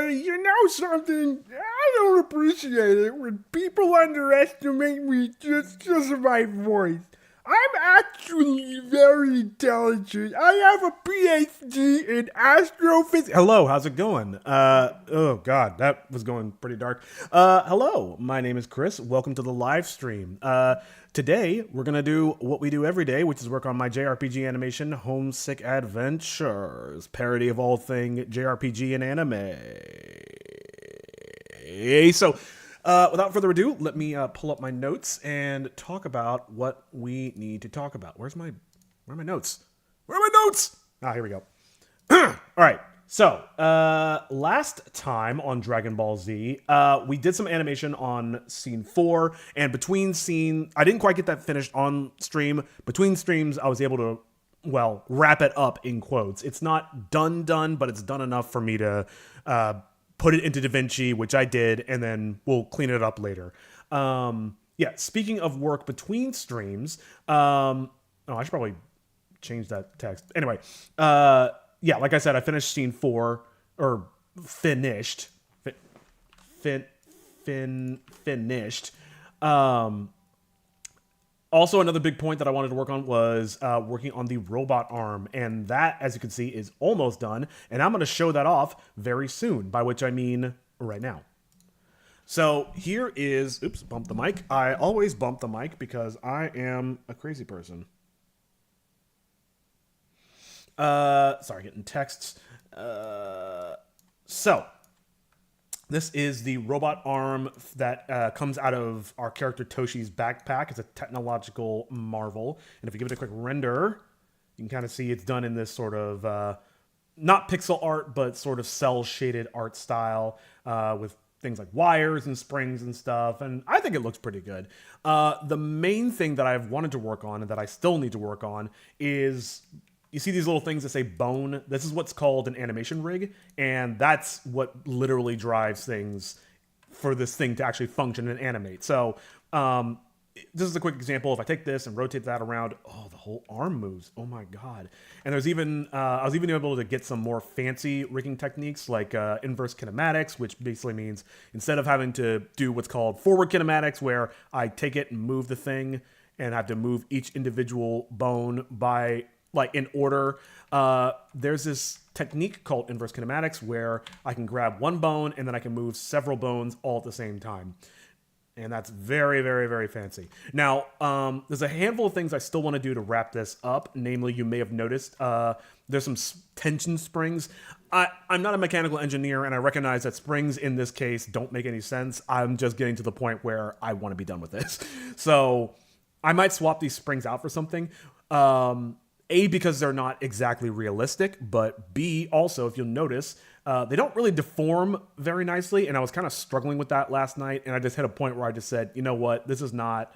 You know something? I don't appreciate it when people underestimate me just because of my voice. I'm actually very intelligent. I have a PhD in astrophysics. Hello, how's it going? Oh god, that was going pretty dark. Hello, my name is Chris. Welcome to the live stream. Today we're gonna do what we do every day, which is work on my JRPG animation, Homesick Adventures, parody of all thing JRPG and anime. So, without further ado, let me pull up my notes and talk about what we need to talk about. Where are my notes? Where are my notes? Ah, here we go. All right. So, last time on Dragon Ball Z, we did some animation on scene 4, and I didn't quite get that finished on stream. Between streams, I was able to, well, wrap it up in quotes. It's not done, but it's done enough for me to put it into DaVinci, which I did, and then we'll clean it up later. Yeah, speaking of work between streams, I should probably change that text. Anyway, yeah, like I said, I finished scene 4, or finished. Finished. Also, another big point that I wanted to work on was working on the robot arm. And that, as you can see, is almost done. And I'm going to show that off very soon, by which I mean right now. So here is... Oops, bump the mic. I always bump the mic because I am a crazy person. Sorry, getting texts. So... This is the robot arm that comes out of our character Toshi's backpack. It's a technological marvel. And if we give it a quick render, You can kind of see it's done in this sort of not pixel art, but sort of cell shaded art style with things like wires and springs and stuff. And I think it looks pretty good. The main thing that I've wanted to work on and that I still need to work on is you see these little things that say bone. This is what's called an animation rig. And that's what literally drives things for this thing to actually function and animate. So, this is a quick example. If I take this and rotate that around, oh, the whole arm moves. Oh my god! And there's even I was even able to get some more fancy rigging techniques like inverse kinematics, which basically means instead of having to do what's called forward kinematics, where I take it and move the thing and have to move each individual bone by like in order. There's this technique called inverse kinematics where I can grab one bone and then I can move several bones all at the same time. And that's very, very, very fancy. Now, there's a handful of things I still want to do to wrap this up. Namely, you may have noticed there's some tension springs. I'm not a mechanical engineer, and I recognize that springs in this case don't make any sense. I'm just getting to the point where I want to be done with this. So I might swap these springs out for something. A, because they're not exactly realistic, but B, also, if you'll notice, they don't really deform very nicely, and I was kind of struggling with that last night, and I just hit a point where I just said, you know what, this is not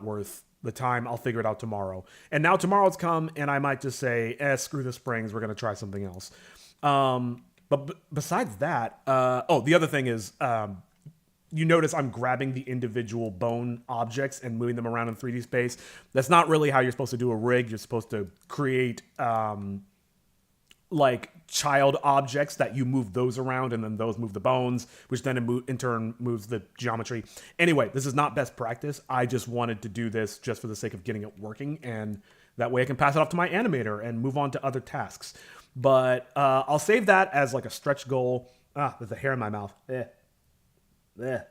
worth the time. I'll figure it out tomorrow. And now tomorrow's come, and I might just say, screw the springs, we're going to try something else. But besides that, the other thing is, you notice I'm grabbing the individual bone objects and moving them around in 3D space. That's not really how you're supposed to do a rig. You're supposed to create like child objects that you move those around, and then those move the bones, which then in turn moves the geometry. Anyway, this is not best practice. I just wanted to do this just for the sake of getting it working, and that way I can pass it off to my animator and move on to other tasks. But I'll save that as like a stretch goal. There's a hair in my mouth. The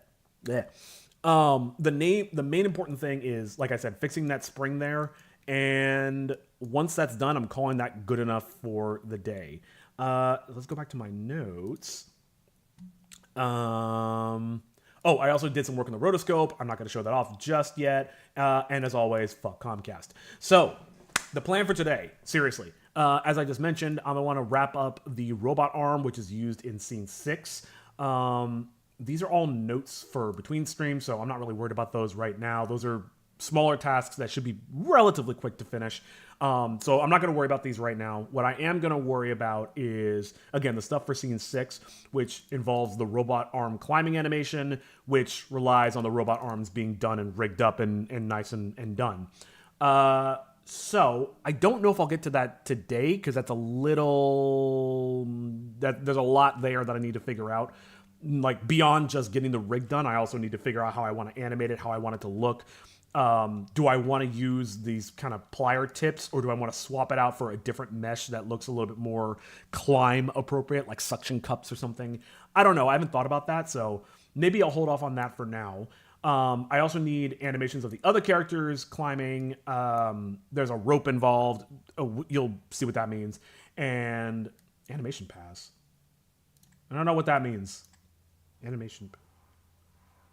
main important thing is, like I said, fixing that spring there. And once that's done, I'm calling that good enough for the day. Let's go back to my notes. I also did some work on the rotoscope. I'm not going to show that off just yet. And as always, fuck Comcast. So the plan for today, seriously, as I just mentioned, I'm going to want to wrap up the robot arm, which is used in scene 6. These are all notes for between streams, so I'm not really worried about those right now. Those are smaller tasks that should be relatively quick to finish. So I'm not going to worry about these right now. What I am going to worry about is, again, the stuff for scene 6, which involves the robot arm climbing animation, which relies on the robot arms being done and rigged up and nice and done. So I don't know if I'll get to that today, because that's a little... there's a lot there that I need to figure out. Like, beyond just getting the rig done, I also need to figure out how I want to animate it, how I want it to look. Do I want to use these kind of plier tips, or do I want to swap it out for a different mesh that looks a little bit more climb appropriate, like suction cups or something? I don't know. I haven't thought about that, so maybe I'll hold off on that for now. I also need animations of the other characters climbing. There's a rope involved. You'll see what that means. And animation pass. I don't know what that means. Animation.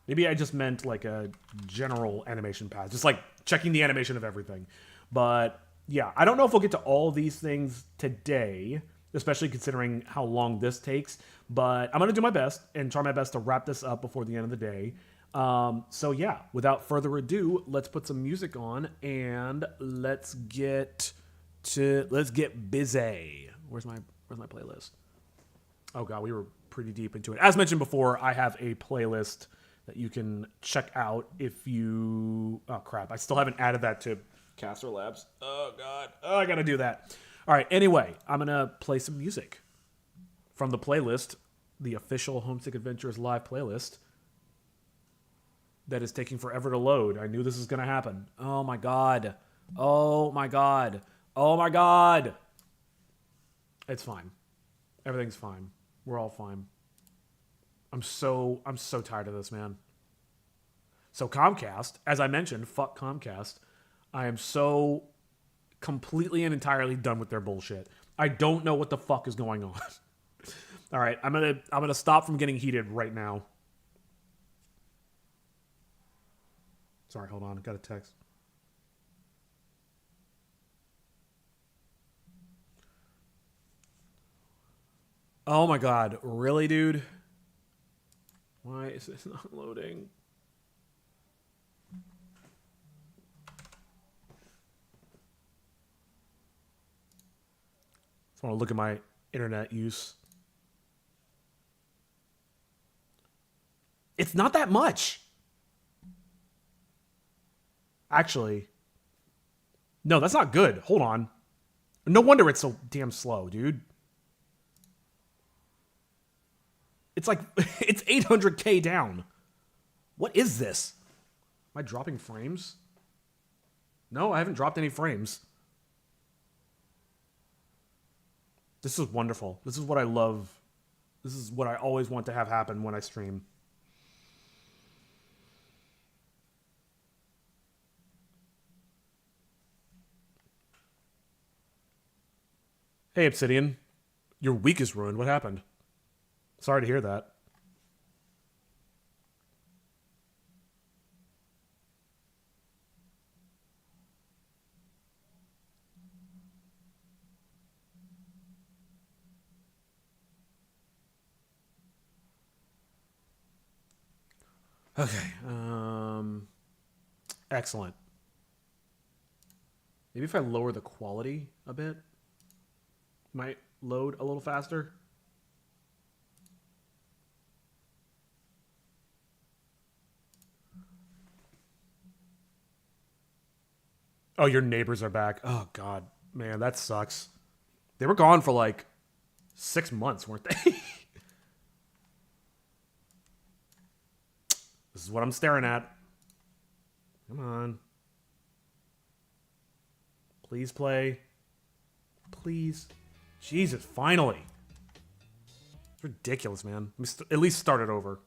Maybe I just meant like a general animation pass, just like checking the animation of everything. But yeah, I don't know if we'll get to all these things today, especially considering how long this takes. But I'm going to do my best and try my best to wrap this up before the end of the day. So yeah, without further ado, let's put some music on and let's get busy. Where's my playlist? Oh god, we were pretty deep into it. As mentioned before, I have a playlist that you can check out if you... Oh, crap. I still haven't added that to Caster Labs. Oh, God. Oh, I gotta do that. All right, anyway, I'm gonna play some music from the playlist, the official Homesick Adventures live playlist that is taking forever to load. I knew this was gonna happen. Oh, my God. Oh, my God. Oh, my God. It's fine. Everything's fine. We're all fine. I'm so tired of this, man. So Comcast, as I mentioned, fuck Comcast. I am so completely and entirely done with their bullshit. I don't know what the fuck is going on. All right, I'm gonna stop from getting heated right now. Sorry, hold on. Got a text. Oh my god. Really, dude? Why is this not loading? I want to look at my internet use. It's not that much. Actually. No, that's not good. Hold on. No wonder it's so damn slow, dude. It's like, it's 800K down. What is this? Am I dropping frames? No, I haven't dropped any frames. This is wonderful. This is what I love. This is what I always want to have happen when I stream. Hey, Obsidian. Your week is ruined. What happened? Sorry to hear that. Okay. Excellent. Maybe if I lower the quality a bit, might load a little faster. Oh, your neighbors are back. Oh, God. Man, that sucks. They were gone for like 6 months, weren't they? This is what I'm staring at. Come on. Please play. Please. Jesus, finally. It's ridiculous, man. At least start it over.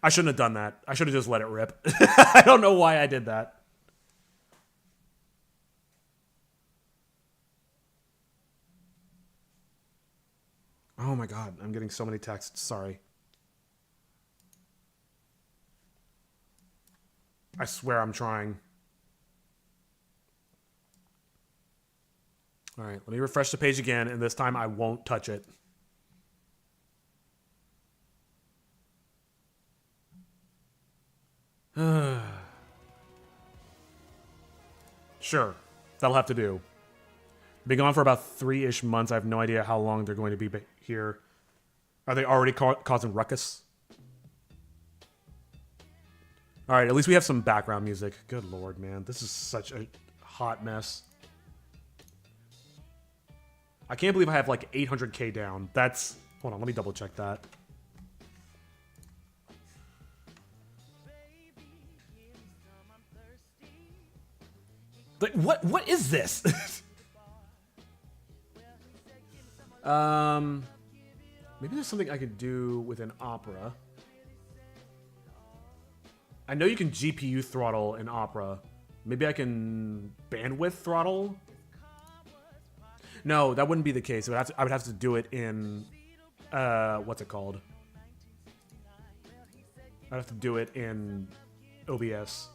I shouldn't have done that. I should have just let it rip. I don't know why I did that. Oh my god, I'm getting so many texts. Sorry. I swear I'm trying. All right, let me refresh the page again, and this time I won't touch it. Sure, that'll have to do. Been gone for about 3-ish months. I have no idea how long they're going to be here. Are they already causing ruckus? All right, at least we have some background music. Good lord, man. This is such a hot mess. I can't believe I have like 800K down. That's... Hold on, let me double check that. Like, what is this? Maybe there's something I could do with an Opera. I know you can GPU throttle an Opera. Maybe I can bandwidth throttle? No, that wouldn't be the case. I would have to do it in... what's it called? I'd have to do it in OBS.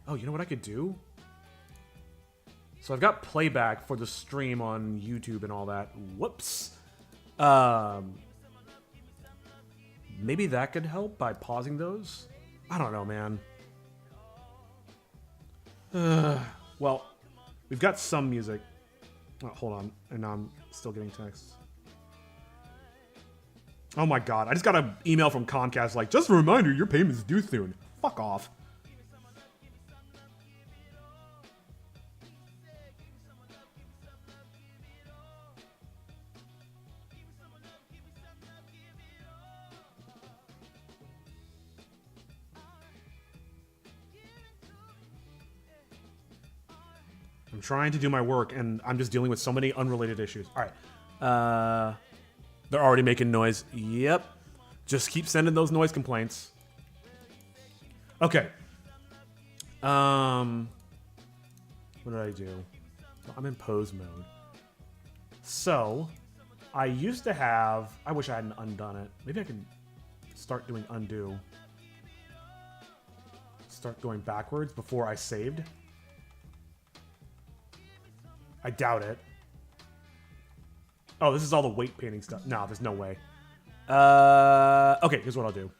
Oh, you know what I could do? So I've got playback for the stream on YouTube and all that. Whoops. Maybe that could help by pausing those? I don't know, man. Well, we've got some music. Oh, hold on. And now I'm still getting texts. Oh my god. I just got an email from Comcast like, just a reminder, your payment's due soon. Fuck off. I'm trying to do my work, and I'm just dealing with so many unrelated issues. All right. They're already making noise. Yep. Just keep sending those noise complaints. Okay. What did I do? I'm in pose mode. So, I used to have... I wish I hadn't undone it. Maybe I can start doing undo. Start going backwards before I saved. I doubt it. Oh, this is all the weight painting stuff. No, there's no way. Okay, here's what I'll do.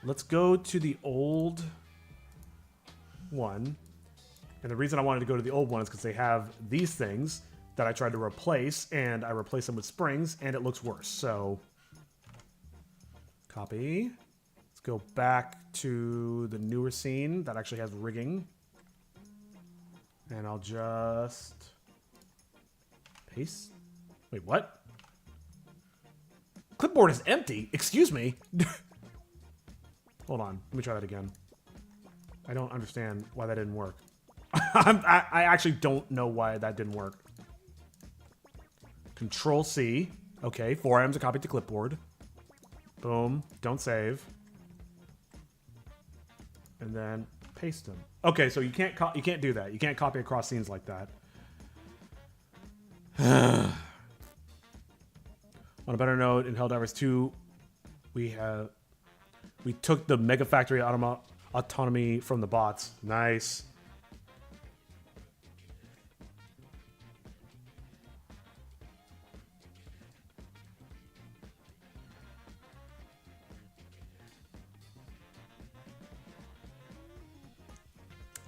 Let's go to the old one. And the reason I wanted to go to the old one is because they have these things that I tried to replace, and I replaced them with springs, and it looks worse. So, copy. Let's go back to the newer scene that actually has rigging. And I'll just paste. Wait, what? Clipboard is empty. Excuse me. Hold on. Let me try that again. I don't understand why that didn't work. I actually don't know why that didn't work. Control C. Okay, 4 items are copied to clipboard. Boom. Don't save. And then paste them. Okay, so you can't do that. You can't copy across scenes like that. On a better note, in Helldivers 2, we took the Mega Factory autonomy from the bots. Nice.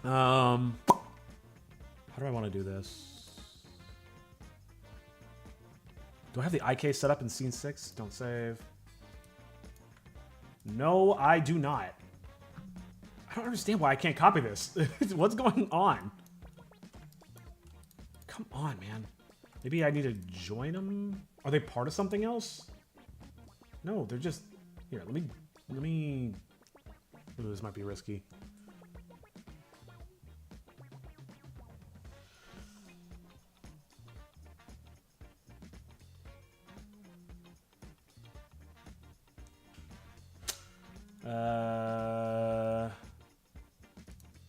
How do I want to do this? Do I have the IK set up in scene 6? Don't save. No, I do not. I don't understand why I can't copy this. What's going on? Come on, man. Maybe I need to join them? Are they part of something else? No, they're just... Here, let me... Ooh, this might be risky.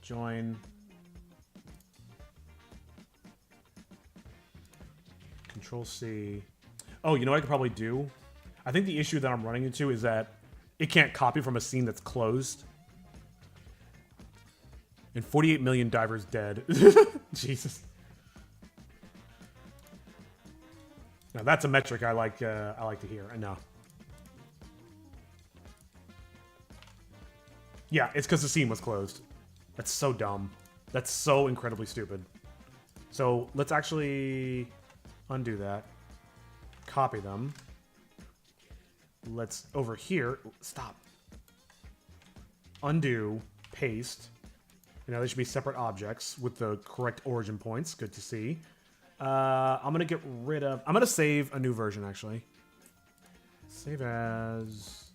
Join. Control C. Oh, you know what I could probably do? I think the issue that I'm running into is that it can't copy from a scene that's closed. And 48 million divers dead. Jesus. Now that's a metric I like to hear. I know. Yeah, it's because the scene was closed. That's so dumb. That's so incredibly stupid. So let's actually undo that. Copy them. Let's, over here, stop. Undo, paste. And now they should be separate objects with the correct origin points. Good to see. I'm going to get rid of... I'm going to save a new version, actually. Save as...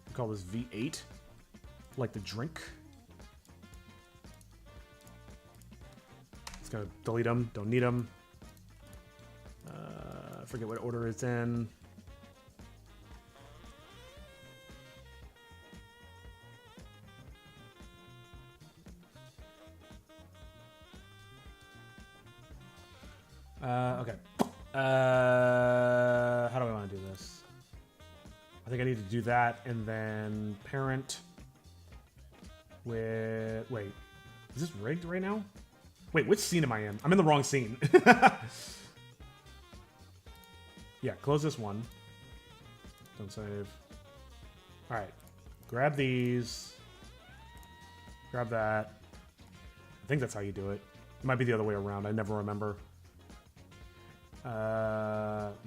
We'll call this V8. Like the drink. It's gonna delete them. Don't need them. Forget what order it's in. Okay. How do I want to do this? I think I need to do that and then parent with... Wait. Is this rigged right now? Wait, which scene am I in? I'm in the wrong scene. Yeah, close this one. Don't save. Alright. Grab these. Grab that. I think that's how you do it. It might be the other way around. I never remember.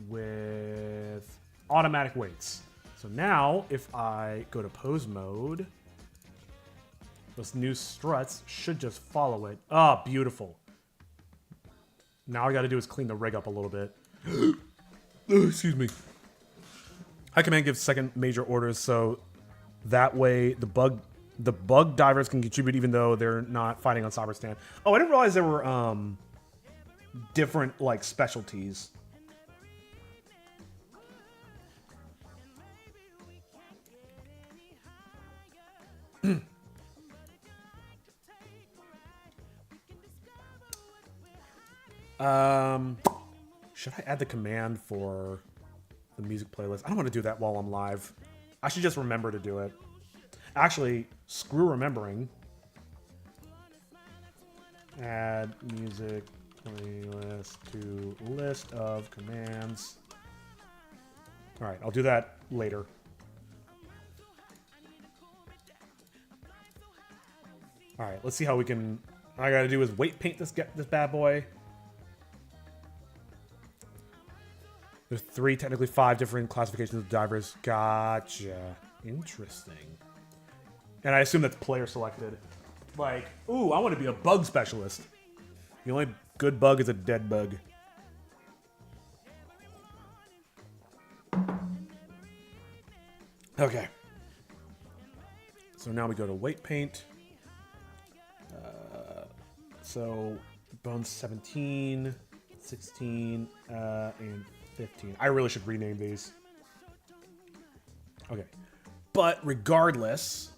With automatic weights. So now, if I go to pose mode, those new struts should just follow it. Ah, oh, beautiful. Now all I got to do is clean the rig up a little bit. Excuse me. High Command gives second major orders, so that way the bug divers can contribute even though they're not fighting on Cyberstan. Oh, I didn't realize there were different like specialties. Should I add the command for the music playlist? I don't want to do that while I'm live. I should just remember to do it. Actually, screw remembering. Add music Playlist to list of commands. All right, I'll do that later. All right, let's see how we can. All I gotta do is weight paint this bad boy. There's 3, technically 5 different classifications of divers. Gotcha. Interesting. And I assume that's player selected. Like, ooh, I want to be a bug specialist. The only good bug is a dead bug. Okay. So now we go to weight paint. So bones 17, 16, and 15. I really should rename these. Okay. But regardless,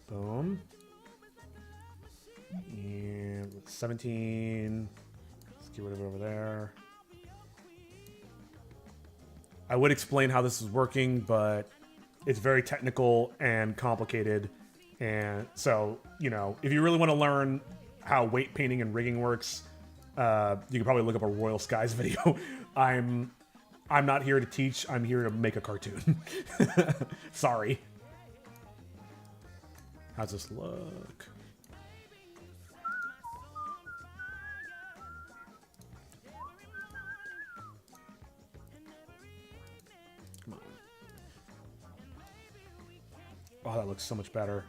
boom. And 17. Let's get rid of it over there. I would explain how this is working, but it's very technical and complicated. And so, you know, if you really want to learn how weight painting and rigging works, you can probably look up a Royal Skies video. I'm not here to teach. I'm here to make a cartoon. Sorry. How's this look? Come on. Oh, that looks so much better.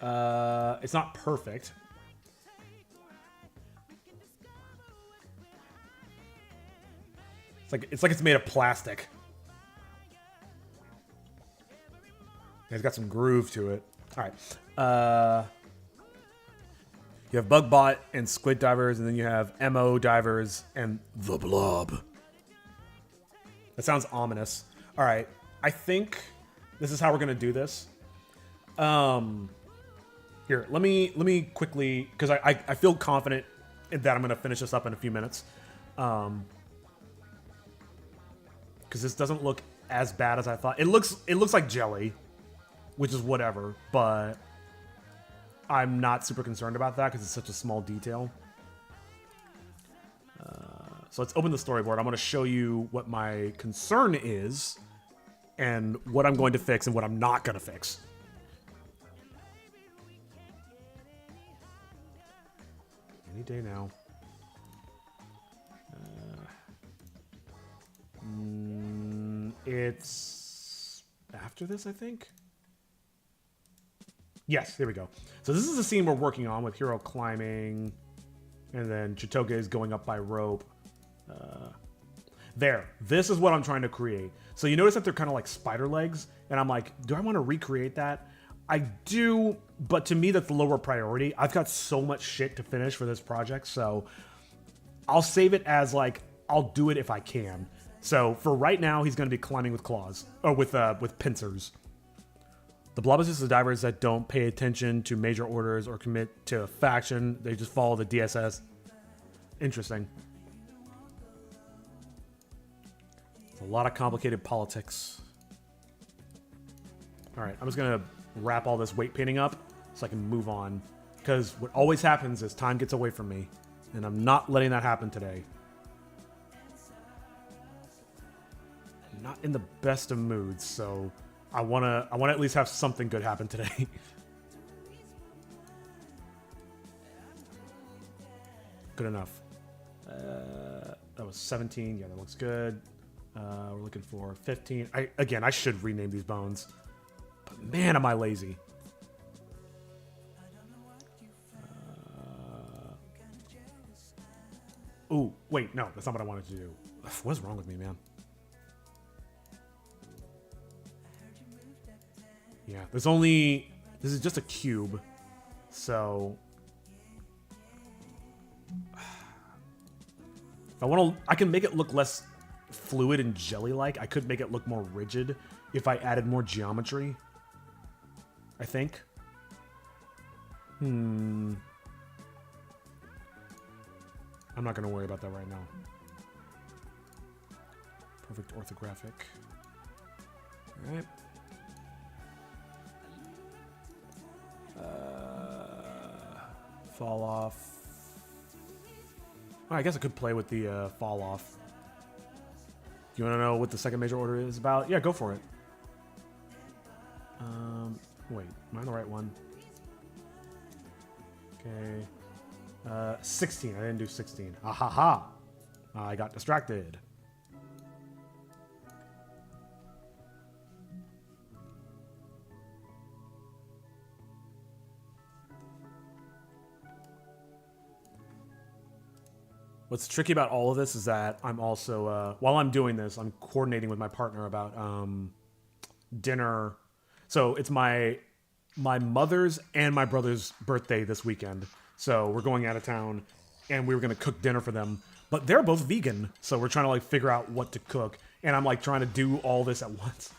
It's not perfect. It's like it's made of plastic. It's got some groove to it. All right. You have bug bot and squid divers, and then you have MO divers and the blob. That sounds ominous. All right. I think this is how we're gonna do this. Here, let me quickly, because I feel confident that I'm gonna finish this up in a few minutes. Because this doesn't look as bad as I thought. It looks like jelly, which is whatever, but I'm not super concerned about that because it's such a small detail. So let's open the storyboard. I'm going to show you what my concern is and what I'm going to fix and what I'm not going to fix. Any day now. It's after this, I think. Yes, there we go. So this is the scene we're working on with Hero climbing, and then Chitoge is going up by rope. There. This is what I'm trying to create. So you notice that they're kind of like spider legs, and I'm like, do I want to recreate that? I do, but to me that's lower priority. I've got so much shit to finish for this project, so I'll save it as like, I'll do it if I can. So for right now, he's going to be climbing with claws, or with pincers. The blob is just the divers that don't pay attention to major orders or commit to a faction. They just follow the DSS. Interesting. It's a lot of complicated politics. All right, I'm just going to wrap all this weight painting up so I can move on. Because what always happens is time gets away from me, and I'm not letting that happen today. I'm not in the best of moods, so I wanna at least have something good happen today. Good enough. That was 17. Yeah, that looks good. We're looking for 15. I should rename these bones, but man, am I lazy. Ooh, wait, no, that's not what I wanted to do. What's wrong with me, man? Yeah, this is just a cube, so if I want to, I can make it look less fluid and jelly-like. I could make it look more rigid if I added more geometry, I think. I'm not going to worry about that right now. Perfect orthographic. All right. fall off. Oh, I guess I could play with the fall off. You want to know what the second major order is about? Yeah, go for it. Wait, am I on the right one? Okay. 16. I didn't do 16. Ah ha ha. I got distracted. What's tricky about all of this is that I'm also, while I'm doing this, I'm coordinating with my partner about dinner. So it's my mother's and my brother's birthday this weekend. So we're going out of town, and we were going to cook dinner for them. But they're both vegan, so we're trying to like figure out what to cook. And I'm like trying to do all this at once.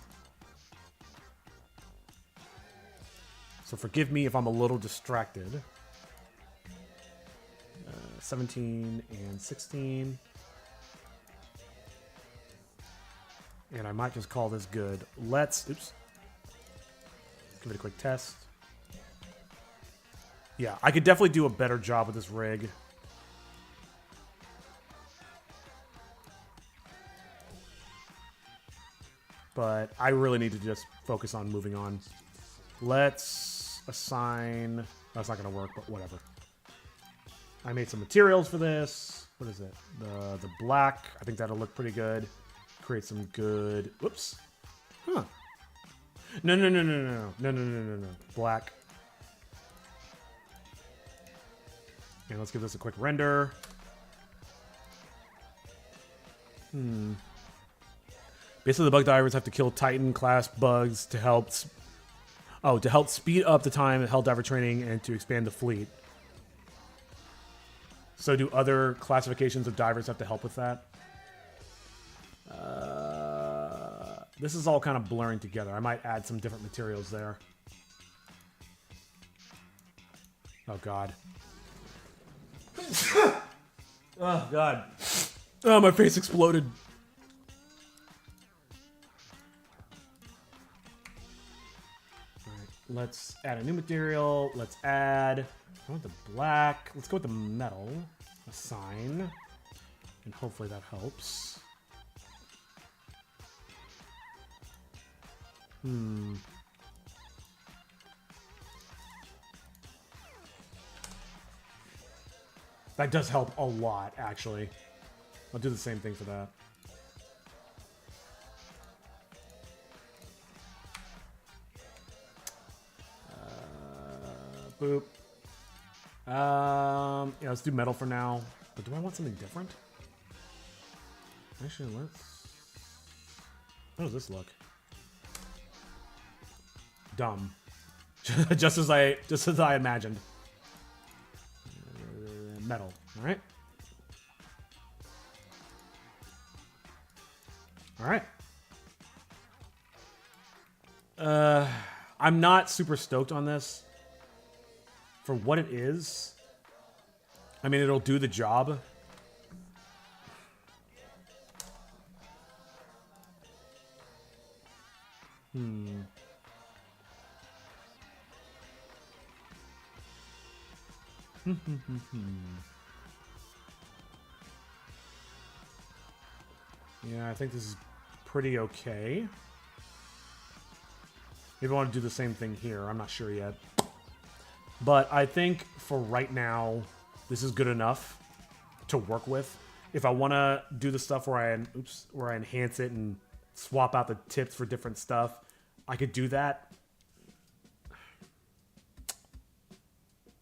So forgive me if I'm a little distracted. 17 and 16. And I might just call this good. Let's, oops. Give it a quick test. Yeah, I could definitely do a better job with this rig. But I really need to just focus on moving on. Let's assign... That's not going to work, but whatever. I made some materials for this. What is it? The black. I think that'll look pretty good. Create some good... Whoops. Huh. No. Black. And let's give this a quick render. Basically, the bug divers have to kill Titan class bugs to help... to help speed up the time of Helldiver training and to expand the fleet. So do other classifications of divers have to help with that? This is all kind of blurring together. I might add some different materials there. Oh, God. Oh, God. Oh, my face exploded. All right, let's add a new material. Let's add... I want the black. Let's go with the metal. Assign. And hopefully that helps. That does help a lot, actually. I'll do the same thing for that. Boop. Yeah, let's do metal for now. But do I want something different? Actually, let's... How does this look? Dumb. just as I imagined. Metal. All right. All right. I'm not super stoked on this. For what it is, I mean, it'll do the job. Yeah, I think this is pretty okay. Maybe I want to do the same thing here. I'm not sure yet. But I think for right now, this is good enough to work with. If I want to do the stuff where I enhance it and swap out the tips for different stuff, I could do that.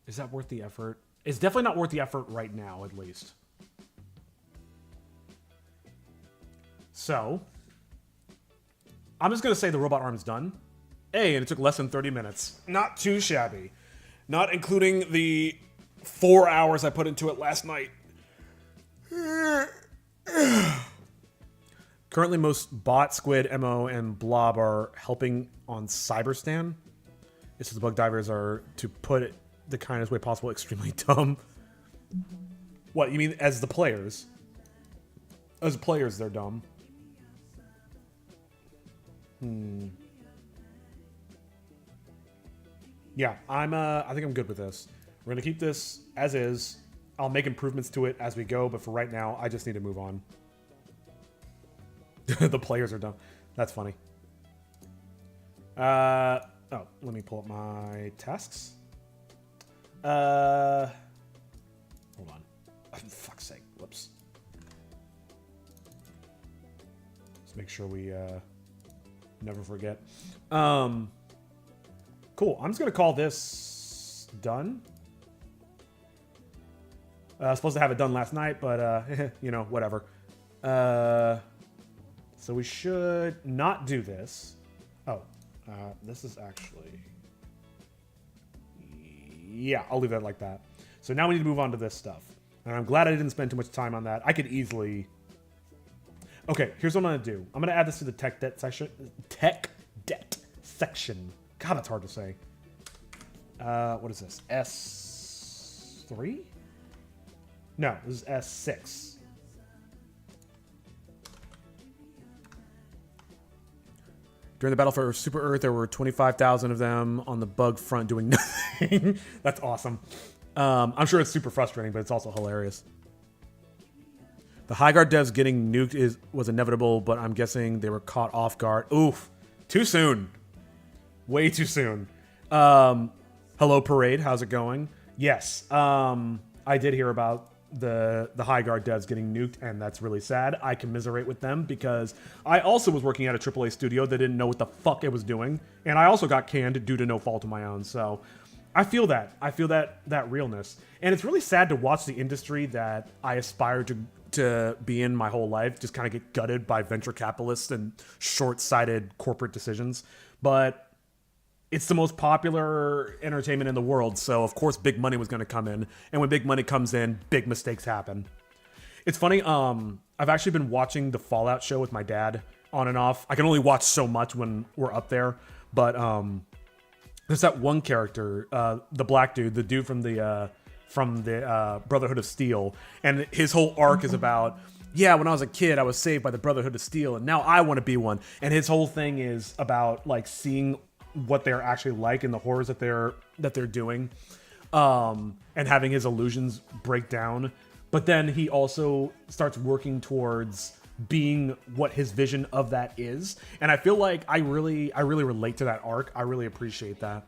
Is that worth the effort? It's definitely not worth the effort right now, at least. So, I'm just going to say the robot arm's done. Hey, and it took less than 30 minutes. Not too shabby. Not including the 4 hours I put into it last night. Currently, most bot, squid, MO, and blob are helping on Cyberstan. It says the bug divers are, to put it the kindest way possible, extremely dumb. What, you mean as the players? As players, they're dumb. Yeah, I think I'm good with this. We're going to keep this as is. I'll make improvements to it as we go, but for right now, I just need to move on. The players are done. That's funny. Oh, let me pull up my tasks. Hold on. Oh, for fuck's sake. Whoops. Let's make sure we never forget. Cool. I'm just going to call this done. I was supposed to have it done last night, but, you know, whatever. So we should not do this. Oh, this is actually... Yeah, I'll leave that like that. So now we need to move on to this stuff. And I'm glad I didn't spend too much time on that. I could easily... Okay, here's what I'm going to do. I'm going to add this to the tech debt section. Tech debt section. God, that's hard to say. What is this? S3? No, this is S6. During the battle for Super Earth, there were 25,000 of them on the bug front doing nothing. That's awesome. I'm sure it's super frustrating, but it's also hilarious. The High Guard devs getting nuked was inevitable, but I'm guessing they were caught off guard. Oof. Too soon. Way too soon. Hello, Parade. How's it going? Yes. I did hear about the High Guard devs getting nuked, and that's really sad. I commiserate with them because I also was working at a AAA studio that didn't know what the fuck it was doing, and I also got canned due to no fault of my own. So I feel that. I feel that realness, and it's really sad to watch the industry that I aspire to be in my whole life just kind of get gutted by venture capitalists and short-sighted corporate decisions. But it's the most popular entertainment in the world, so of course big money was going to come in. And when big money comes in, big mistakes happen. It's funny, I've actually been watching the Fallout show with my dad on and off. I can only watch so much when we're up there, but there's that one character, the black dude, the dude from the Brotherhood of Steel, and his whole arc is about, yeah, when I was a kid, I was saved by the Brotherhood of Steel, and now I want to be one. And his whole thing is about like seeing what they're actually like and the horrors that they're doing, and having his illusions break down. But then he also starts working towards being what his vision of that is. And I feel like I really relate to that arc. I really appreciate that.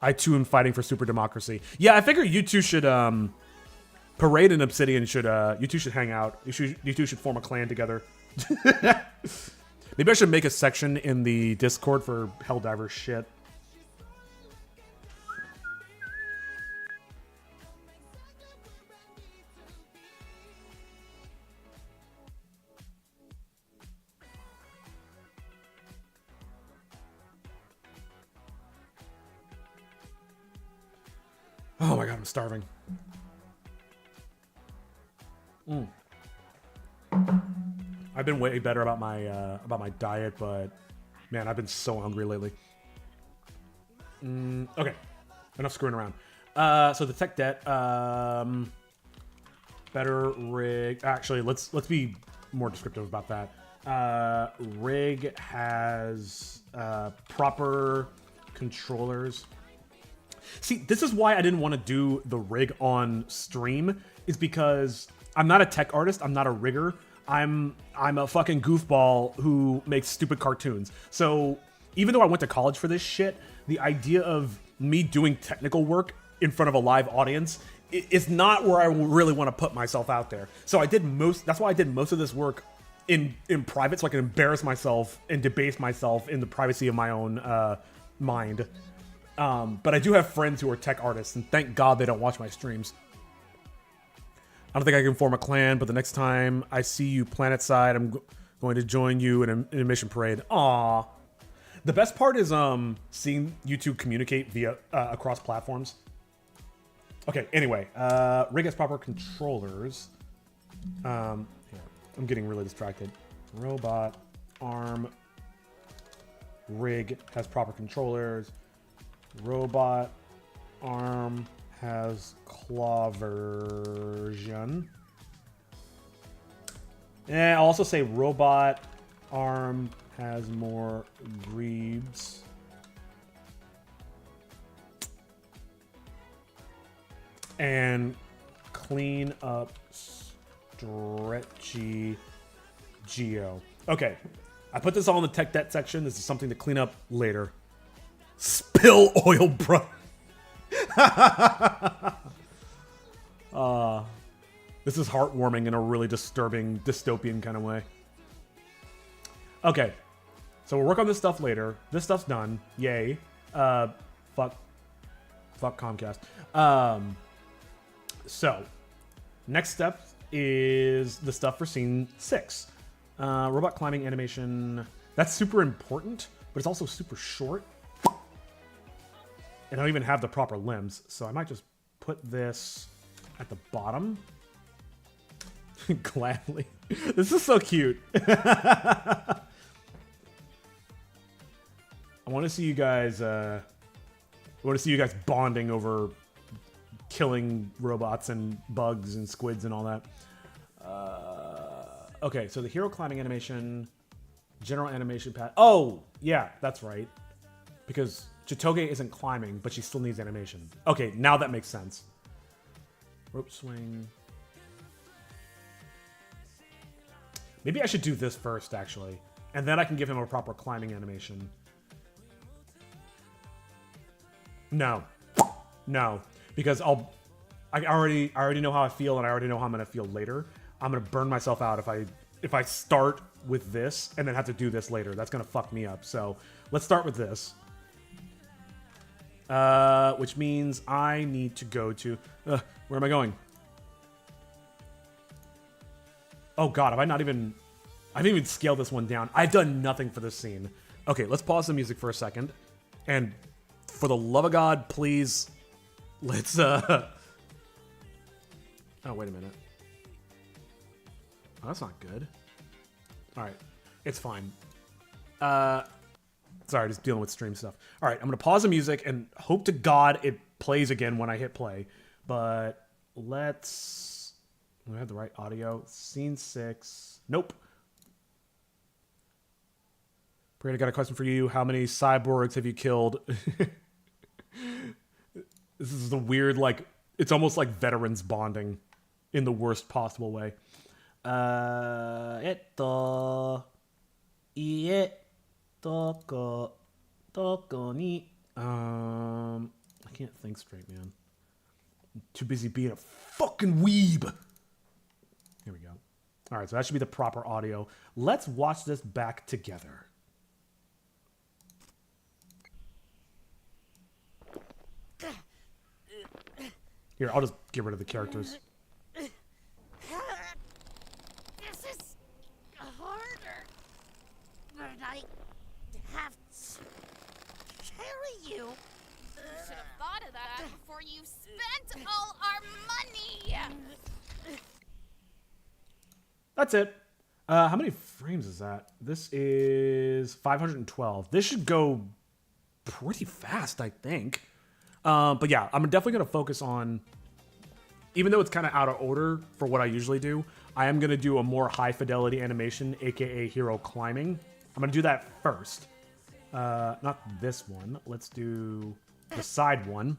I too am fighting for super democracy. Yeah, I figure you two should Parade and Obsidian should you two should hang out. You two should form a clan together. Maybe I should make a section in the Discord for Helldiver shit. Oh my god, I'm starving. I've been way better about my diet, but man, I've been so hungry lately. Okay, enough screwing around. So the tech debt, better rig. Actually, let's be more descriptive about that. Rig has proper controllers. See, this is why I didn't want to do the rig on stream, is because I'm not a tech artist. I'm not a rigger. I'm a fucking goofball who makes stupid cartoons. So even though I went to college for this shit, the idea of me doing technical work in front of a live audience is not where I really want to put myself out there. So that's why I did most of this work in private, so I can embarrass myself and debase myself in the privacy of my own mind. But I do have friends who are tech artists, and thank God they don't watch my streams. I don't think I can form a clan, but the next time I see you planetside, I'm going to join you in a mission parade. Aww. The best part is seeing you two communicate via across platforms. Okay, anyway, rig has proper controllers. Here, I'm getting really distracted. Robot, arm, rig has proper controllers. Robot, arm has claw version. And I'll also say robot arm has more greaves. and clean up stretchy geo. Okay, I put this all in the tech debt section. This is something to clean up later. Spill oil, bro. This is heartwarming in a really disturbing, dystopian kind of way. Okay, so we'll work on this stuff later. This stuff's done. Yay. Fuck Comcast. So, next step is the stuff for scene 6. Robot climbing animation. That's super important, but it's also super short. And I don't even have the proper limbs, so I might just put this at the bottom. Gladly. This is so cute. I want to see you guys. I want to see you guys bonding over killing robots and bugs and squids and all that. Okay, so the hero climbing animation, general animation pad. Oh, yeah, that's right. Because Chitoge isn't climbing, but she still needs animation. Okay, now that makes sense. Rope swing. Maybe I should do this first, actually. And then I can give him a proper climbing animation. No. No. Because I already know how I feel, and I already know how I'm going to feel later. I'm going to burn myself out if I start with this and then have to do this later. That's going to fuck me up. So let's start with this. Which means I need to go to... where am I going? Oh god, I haven't even scaled this one down. I've done nothing for this scene. Okay, let's pause the music for a second. And for the love of God, please, let's, oh, wait a minute. Oh, that's not good. Alright, it's fine. Sorry, just dealing with stream stuff. Alright, I'm gonna pause the music and hope to God it plays again when I hit play. But let's... Do I have the right audio? Scene 6. Nope. Brad, I got a question for you. How many cyborgs have you killed? This is the weird, like, it's almost like veterans bonding in the worst possible way. I can't think straight, man. I'm too busy being a fucking weeb. Here we go. All right, so that should be the proper audio. Let's watch this back together. Here, I'll just get rid of the characters. This is harder. But I have to carry you. You should have thought of that before you spent all our money. That's it. How many frames is that? This is 512. This should go pretty fast, I think. But yeah, I'm definitely going to focus on, even though it's kind of out of order for what I usually do, I am going to do a more high fidelity animation, aka hero climbing. I'm going to do that first. Not this one. Let's do the side one.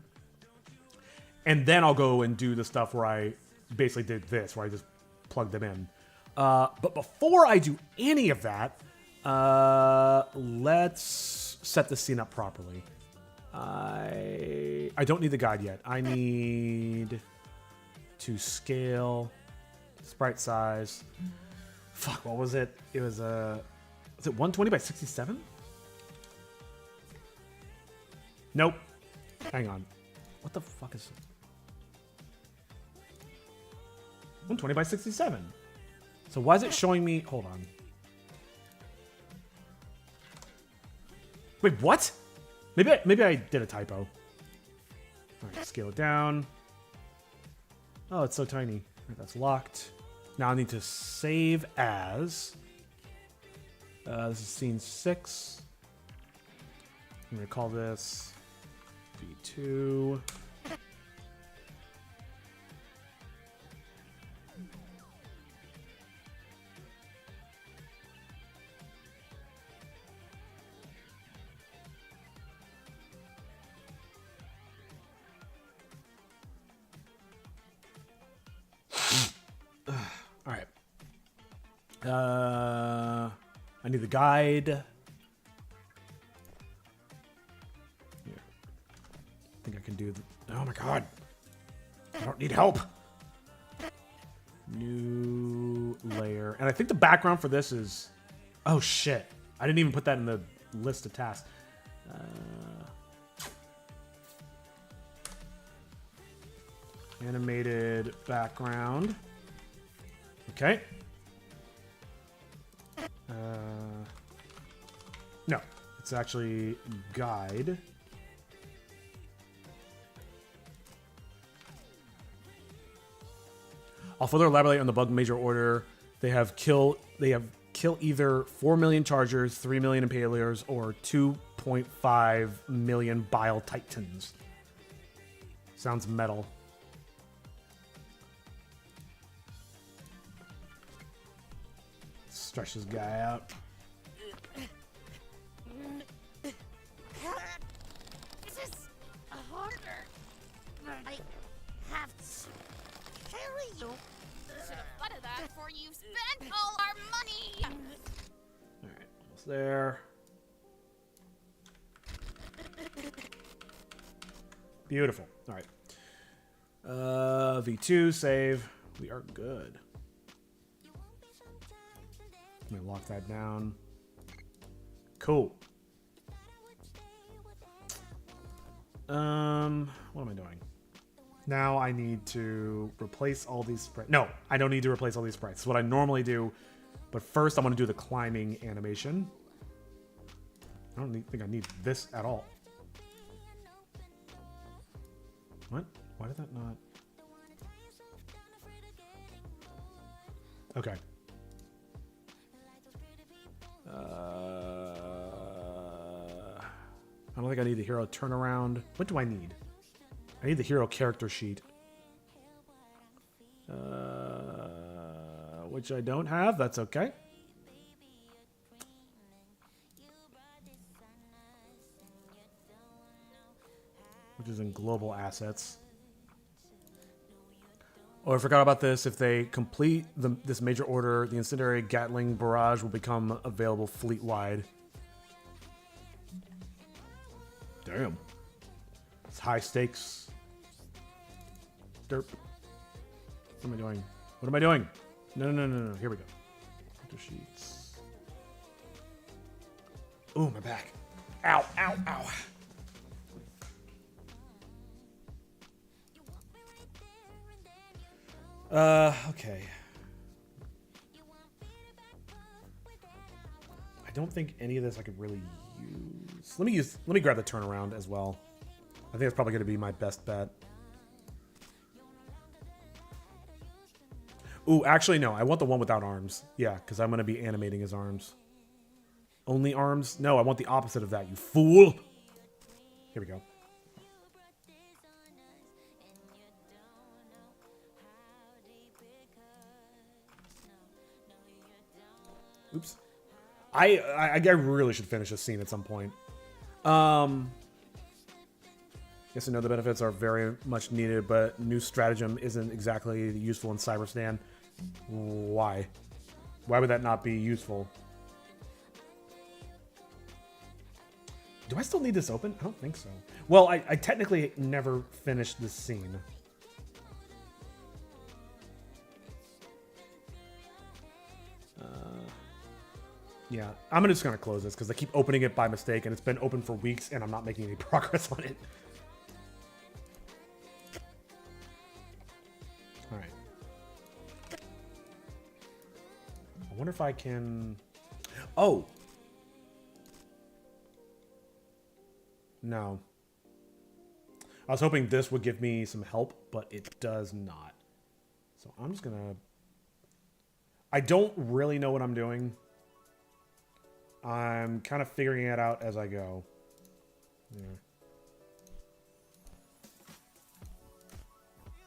And then I'll go and do the stuff where I basically did this, where I just plugged them in. But before I do any of that, let's set the scene up properly. I don't need the guide yet. I need to scale sprite size. Fuck, what was it? It was it 120 by 67? Nope. Hang on. What the fuck is 120 by 67? So why is it showing me... Hold on. Wait, what? Maybe I did a typo. All right, scale it down. Oh, it's so tiny. All right, that's locked. Now I need to save as. This is scene 6. I'm going to call this V2. I need the guide. Yeah. I think I can do the... Oh my god. I don't need help. New layer. And I think the background for this is... Oh shit. I didn't even put that in the list of tasks. Animated background. Okay. No, it's actually guide. I'll further elaborate on the bug major order. They have kill either 4 million chargers, 3 million impalers, or 2.5 million bile titans. Sounds metal. Stretch this guy out. This is harder than I have to carry you. Should have thought of that before you spent all our money. All right, almost there. Beautiful. All right. V2 save. We are good. Let me lock that down. Cool. What am I doing? Now I need to replace all these sprites. No, I don't need to replace all these sprites. It's what I normally do. But first, I'm going to do the climbing animation. I don't think I need this at all. What? Why did that not? Okay. I don't think I need the hero turnaround. What do I need? I need the hero character sheet. Which I don't have. That's okay. Which is in global assets. Oh, I forgot about this. If they complete this major order, the incendiary Gatling barrage will become available fleet-wide. Damn. It's high stakes. Derp. What am I doing? What am I doing? No. Here we go. Character sheets. Ooh, my back. Ow. Okay. I don't think any of this I could really use. Let me grab the turnaround as well. I think that's probably going to be my best bet. Ooh, actually, no. I want the one without arms. Yeah, because I'm going to be animating his arms. Only arms? No, I want the opposite of that, you fool! Here we go. Oops. I really should finish this scene at some point. Yes, I know the benefits are very much needed, but new stratagem isn't exactly useful in Cyberstan. Why? Why would that not be useful? Do I still need this open? I don't think so. Well, I technically never finished this scene. Yeah, I'm just going to close this because I keep opening it by mistake, and it's been open for weeks, and I'm not making any progress on it. All right. I wonder if I can... Oh! No. I was hoping this would give me some help, but it does not. So I'm just going to... I don't really know what I'm doing. I'm kind of figuring it out as I go. Yeah.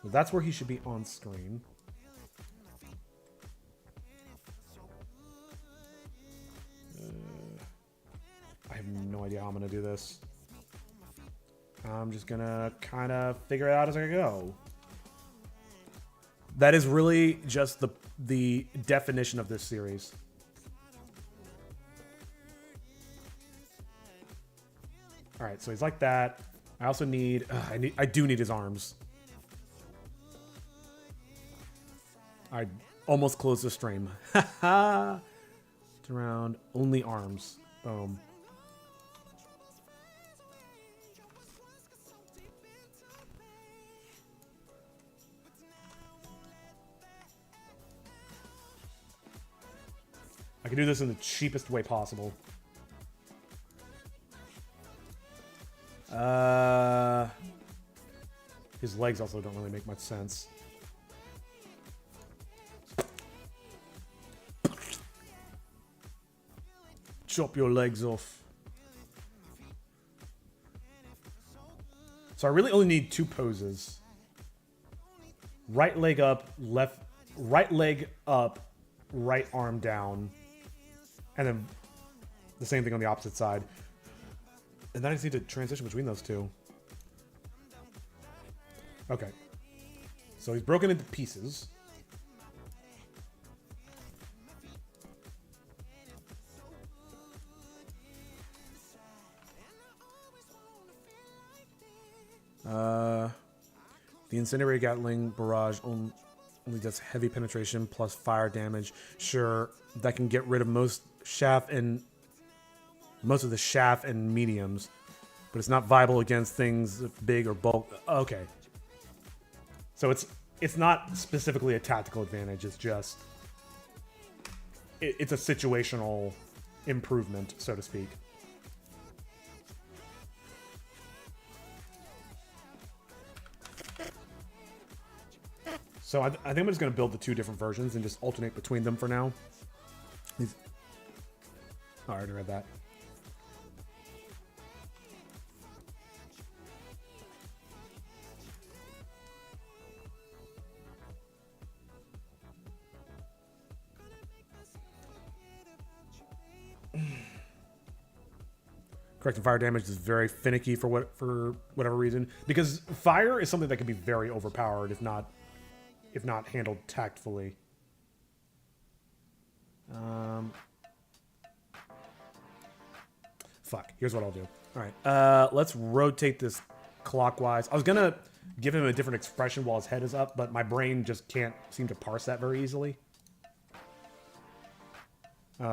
Well, that's where he should be on screen. I have no idea how I'm going to do this. I'm just going to kind of figure it out as I go. That is really just the definition of this series. All right, so he's like that. I also need, I do need his arms. I almost closed the stream. Haha. Around only arms. Boom. I can do this in the cheapest way possible. His legs also don't really make much sense. Chop your legs off. So I really only need 2 poses. Right leg up, right leg up, right arm down. And then the same thing on the opposite side. And then I just need to transition between those two. Okay. So he's broken into pieces. The incendiary Gatling barrage only does heavy penetration plus fire damage. Sure, that can get rid of most of the shaft and mediums, but it's not viable against things big or bulk. Okay, so it's not specifically a tactical advantage. It's just it's a situational improvement, so to speak. So I think I'm just going to build the 2 different versions and just alternate between them for now. Oh, I already read that. Correcting fire damage is very finicky for whatever reason, because fire is something that can be very overpowered if not handled tactfully. Fuck. Here's what I'll do. All right. Let's rotate this clockwise. I was gonna give him a different expression while his head is up, but my brain just can't seem to parse that very easily.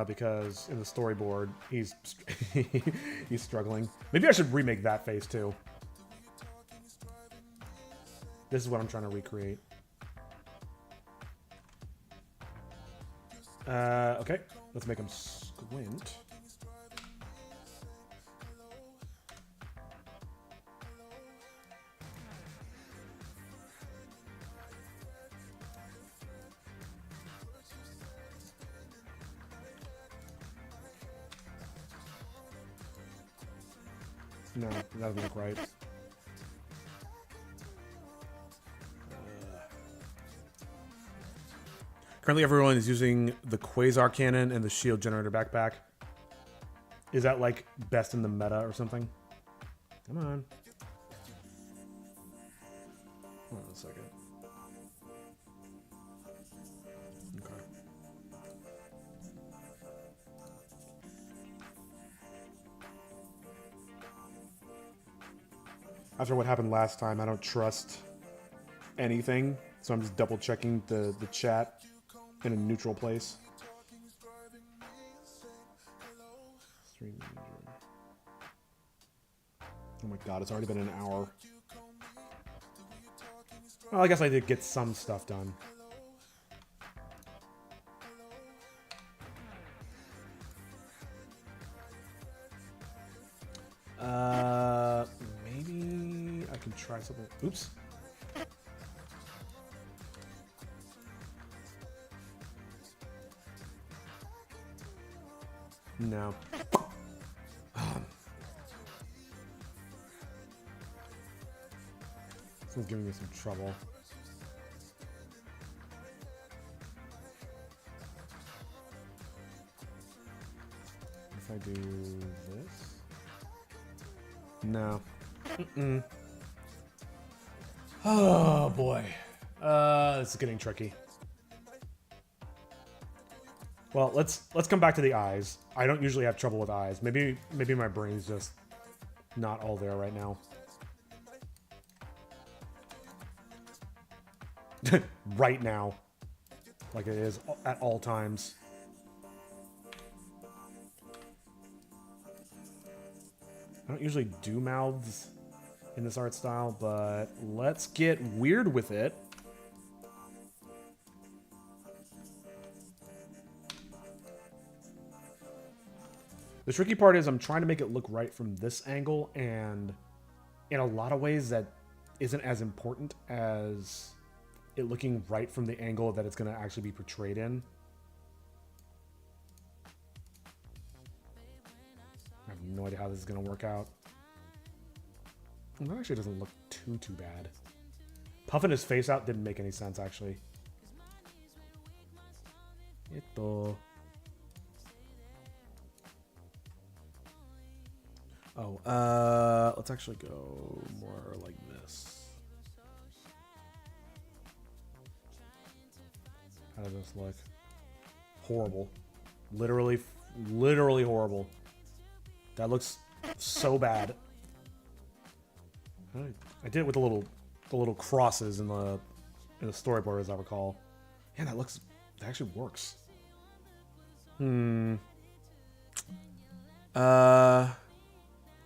Because in the storyboard, he's he's struggling. Maybe I should remake that face too. This is what I'm trying to recreate. Okay, let's make him squint. No, that doesn't look right. Currently, everyone is using the Quasar Cannon and the Shield Generator Backpack. Is that, like, best in the meta or something? Come on. Hold on a second. Okay. After what happened last time, I don't trust anything, so I'm just double checking the chat in a neutral place. Oh my god, it's already been an hour. Well, I guess I did get some stuff done. Maybe I can try something. Oops. No. This one's giving me some trouble. If I do this? No. Mm-mm. Oh, boy. This is getting tricky. Well, let's come back to the eyes. I don't usually have trouble with eyes. Maybe my brain's just not all there right now. Right now. Like it is at all times. I don't usually do mouths in this art style, but let's get weird with it. The tricky part is I'm trying to make it look right from this angle, and in a lot of ways that isn't as important as it looking right from the angle that it's going to actually be portrayed in. I have no idea how this is going to work out. Well, that actually doesn't look too bad. Puffing his face out didn't make any sense, actually. Oh, let's actually go more like this. How does this look? Horrible. Literally horrible. That looks so bad. I did it with the little crosses in the storyboard, as I recall. Yeah, that actually works. The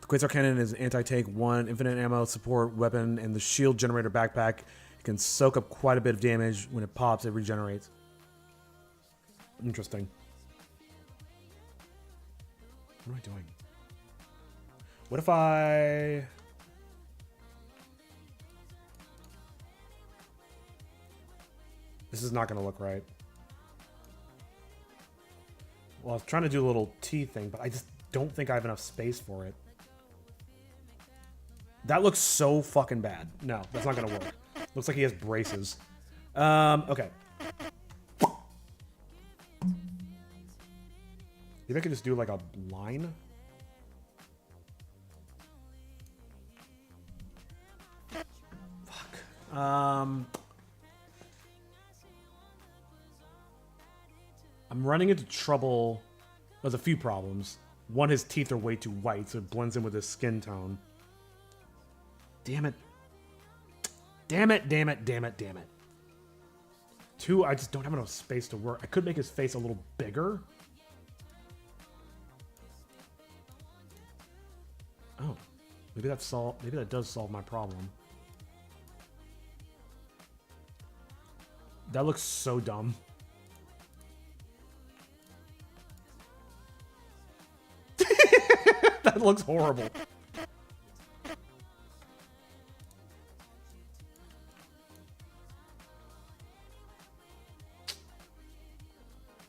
Quasar Cannon is anti-tank, 1 infinite ammo support weapon, and the shield generator backpack. It can soak up quite a bit of damage. When it pops, it regenerates. Interesting. What am I doing? What if I... This is not going to look right. Well, I was trying to do a little T thing, but I just don't think I have enough space for it. That looks so fucking bad. No, that's not going to work. Looks like he has braces. Okay. Maybe I could just do like a line. Fuck. I'm running into trouble. There's a few problems. One, his teeth are way too white, so it blends in with his skin tone. Damn it. Damn it, damn it, damn it, damn it. 2, I just don't have enough space to work. I could make his face a little bigger. Oh. Maybe that does solve my problem. That looks so dumb. That looks horrible.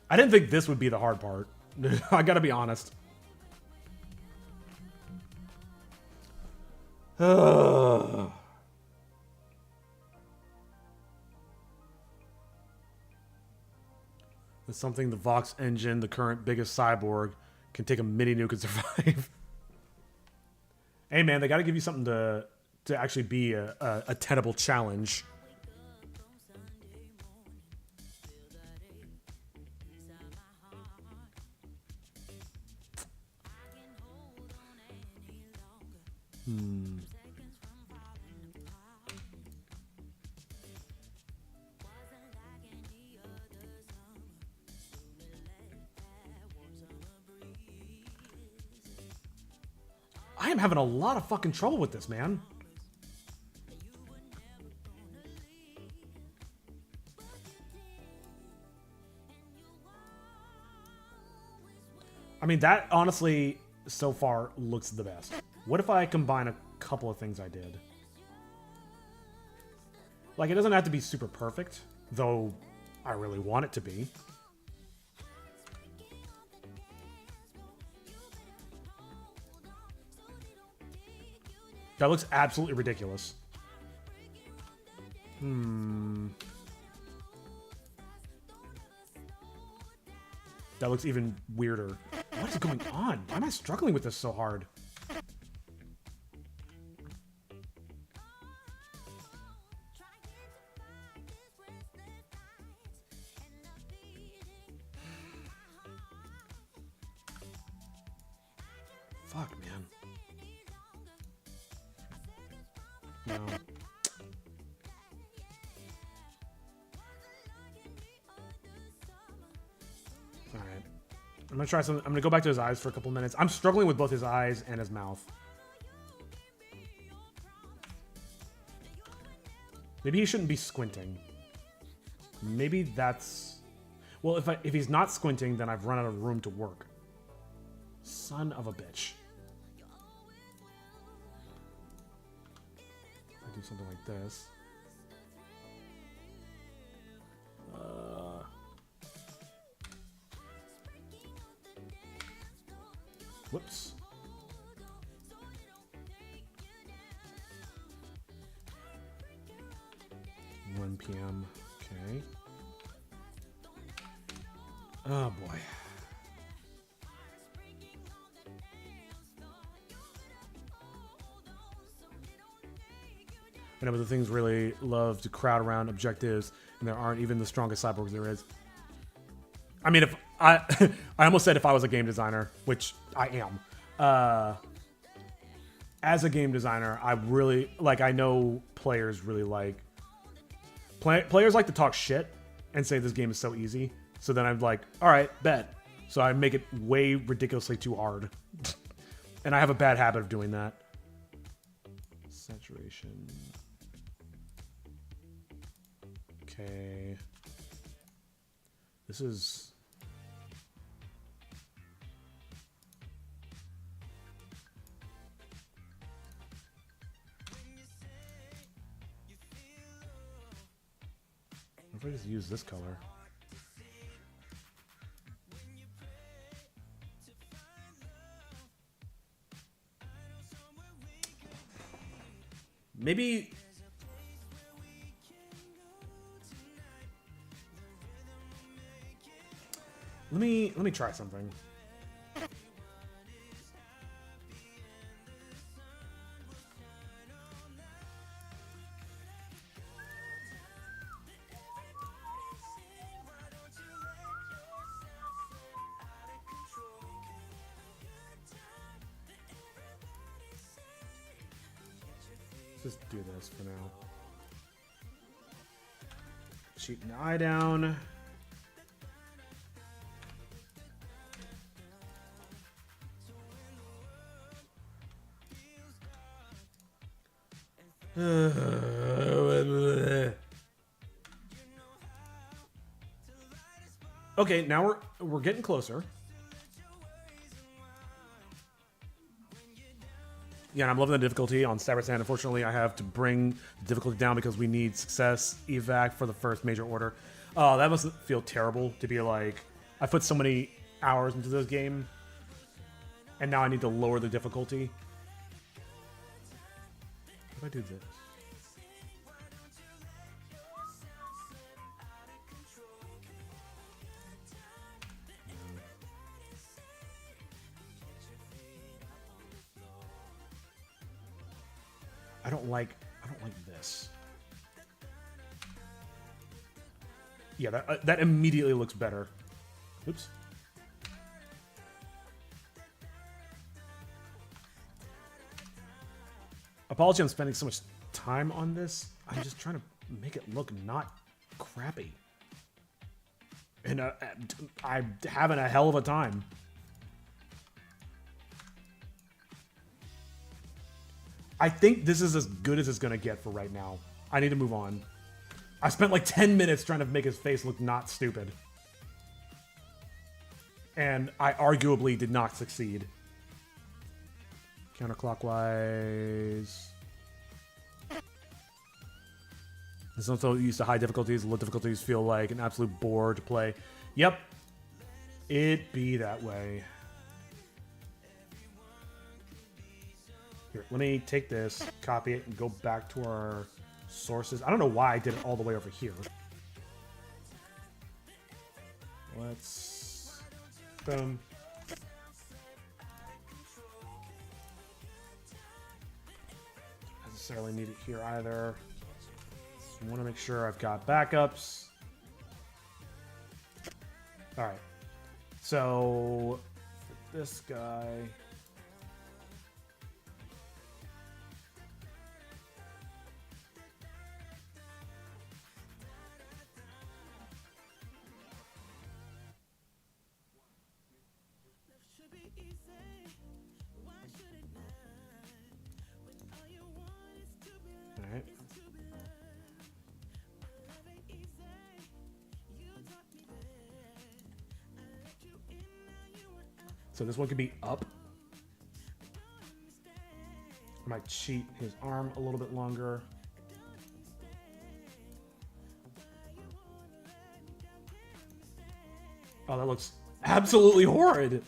I didn't think this would be the hard part. I gotta be honest. It's something the Vox engine, the current biggest cyborg, can take a mini nuke and survive. Hey man, they gotta give you something to actually be a tenable challenge. I am having a lot of fucking trouble with this, man. I mean, that honestly, so far, looks the best. What if I combine a couple of things I did? Like, it doesn't have to be super perfect, though I really want it to be. That looks absolutely ridiculous. That looks even weirder. What is going on? Why am I struggling with this so hard? Fuck, man. No. Alright. I'm gonna try something. I'm gonna go back to his eyes for a couple minutes. I'm struggling with both his eyes and his mouth. Maybe he shouldn't be squinting. Maybe that's... Well, if he's not squinting, then I've run out of room to work. Son of a bitch. I do something like this. Whoops. One PM. Okay. Oh boy. I know, but the things really love to crowd around objectives, and there aren't even the strongest cyborgs there is. I mean, if I, I almost said if I was a game designer, which I am. As a game designer, I really like. I know players really like. Players like to talk shit and say this game is so easy. So then I'm like, all right, bet. So I make it way ridiculously too hard, and I have a bad habit of doing that. Saturation. Okay. This is... What if I just use this color? Maybe... Let me try something. Let's just do this for now. Shoot an eye down. Okay, now we're getting closer. Yeah, and I'm loving the difficulty on Cyber Sand. Unfortunately, I have to bring the difficulty down because we need success evac for the first major order. Oh, that must feel terrible to be like, I put so many hours into this game, and now I need to lower the difficulty. What if I do this? I don't like this. Yeah, that immediately looks better. Oops. Apology, I'm spending so much time on this. I'm just trying to make it look not crappy. And I'm having a hell of a time. I think this is as good as it's going to get for right now. I need to move on. I spent like 10 minutes trying to make his face look not stupid. And I arguably did not succeed. Counterclockwise. This is also used to high difficulties. Low difficulties feel like an absolute bore to play. Yep. It be that way. Here, let me take this, copy it, and go back to our sources. I don't know why I did it all the way over here. Let's... Boom. Don't necessarily need it here either. Just want to make sure I've got backups. Alright. So, for this guy... So this one could be up. I might cheat his arm a little bit longer. Oh, that looks absolutely horrid.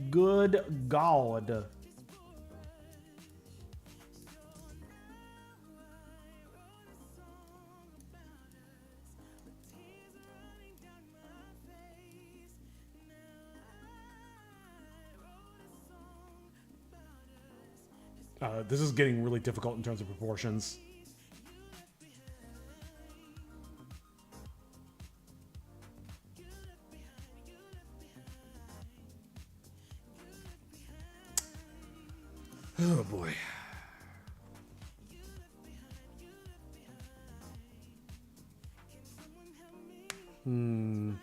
Good God. This is getting really difficult in terms of proportions. Oh boy. The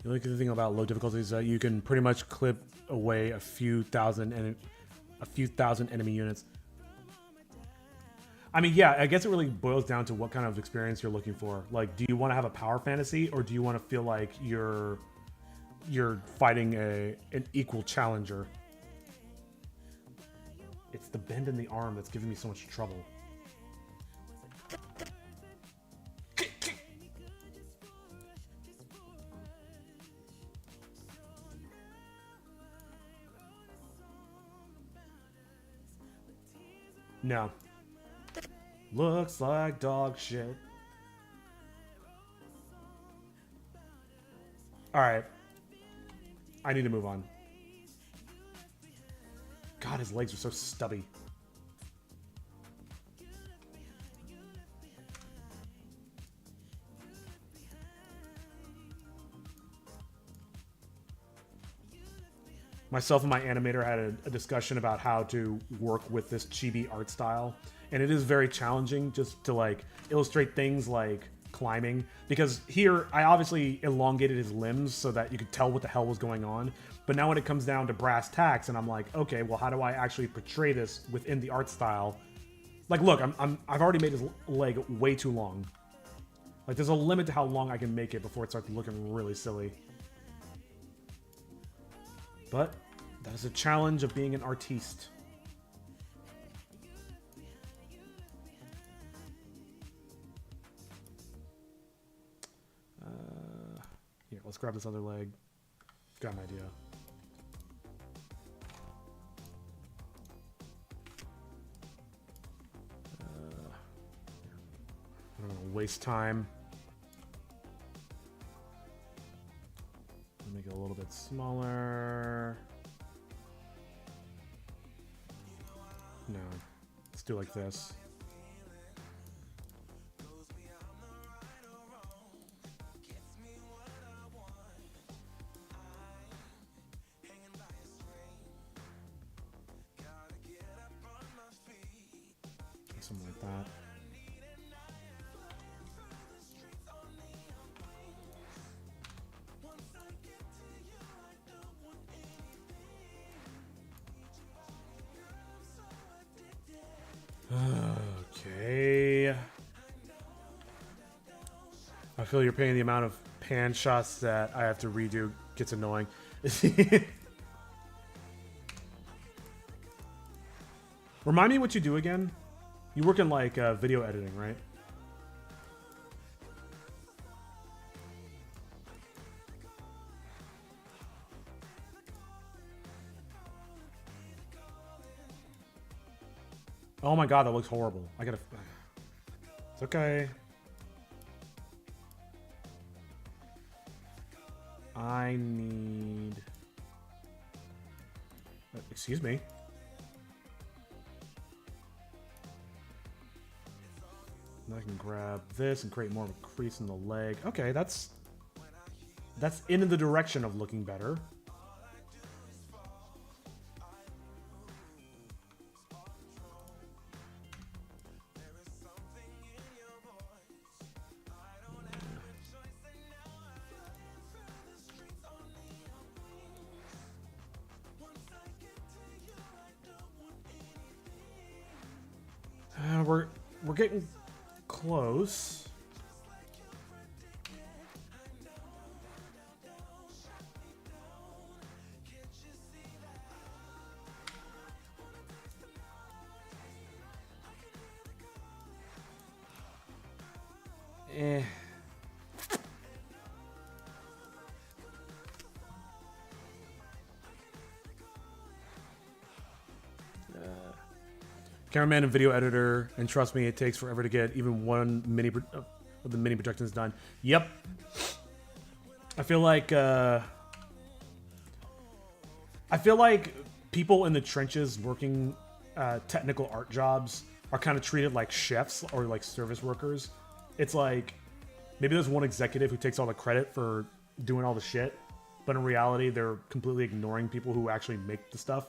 only good thing about low difficulty is that you can pretty much clip away a few thousand enemy units. I mean, yeah, I guess it really boils down to what kind of experience you're looking for. Like, do you want to have a power fantasy, or do you want to feel like you're fighting an equal challenger? It's the bend in the arm that's giving me so much trouble. No. Looks like dog shit. Alright. I need to move on. God, his legs are so stubby. Myself and my animator had a discussion about how to work with this chibi art style, and it is very challenging just to like illustrate things like climbing, because here I obviously elongated his limbs so that you could tell what the hell was going on, but now when it comes down to brass tacks and I'm like, okay, well, how do I actually portray this within the art style? Like, look, I've already made his leg way too long. Like, there's a limit to how long I can make it before it starts looking really silly. But that is a challenge of being an artiste. Here, let's grab this other leg. Got an idea. I don't want to waste time. Make it a little bit smaller. No, let's do like this. Something like that. Okay. I feel you're paying the amount of pan shots that I have to redo gets annoying. Remind me what you do again? You work in like video editing, right? Oh my god, that looks horrible. I gotta... It's okay. I need... Excuse me. Now I can grab this and create more of a crease in the leg. Okay, that's in the direction of looking better. We're getting close. Eh. Cameraman and video editor, and trust me, it takes forever to get even one mini of the mini projections done. Yep. I feel like people in the trenches working technical art jobs are kind of treated like chefs or like service workers. It's like maybe there's one executive who takes all the credit for doing all the shit, but in reality, they're completely ignoring people who actually make the stuff.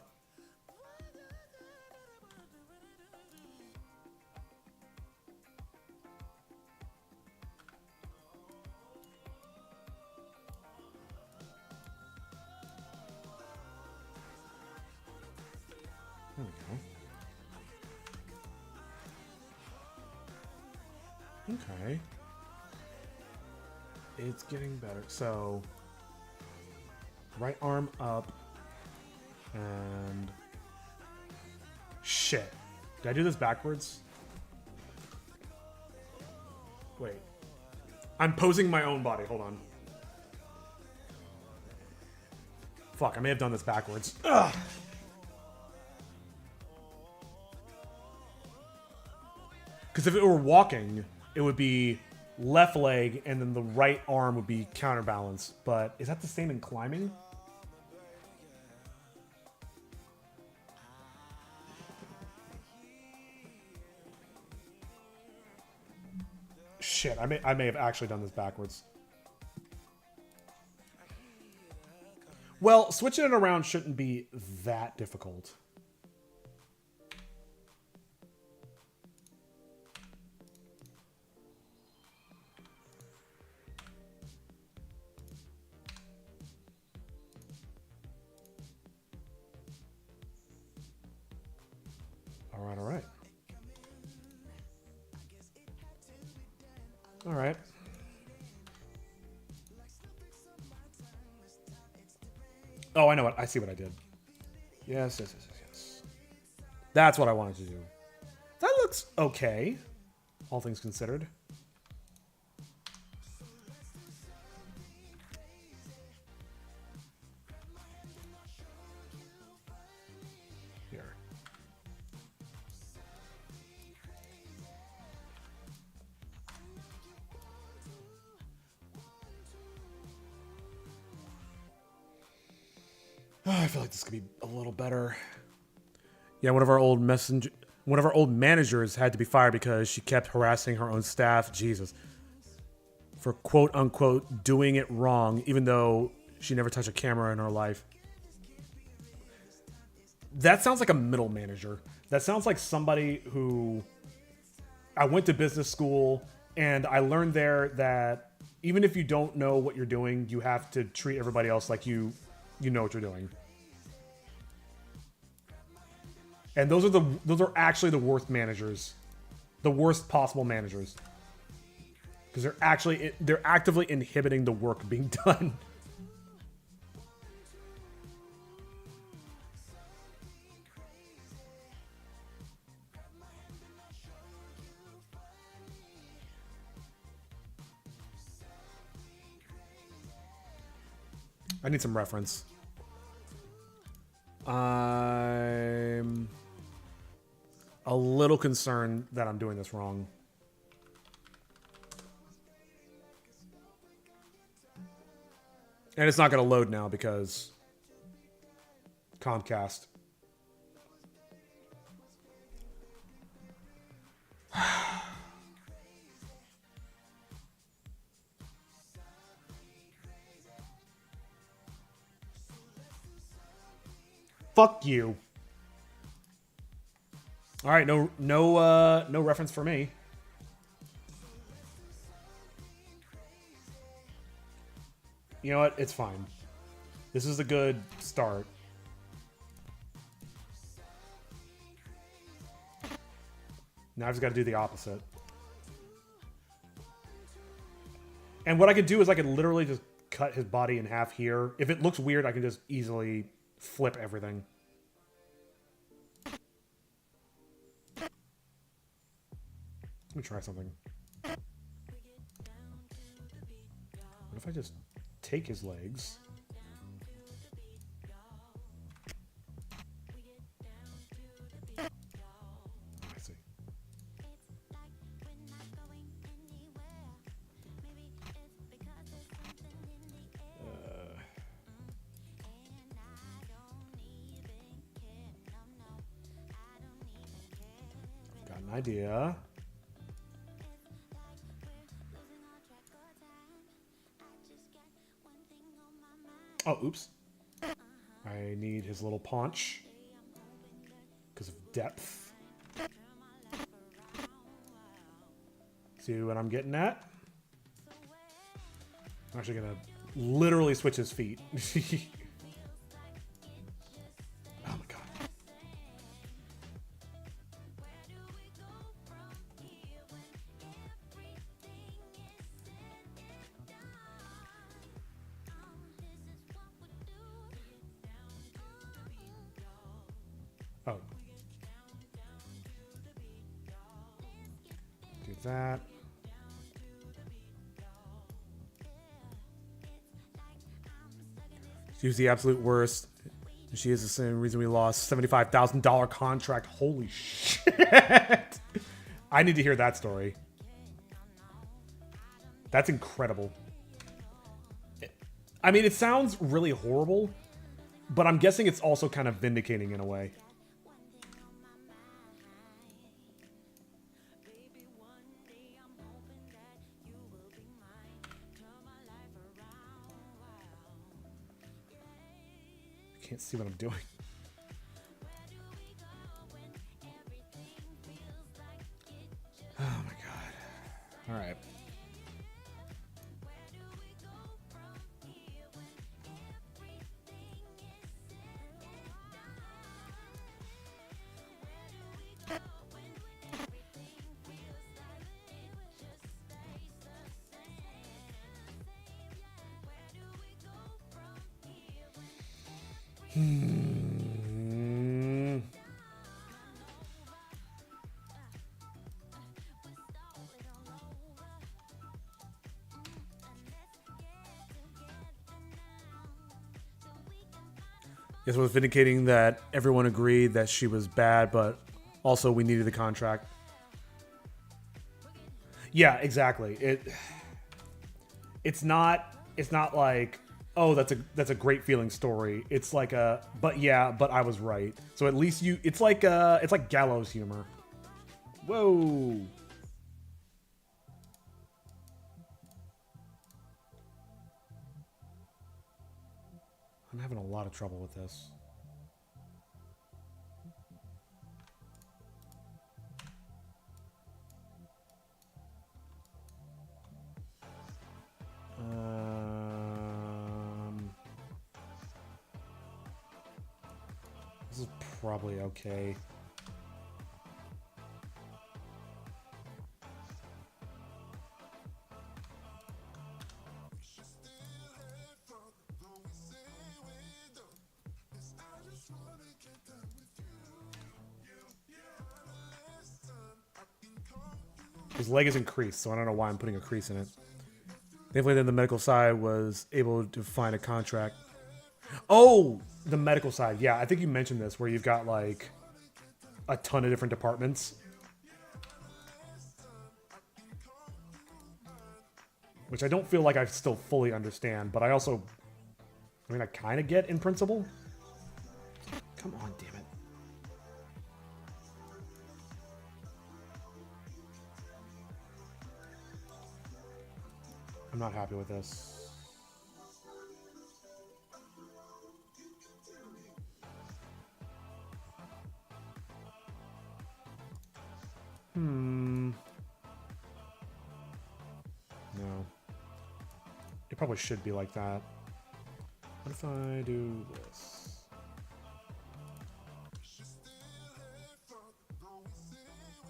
There we go. Okay. It's getting better. So, right arm up. And... Shit. Did I do this backwards? Wait. I'm posing my own body. Hold on. Fuck, I may have done this backwards. Ugh. Because if it were walking, it would be left leg and then the right arm would be counterbalance. But is that the same in climbing? Shit, I may have actually done this backwards. Well, switching it around shouldn't be that difficult. All right. All right. Oh, I know what. I see what I did. Yes. That's what I wanted to do. That looks okay, all things considered. Here. Oh, I feel like this could be a little better. Yeah, one of our old managers had to be fired because she kept harassing her own staff. Jesus. For quote unquote doing it wrong, even though she never touched a camera in her life. That sounds like a middle manager. That sounds like somebody who I went to business school and I learned there that even if you don't know what you're doing, you have to treat everybody else like you know what you're doing. And those are actually the worst managers. The worst possible managers. Because they're actively inhibiting the work being done. I need some reference. I'm a little concerned that I'm doing this wrong. And it's not going to load now because Comcast. Fuck you. All right, no reference for me. You know what? It's fine. This is a good start. Now I've just got to do the opposite. And what I could do is I could literally just cut his body in half here. If it looks weird, I can just easily flip everything. Let me try something. just take his legs? I see. Got an idea. Oh, oops. I need his little paunch because of depth. See what I'm getting at? I'm actually going to literally switch his feet. Oh my god. Oh. Do that. She was the absolute worst. She is the same reason we lost $75,000 contract. Holy shit. I need to hear that story. That's incredible. I mean, it sounds really horrible, but I'm guessing it's also kind of vindicating in a way. I can't see what I'm doing. Oh my god. All right. This was vindicating that everyone agreed that she was bad, but also we needed the contract. Yeah, exactly. It's not like, oh, that's a great feeling story. It's like but I was right. So at least it's like gallows humor. Whoa. I'm having a lot of trouble with this. This is probably okay. His leg is increased, so I don't know why I'm putting a crease in it. Thankfully, then the medical side was able to find a contract. Oh, the medical side. Yeah, I think you mentioned this, where you've got like a ton of different departments. Which I don't feel like I still fully understand, but I kind of get in principle. Come on, damn it. I'm not happy with this. No. It probably should be like that. What if I do this?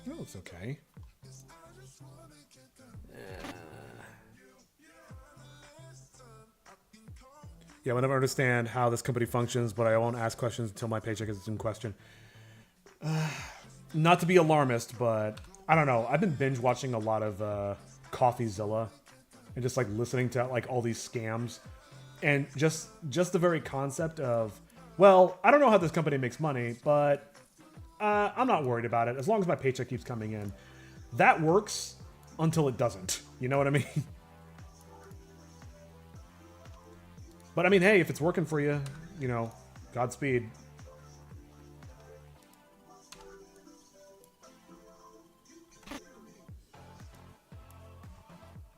That looks okay. Yeah, I never understand how this company functions, but I won't ask questions until my paycheck is in question. Not to be alarmist, but I don't know. I've been binge watching a lot of CoffeeZilla. and just like listening to like all these scams, and just the very concept of, well, I don't know how this company makes money, but I'm not worried about it as long as my paycheck keeps coming in. That works until it doesn't. You know what I mean? But I mean, hey, if it's working for you, you know, Godspeed.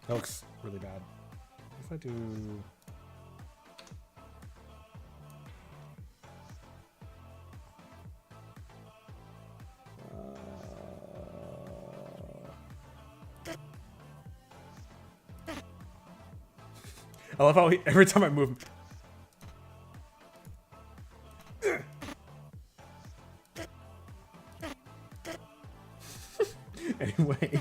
That looks really bad. If I do... I love how every time I move... Anyway...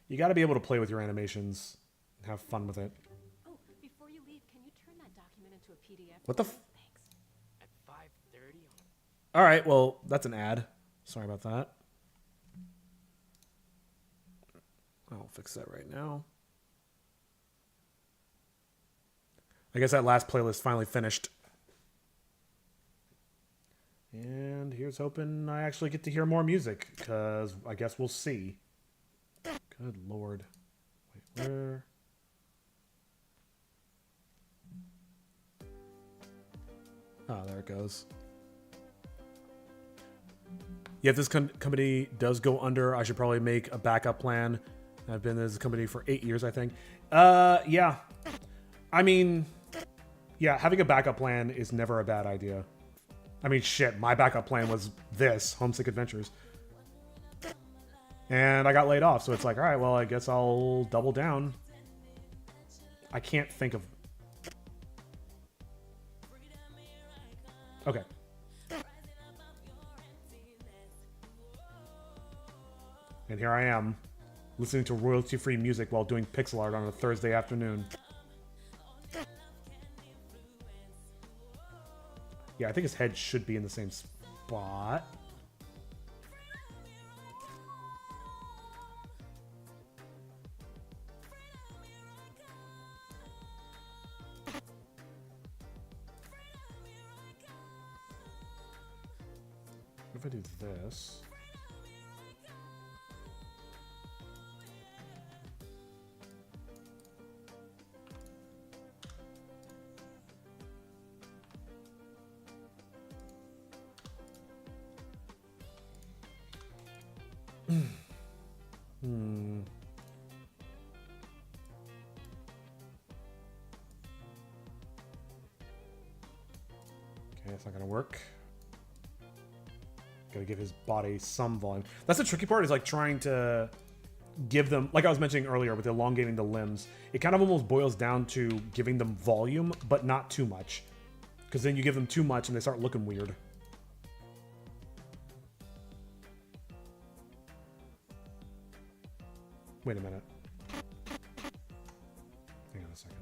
You got to be able to play with your animations and have fun with it. Oh, before you leave, can you turn that document into a PDF? What the Thanks. At 5:30. All right, well, that's an ad. Sorry about that. I'll fix that right now. I guess that last playlist finally finished. And here's hoping I actually get to hear more music, because I guess we'll see. Good lord. Wait, where? Oh, there it goes. Yeah, if this company does go under, I should probably make a backup plan. I've been in this company for 8 years, I think. Yeah. I mean, yeah, having a backup plan is never a bad idea. I mean, shit, my backup plan was this, Homesick Adventures. And I got laid off, so it's like, all right, well, I guess I'll double down. I can't think of... Okay. And here I am, listening to royalty-free music while doing pixel art on a Thursday afternoon. Yeah, I think his head should be in the same spot. If I do this... Okay, that's not gonna work. Gotta give his body some volume. That's the tricky part, is like trying to give them, like I was mentioning earlier with elongating the limbs, it kind of almost boils down to giving them volume, but not too much. Because then you give them too much and they start looking weird. Wait a minute. Hang on a second.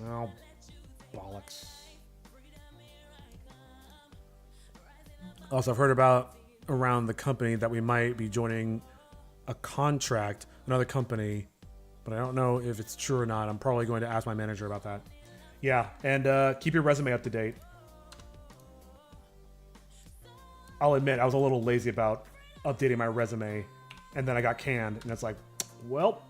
Oh, bollocks. Also, I've heard about around the company that we might be joining a contract, another company, but I don't know if it's true or not. I'm probably going to ask my manager about that. Yeah, and keep your resume up to date. I'll admit, I was a little lazy about updating my resume, and then I got canned, and it's like, well...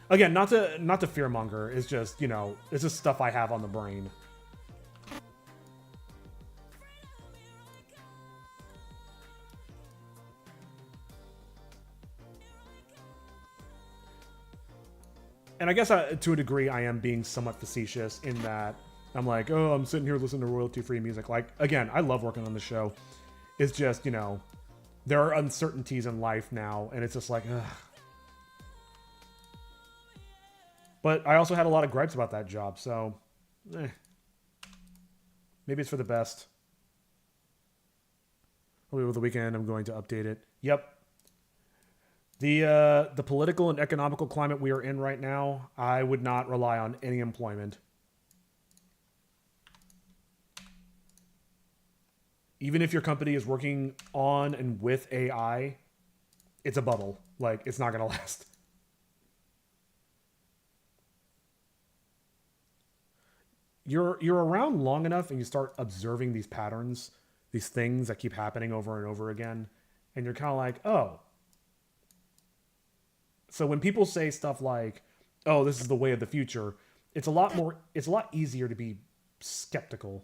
Again, not to fearmonger, it's just, you know, it's just stuff I have on the brain. And I guess to a degree I am being somewhat facetious in that I'm like, oh, I'm sitting here listening to royalty-free music. Like, again, I love working on the show. It's just, you know, there are uncertainties in life now, and it's just like, ugh. But I also had a lot of gripes about that job, so maybe it's for the best. Hopefully over the weekend I'm going to update it. Yep. The political and economical climate we are in right now, I would not rely on any employment. Even if your company is working on and with AI, it's a bubble. Like, it's not going to last. You're around long enough and you start observing these patterns, these things that keep happening over and over again, and you're kind of like, oh. So when people say stuff like, oh, this is the way of the future, it's a lot easier to be skeptical.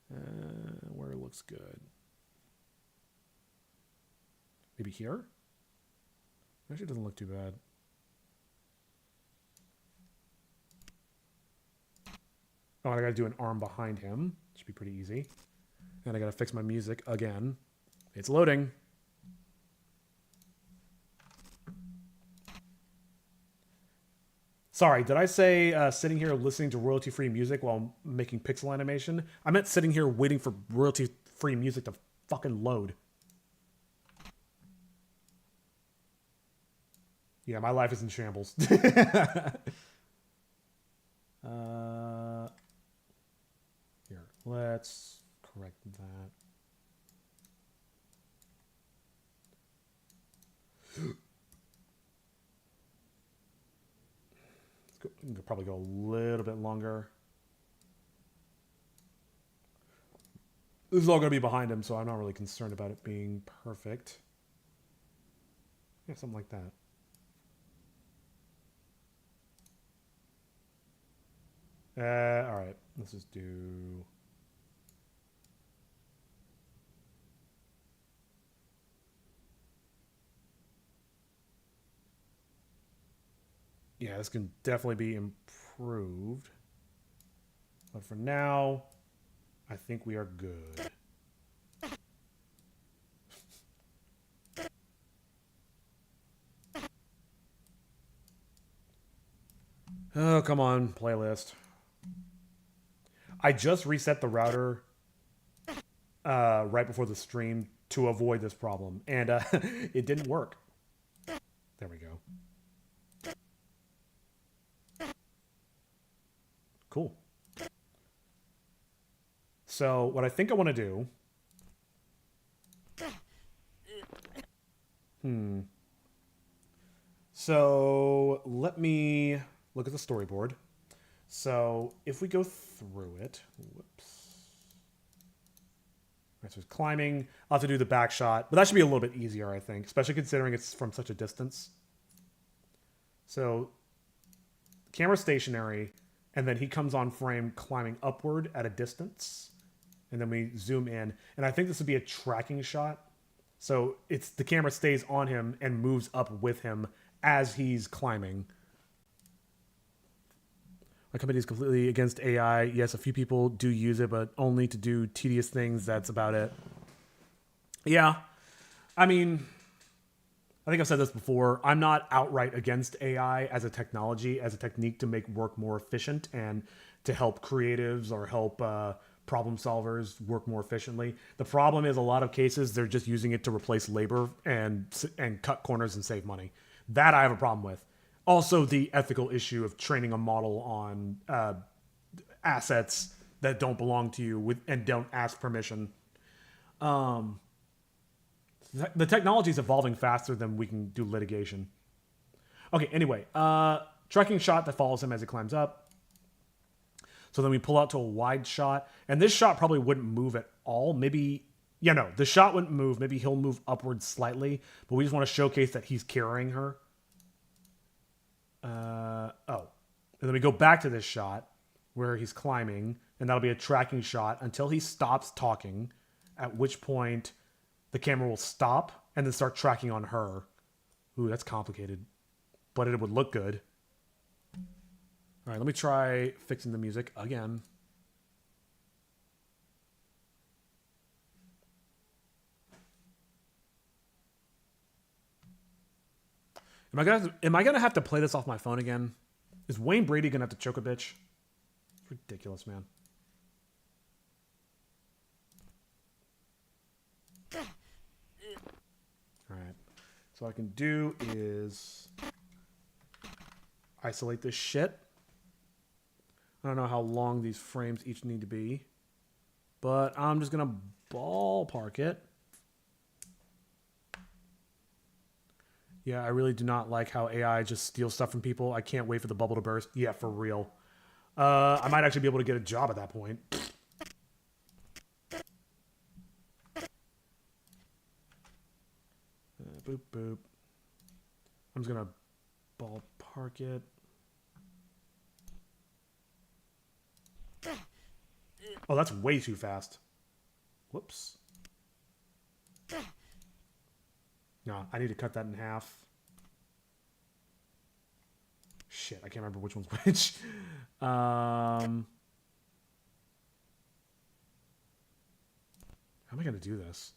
Where it looks good. Maybe here? Actually, it doesn't look too bad. Oh, and I gotta do an arm behind him. Should be pretty easy. And I gotta fix my music again. It's loading. Sorry, did I say sitting here listening to royalty-free music while making pixel animation? I meant sitting here waiting for royalty-free music to fucking load. Yeah, my life is in shambles. Here, let's correct that. We can probably go a little bit longer. This is all going to be behind him, so I'm not really concerned about it being perfect. Yeah, something like that. All right, let's just do... Yeah, this can definitely be improved. But for now, I think we are good. Oh, come on, playlist. I just reset the router right before the stream to avoid this problem, and it didn't work. There we go. Cool. So what I think I want to do... So let me look at the storyboard. So if we go through it... Whoops. All right, so it's climbing. I'll have to do the back shot, but that should be a little bit easier, I think, especially considering it's from such a distance. So camera stationary... And then he comes on frame climbing upward at a distance. And then we zoom in. And I think this would be a tracking shot. So it's the camera stays on him and moves up with him as he's climbing. My company is completely against AI. Yes, a few people do use it, but only to do tedious things. That's about it. Yeah. I mean... I think I've said this before. I'm not outright against AI as a technology, as a technique to make work more efficient and to help creatives or help problem solvers work more efficiently. The problem is a lot of cases they're just using it to replace labor and cut corners and save money. That I have a problem with. Also, the ethical issue of training a model on assets that don't belong to you and don't ask permission. The technology is evolving faster than we can do litigation. Okay, anyway. Tracking shot that follows him as he climbs up. So then we pull out to a wide shot. And this shot probably wouldn't move at all. Maybe... Yeah, no. The shot wouldn't move. Maybe he'll move upwards slightly. But we just want to showcase that he's carrying her. Oh. And then we go back to this shot where he's climbing. And that'll be a tracking shot until he stops talking. At which point... the camera will stop and then start tracking on her. Ooh, that's complicated. But it would look good. All right, let me try fixing the music again. Am I gonna have to play this off my phone again? Is Wayne Brady gonna have to choke a bitch? It's ridiculous, man. All right. So what I can do is isolate this shit. I don't know how long these frames each need to be, but I'm just going to ballpark it. Yeah, I really do not like how AI just steals stuff from people. I can't wait for the bubble to burst. Yeah, for real. I might actually be able to get a job at that point. Boop, boop. I'm just going to ballpark it. Oh, that's way too fast. Whoops. No, I need to cut that in half. Shit, I can't remember which one's which. How am I going to do this?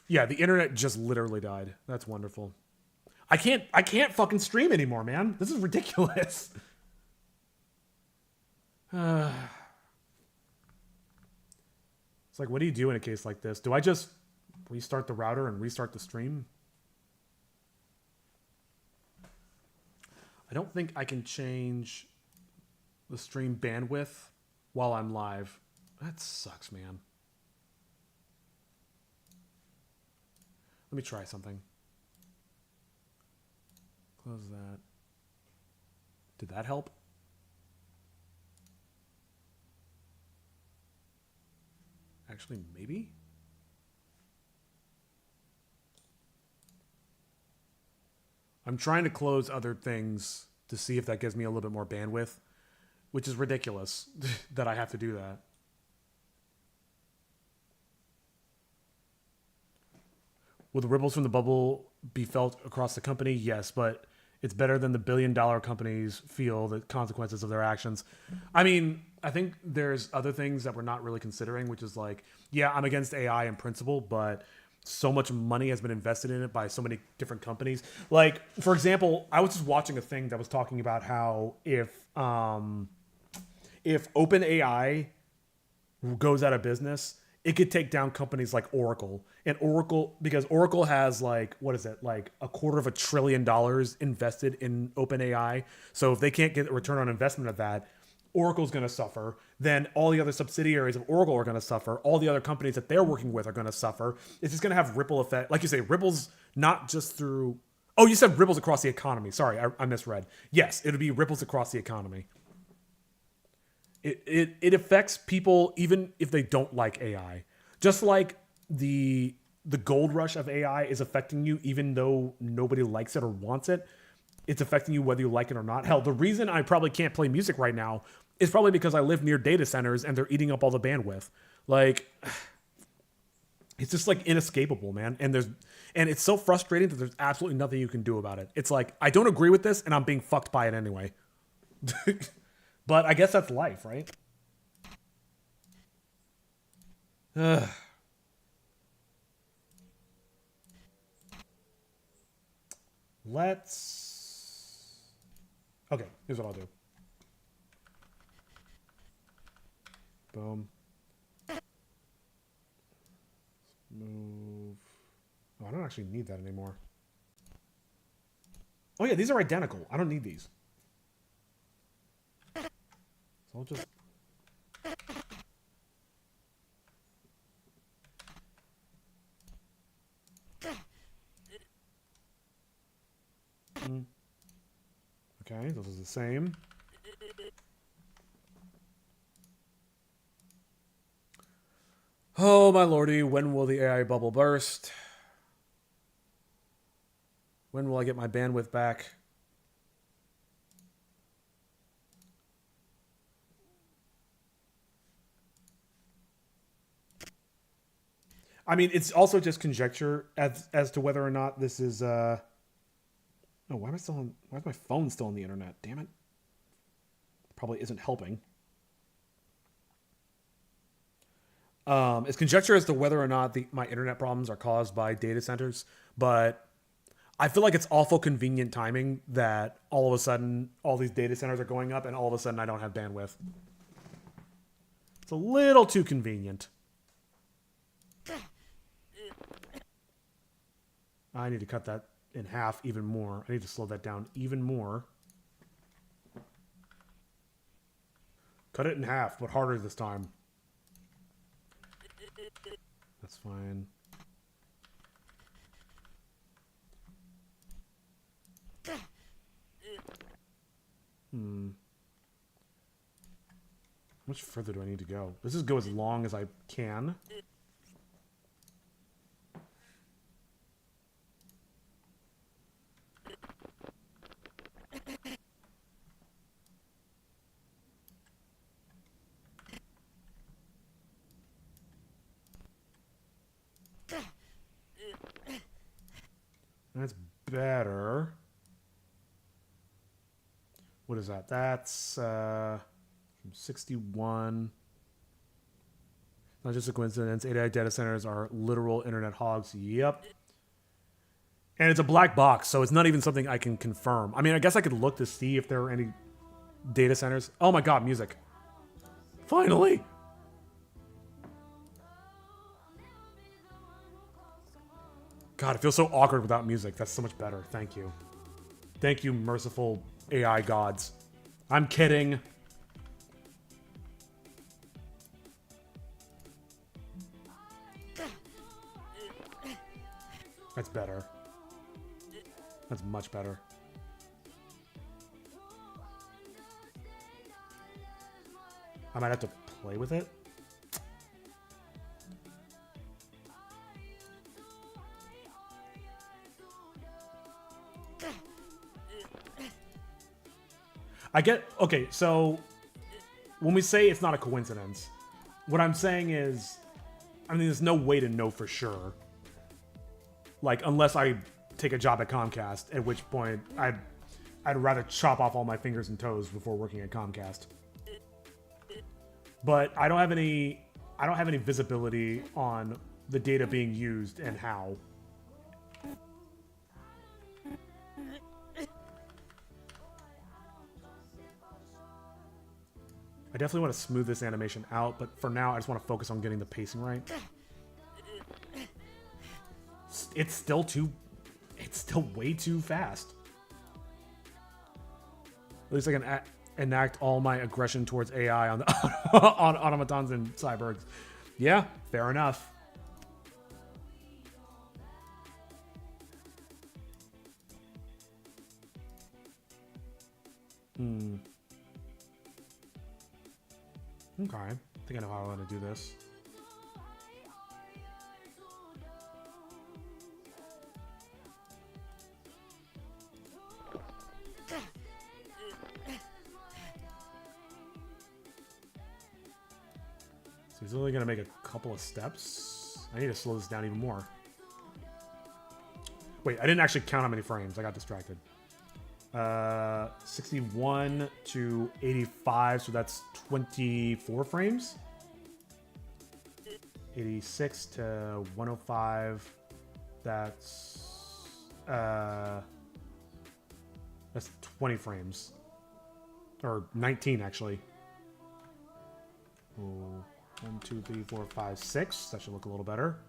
Yeah, the internet just literally died. That's wonderful. I can't fucking stream anymore, man. This is ridiculous. It's like, what do you do in a case like this? Do I just restart the router and restart the stream? I don't think I can change the stream bandwidth while I'm live. That sucks, man. Let me try something. Close that. Did that help? Actually, maybe? I'm trying to close other things to see if that gives me a little bit more bandwidth, which is ridiculous that I have to do that. Will the ripples from the bubble be felt across the company? Yes, but it's better than the billion-dollar companies feel the consequences of their actions. I mean, I think there's other things that we're not really considering, which is like, yeah, I'm against AI in principle, but so much money has been invested in it by so many different companies. Like, for example, I was just watching a thing that was talking about how if OpenAI goes out of business, it could take down companies like Oracle. And Oracle, because Oracle has like, what is it, like $250 billion invested in OpenAI. So if they can't get a return on investment of that, Oracle's going to suffer. Then all the other subsidiaries of Oracle are going to suffer. All the other companies that they're working with are going to suffer. It's just going to have ripple effect. Like you say, ripples not just through... Oh, you said ripples across the economy. Sorry, I misread. Yes, it'll be ripples across the economy. It affects people even if they don't like AI. Just like the gold rush of AI is affecting you even though nobody likes it or wants it. It's affecting you whether you like it or not. Hell, the reason I probably can't play music right now is probably because I live near data centers and they're eating up all the bandwidth. Like, it's just like inescapable, man. And it's so frustrating that there's absolutely nothing you can do about it. It's like, I don't agree with this and I'm being fucked by it anyway. But I guess that's life, right? Okay, here's what I'll do. Boom. Move. Oh, I don't actually need that anymore. Oh yeah, these are identical. I don't need these. So I'll just... Okay, this is the same. Oh my lordy, when will the AI bubble burst? When will I get my bandwidth back? I mean, it's also just conjecture as to whether or not this is oh, why is my phone still on the internet? Damn it. Probably isn't helping. It's conjecture as to whether or not my internet problems are caused by data centers, but I feel like it's awful convenient timing that all of a sudden all these data centers are going up and all of a sudden I don't have bandwidth. Just a little too convenient. I need to cut that in half even more. I need to slow that down even more. Cut it in half, but harder this time. That's fine. How much further do I need to go? Let's just go as long as I can. That's better. What is that? That's from 61. Not just a coincidence. AI data centers are literal internet hogs. Yep. And it's a black box, so it's not even something I can confirm. I mean, I guess I could look to see if there are any data centers. Oh my god, music. Finally! God, it feels so awkward without music. That's so much better. Thank you. Thank you, merciful AI gods. I'm kidding. That's better. That's much better. I might have to play with it. I get... Okay, so... When we say it's not a coincidence, what I'm saying is... I mean, there's no way to know for sure. Like, unless I take a job at Comcast, at which point I'd rather chop off all my fingers and toes before working at Comcast. But I don't have any visibility on the data being used and how. I definitely want to smooth this animation out, but for now I just want to focus on getting the pacing right. It's still way too fast. At least I can enact all my aggression towards AI on the on automatons and cyborgs. Yeah, fair enough. Okay, I think I know how I want to do this. So he's only going to make a couple of steps. I need to slow this down even more. Wait, I didn't actually count how many frames. I got distracted. 61 to 85, so that's 24 frames. 86 to 105, that's 20 frames. Or 19, actually. Oh, 1, 2, 3, 4, 5, 6. That should look a little better.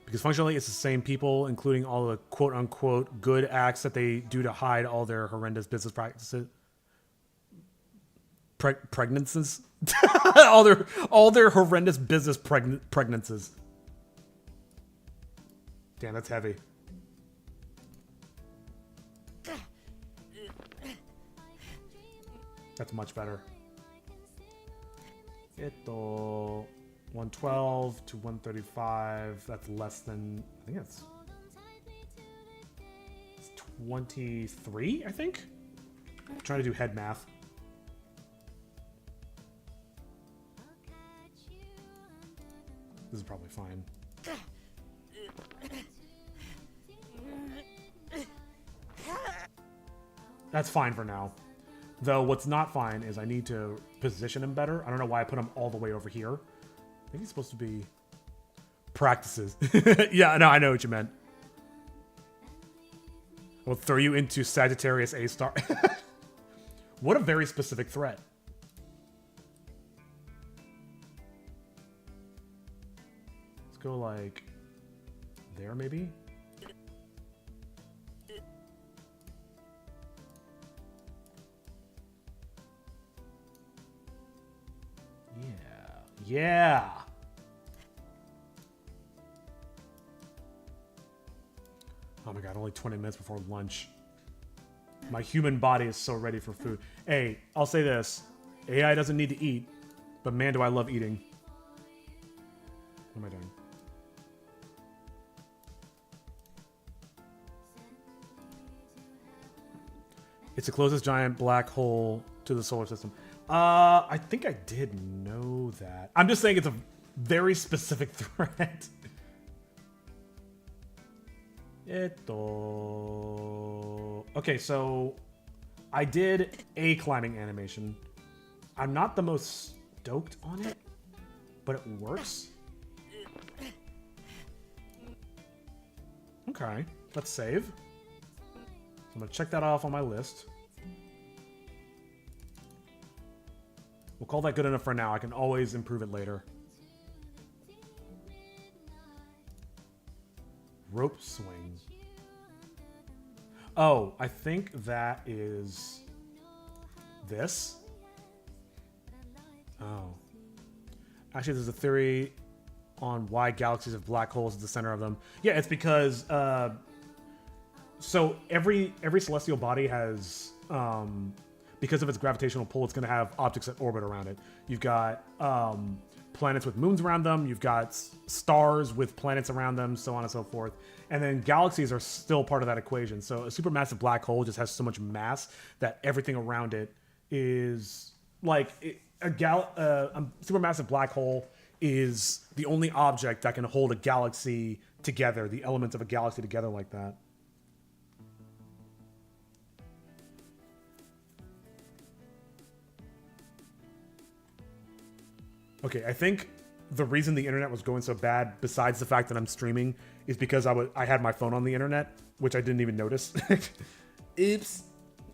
Because functionally, it's the same people, including all the quote-unquote good acts that they do to hide all their horrendous business practices. Pregnancies? all their horrendous business pregnancies. Damn, that's heavy. That's much better. 112 to 135. That's less than... I think it's 23, I think? I'm trying to do head math. This is probably fine. That's fine for now. Though what's not fine is I need to position him better. I don't know why I put him all the way over here. I think he's supposed to be practices. Yeah, no, I know what you meant. We'll throw you into Sagittarius A star. What a very specific threat. like there maybe? Yeah. Oh my god, only 20 minutes before lunch. My human body is so ready for food. Hey, I'll say this. AI doesn't need to eat, but man, do I love eating. What am I doing? It's the closest giant black hole to the solar system. I think I did know that. I'm just saying it's a very specific threat. Okay, so I did a climbing animation. I'm not the most stoked on it, but it works. Okay, let's save. I'm gonna check that off on my list. We'll call that good enough for now. I can always improve it later. Rope swing. Oh, I think that is this. Oh. Actually, there's a theory on why galaxies have black holes at the center of them. Yeah, it's because so every celestial body has because of its gravitational pull, it's going to have objects that orbit around it. You've got planets with moons around them. You've got stars with planets around them, so on and so forth. And then galaxies are still part of that equation. So a supermassive black hole just has so much mass that everything around it is like a supermassive black hole is the only object that can hold a galaxy together, the elements of a galaxy together like that. Okay, I think the reason the internet was going so bad, besides the fact that I'm streaming, is because I had my phone on the internet, which I didn't even notice. Oops.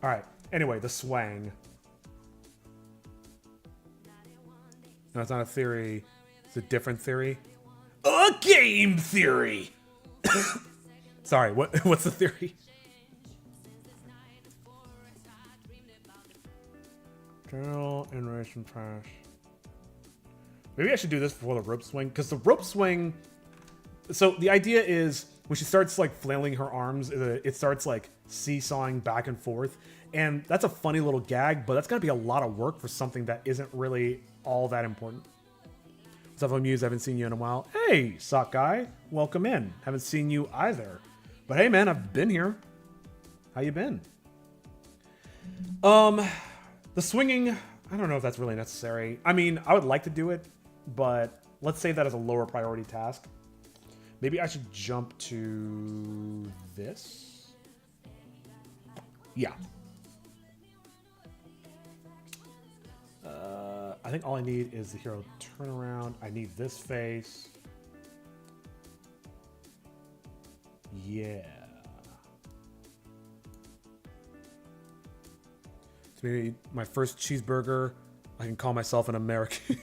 All right. Anyway, the swang. No, it's not a theory. It's a different theory. A game theory. Sorry. What's the theory? General iteration crash. Maybe I should do this before the rope swing, because the rope swing... So the idea is when she starts like flailing her arms, it starts like seesawing back and forth. And that's a funny little gag, but that's going to be a lot of work for something that isn't really all that important. What's up, Muse? Haven't seen you in a while. Hey, sock guy. Welcome in. Haven't seen you either. But hey, man, I've been here. How you been? The swinging, I don't know if that's really necessary. I mean, I would like to do it, but let's say that as a lower priority task. Maybe I should jump to this. Yeah. I think all I need is the hero turnaround. I need this face. Yeah. So maybe my first cheeseburger, I can call myself an American.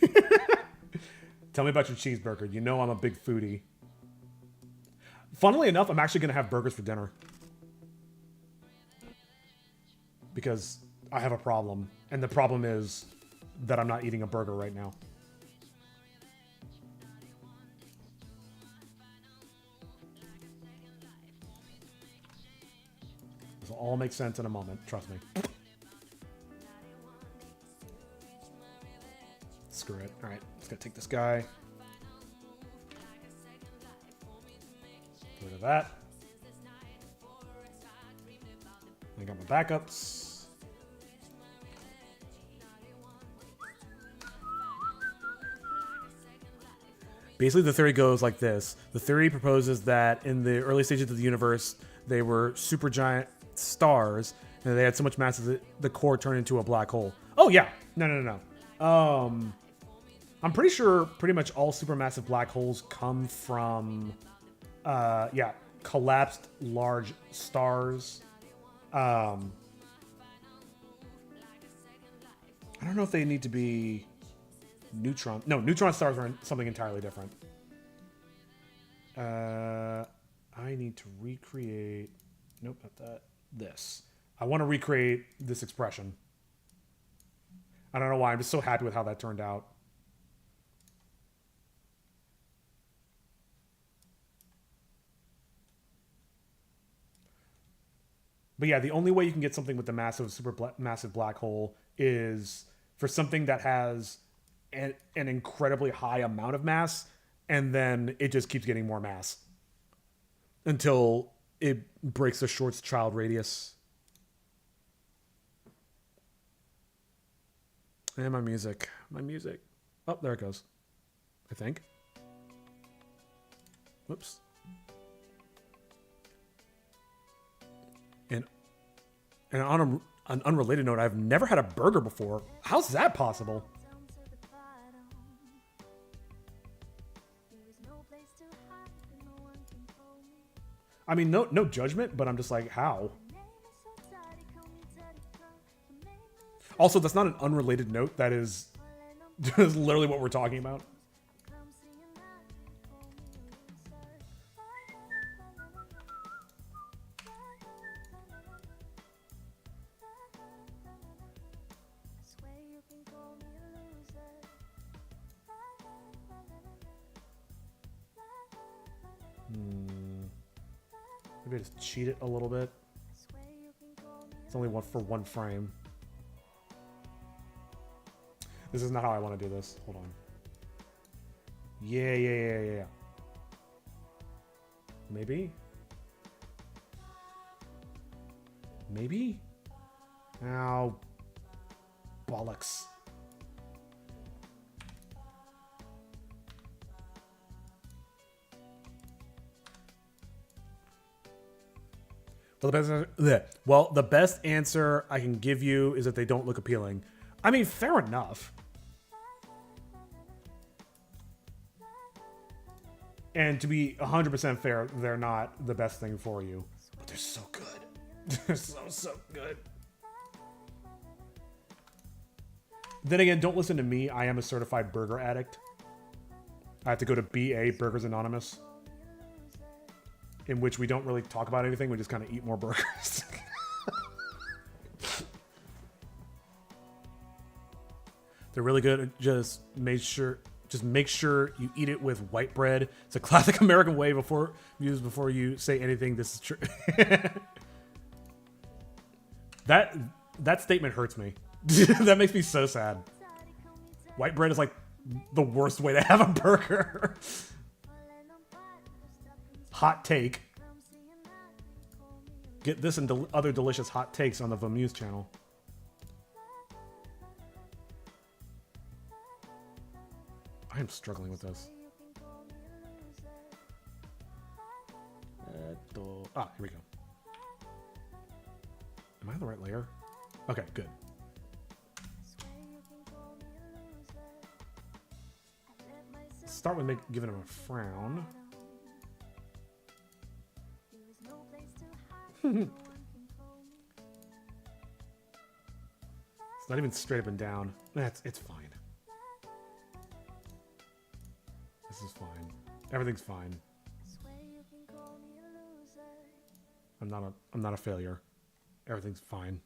Tell me about your cheeseburger. You know I'm a big foodie. Funnily enough, I'm actually going to have burgers for dinner. Because I have a problem. And the problem is that I'm not eating a burger right now. This will all make sense in a moment. Trust me. Screw it. All right, just gotta take this guy. Get rid of that. I got my backups. Basically, the theory goes like this. The theory proposes that in the early stages of the universe, they were supergiant stars, and they had so much mass that the core turned into a black hole. Oh, yeah. No. I'm pretty sure pretty much all supermassive black holes come from, collapsed large stars. I don't know if they need to be neutron. No, neutron stars are something entirely different. I need to recreate. Nope, not that. This. I want to recreate this expression. I don't know why. I'm just so happy with how that turned out. But yeah, the only way you can get something with the massive black hole is for something that has an incredibly high amount of mass, and then it just keeps getting more mass until it breaks the Schwarzschild radius. And my music. Oh, there it goes. I think. Whoops. And on an unrelated note, I've never had a burger before. How's that possible? I mean, no judgment, but I'm just like, how? Also, that's not an unrelated note. That is just literally what we're talking about. Maybe I just cheat it a little bit. It's only for one frame. This is not how I want to do this. Hold on. Yeah. Maybe? Ow. Bollocks. Well, the best answer I can give you is that they don't look appealing. I mean, fair enough. And to be 100% fair, they're not the best thing for you. But they're so good. They're so good. Then again, don't listen to me. I am a certified burger addict. I have to go to BA, Burgers Anonymous, in which we don't really talk about anything. We just kind of eat more burgers. They're really good. Just make sure you eat it with white bread. It's a classic American way before you say anything. This is true. That statement hurts me. That makes me so sad. White bread is like the worst way to have a burger. Hot take. Get this and other delicious hot takes on the Vamuse channel. I am struggling with this. Here we go. Am I on the right layer? Okay, good. Start with giving him a frown. It's not even straight up and down. It's fine. This is fine. Everything's fine. I'm not a failure. Everything's fine.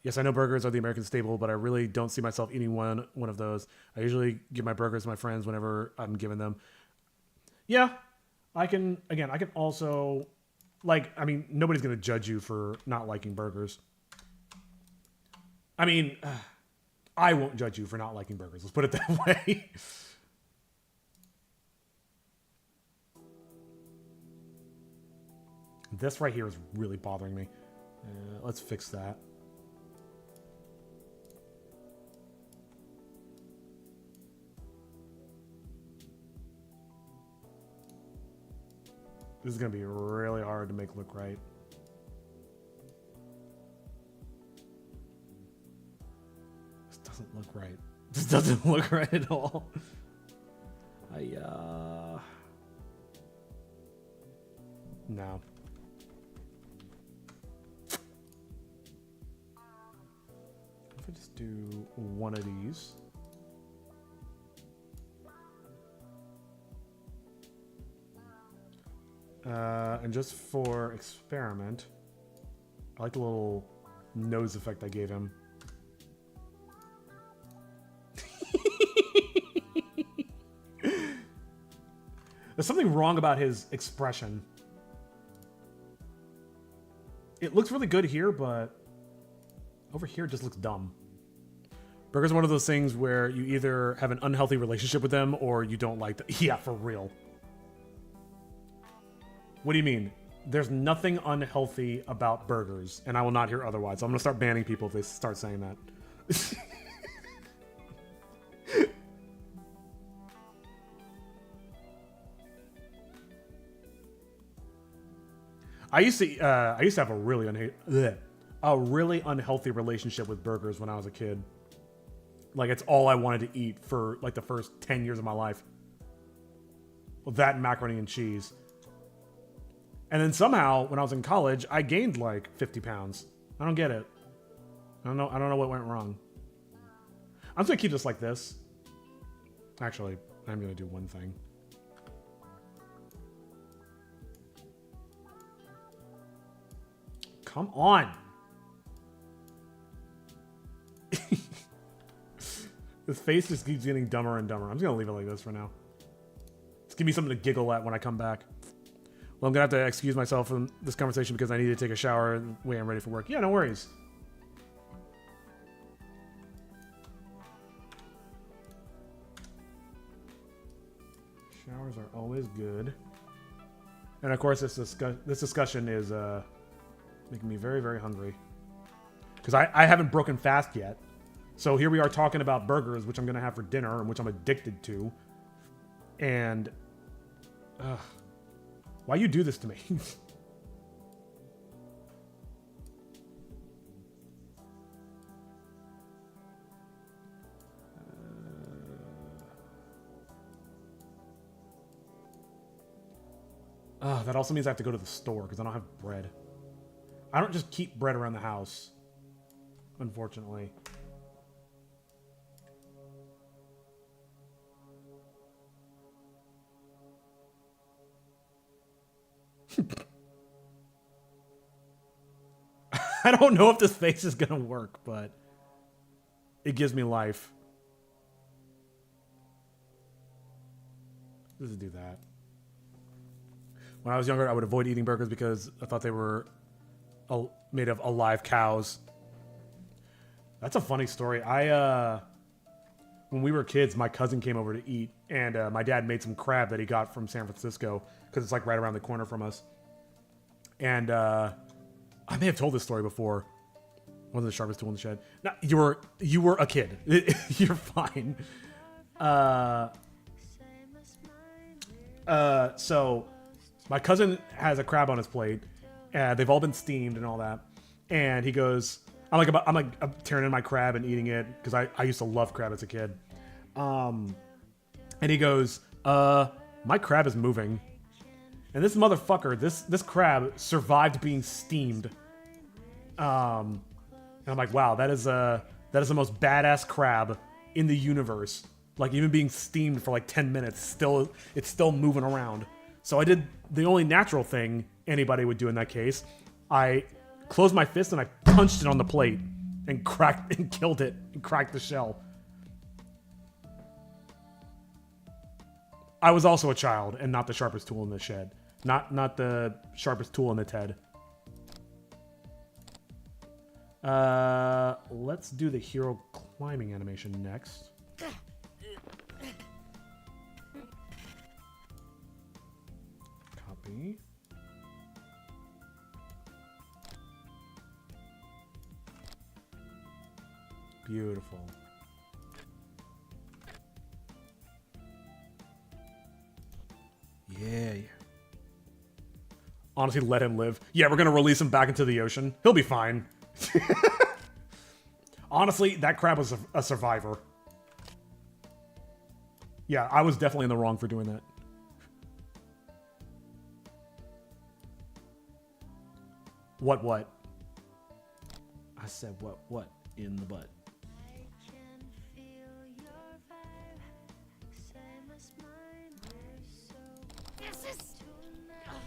Yes, I know burgers are the American staple, but I really don't see myself eating one of those. I usually give my burgers to my friends whenever I'm giving them. Yeah, I can also, like, I mean, nobody's going to judge you for not liking burgers. I mean, I won't judge you for not liking burgers. Let's put it that way. This right here is really bothering me. Let's fix that. This is going to be really hard to make look right. This doesn't look right. This doesn't look right at all. No. If I just do one of these. And just for experiment, I like the little nose effect I gave him. There's something wrong about his expression. It looks really good here, but over here it just looks dumb. Burger's one of those things where you either have an unhealthy relationship with them or you don't like them. Yeah, for real. What do you mean? There's nothing unhealthy about burgers, and I will not hear otherwise. I'm going to start banning people if they start saying that. I used to have a really unhealthy relationship with burgers when I was a kid. Like, it's all I wanted to eat for like the first 10 years of my life. Well, that and macaroni and cheese. And then somehow, when I was in college, I gained like 50 pounds. I don't get it. I don't know what went wrong. I'm just gonna keep this like this. Actually, I'm gonna do one thing. Come on. His face just keeps getting dumber and dumber. I'm just gonna leave it like this for now. Just give me something to giggle at when I come back. Well, I'm gonna have to excuse myself from this conversation because I need to take a shower and wait, I'm ready for work. Yeah, no worries. Showers are always good. And of course, this discussion is making me very, very hungry. Because I haven't broken fast yet. So here we are talking about burgers, which I'm going to have for dinner, and which I'm addicted to. And... why you do this to me? That also means I have to go to the store because I don't have bread. I don't just keep bread around the house, unfortunately. I don't know if this face is gonna work, but it gives me life. Let's do that. When I was younger, I would avoid eating burgers because I thought they were made of alive cows. That's a funny story. When we were kids, my cousin came over to eat, and my dad made some crab that he got from San Francisco because it's like right around the corner from us. And I may have told this story before. Wasn't the sharpest tool in the shed. No, you were a kid. You're fine. So my cousin has a crab on his plate. They've all been steamed and all that. And he goes, I'm tearing in my crab and eating it because I used to love crab as a kid. And he goes, my crab is moving. And this motherfucker, this crab survived being steamed. And I'm like, wow, that is the most badass crab in the universe. Like, even being steamed for like 10 minutes, it's still moving around. So I did the only natural thing anybody would do in that case. I closed my fist and I punched it on the plate and killed it and cracked the shell. I was also a child and not the sharpest tool in the shed. Not the sharpest tool in the TED. Let's do the hero climbing animation next. Copy. Beautiful. Yeah. Honestly, let him live. Yeah, we're gonna release him back into the ocean. He'll be fine. Honestly, that crab was a survivor. Yeah, I was definitely in the wrong for doing that. What? I said what in the butt? This is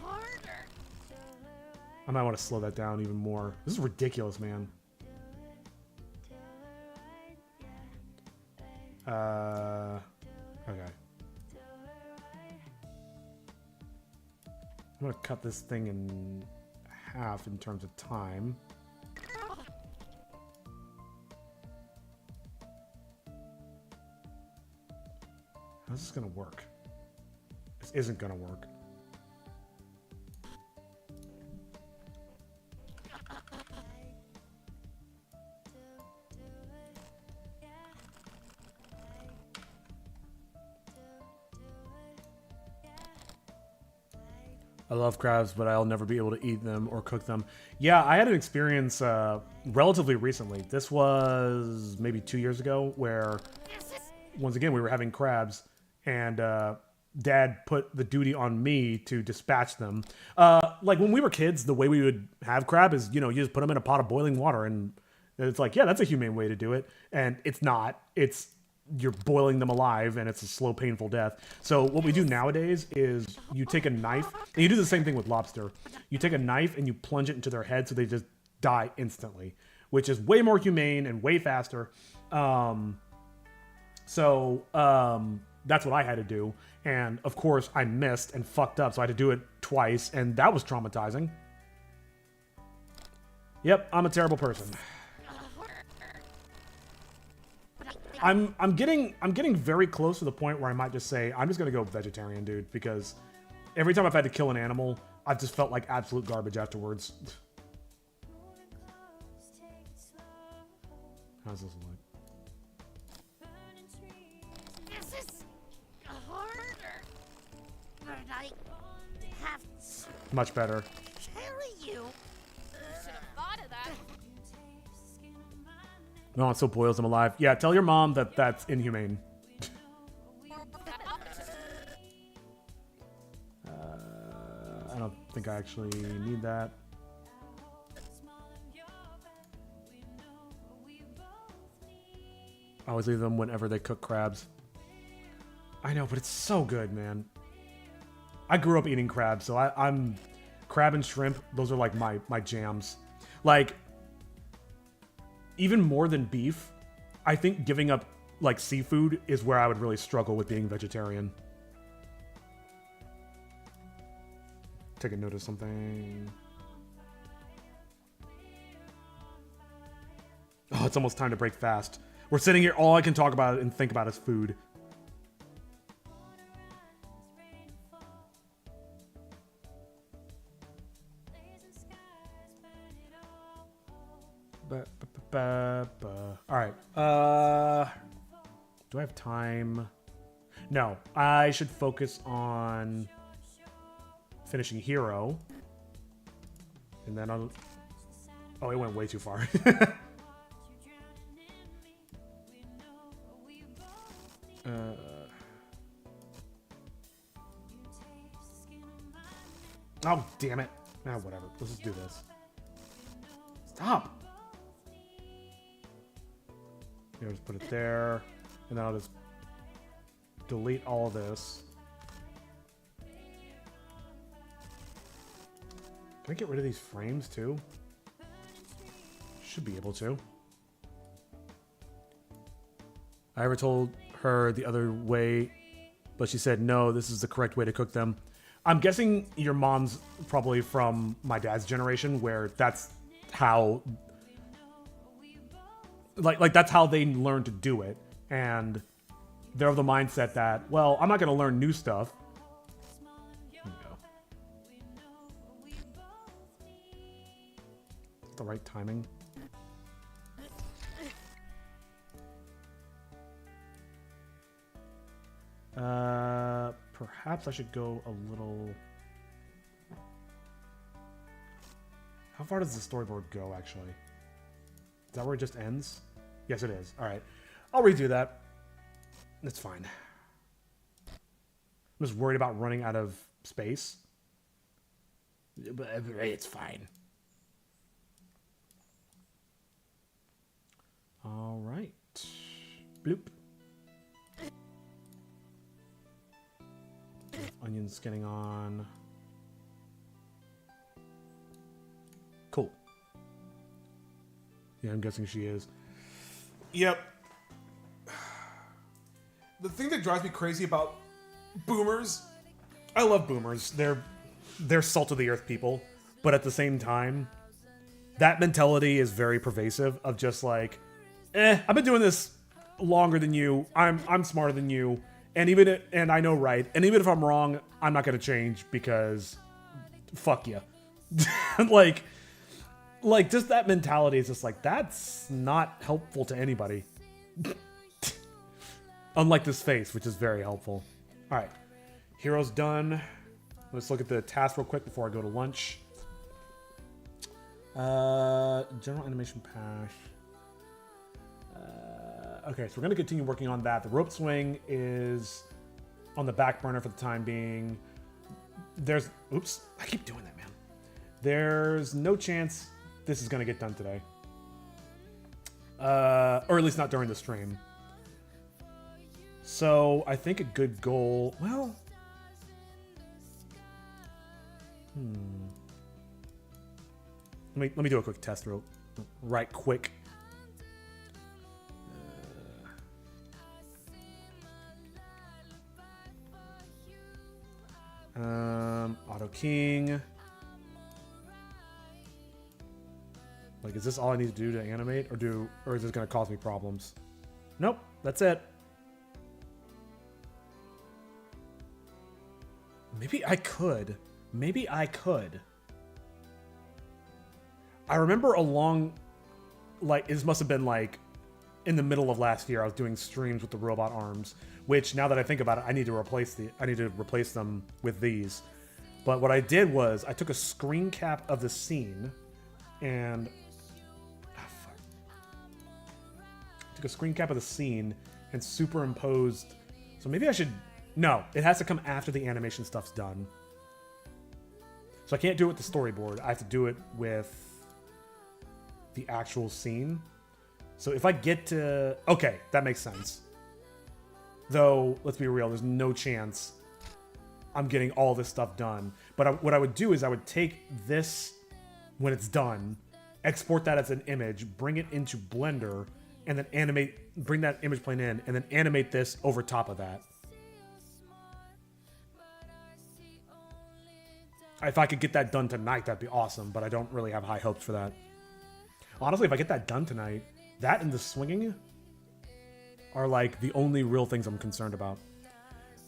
hard. I might want to slow that down even more. This is ridiculous, man. Okay. I'm gonna cut this thing in half in terms of time. How's this gonna work? This isn't gonna work. I love crabs, but I'll never be able to eat them or cook them. Yeah, I had an experience relatively recently. This was maybe 2 years ago where, once again, we were having crabs, and Dad put the duty on me to dispatch them. Like, when we were kids, the way we would have crab is, you know, you just put them in a pot of boiling water, and it's like, yeah, that's a humane way to do it. And it's not. You're boiling them alive, and it's a slow, painful death. So what we do nowadays is you take a knife, and you do the same thing with lobster. You take a knife and you plunge it into their head so they just die instantly, which is way more humane and way faster. That's what I had to do. And of course I missed and fucked up, so I had to do it twice, and that was traumatizing. Yep, I'm a terrible person. I'm getting very close to the point where I might just say I'm just gonna go vegetarian, dude, because every time I've had to kill an animal, I've just felt like absolute garbage afterwards. How's this look? This is harder. But I have to Much better. carry you. Should have thought of that. No, it still boils them alive. Yeah, tell your mom that that's inhumane. I don't think I actually need that. I always leave them whenever they cook crabs. I know, but it's so good, man. I grew up eating crab, so I'm crab and shrimp. Those are like my jams. Like, even more than beef, I think giving up like seafood is where I would really struggle with being vegetarian. Take a note of something. Oh, it's almost time to break fast. We're sitting here, all I can talk about and think about is food. Alright. Do I have time? No. I should focus on finishing Hero. And then I'll... Oh, it went way too far. Oh, damn it. Ah, whatever. Let's just do this. Stop! Here, just put it there. And then I'll just delete all of this. Can I get rid of these frames too? Should be able to. I ever told her the other way, but she said, no, this is the correct way to cook them. I'm guessing your mom's probably from my dad's generation, where that's how... Like that's how they learn to do it. And they're of the mindset that, well, I'm not going to learn new stuff. Here we go. Is the right timing? Perhaps I should go a little... How far does the storyboard go, actually? Is that where it just ends? Yes, it is. All right. I'll redo that. It's fine. I'm just worried about running out of space. But it's fine. All right. Bloop. Onion skinning on. Yeah, I'm guessing she is. Yep. The thing that drives me crazy about boomers, I love boomers. They're salt of the earth people, but at the same time, that mentality is very pervasive of just like, I've been doing this longer than you. I'm smarter than you, and I know right. And even if I'm wrong, I'm not gonna change because fuck you. like just that mentality is just like, that's not helpful to anybody. Unlike this face, which is very helpful. All right, hero's done. Let's look at the task real quick before I go to lunch. General animation path. Okay, so we're going to continue working on that. The rope swing is on the back burner for the time being. Oops, I keep doing that, man. There's no chance this is going to get done today. Or at least not during the stream. So I think a good goal, well, let me do a quick test right quick. Auto King. Like, is this all I need to do to animate, or is this gonna cause me problems? Nope, that's it. Maybe I could. I remember this must have been like in the middle of last year. I was doing streams with the robot arms, which now that I think about it, I need to replace them with these. But what I did was I took a screen cap of the scene and took a screen cap of the scene and superimposed. So maybe I should. No, it has to come after the animation stuff's done. So I can't do it with the storyboard. I have to do it with the actual scene. So if I get to... Okay, that makes sense. Though, let's be real, there's no chance I'm getting all this stuff done. But what I would do is I would take this when it's done, export that as an image, bring it into Blender, and then bring that image plane in, and then animate this over top of that. If I could get that done tonight, that'd be awesome, but I don't really have high hopes for that. Honestly, if I get that done tonight, that and the swinging are like the only real things I'm concerned about.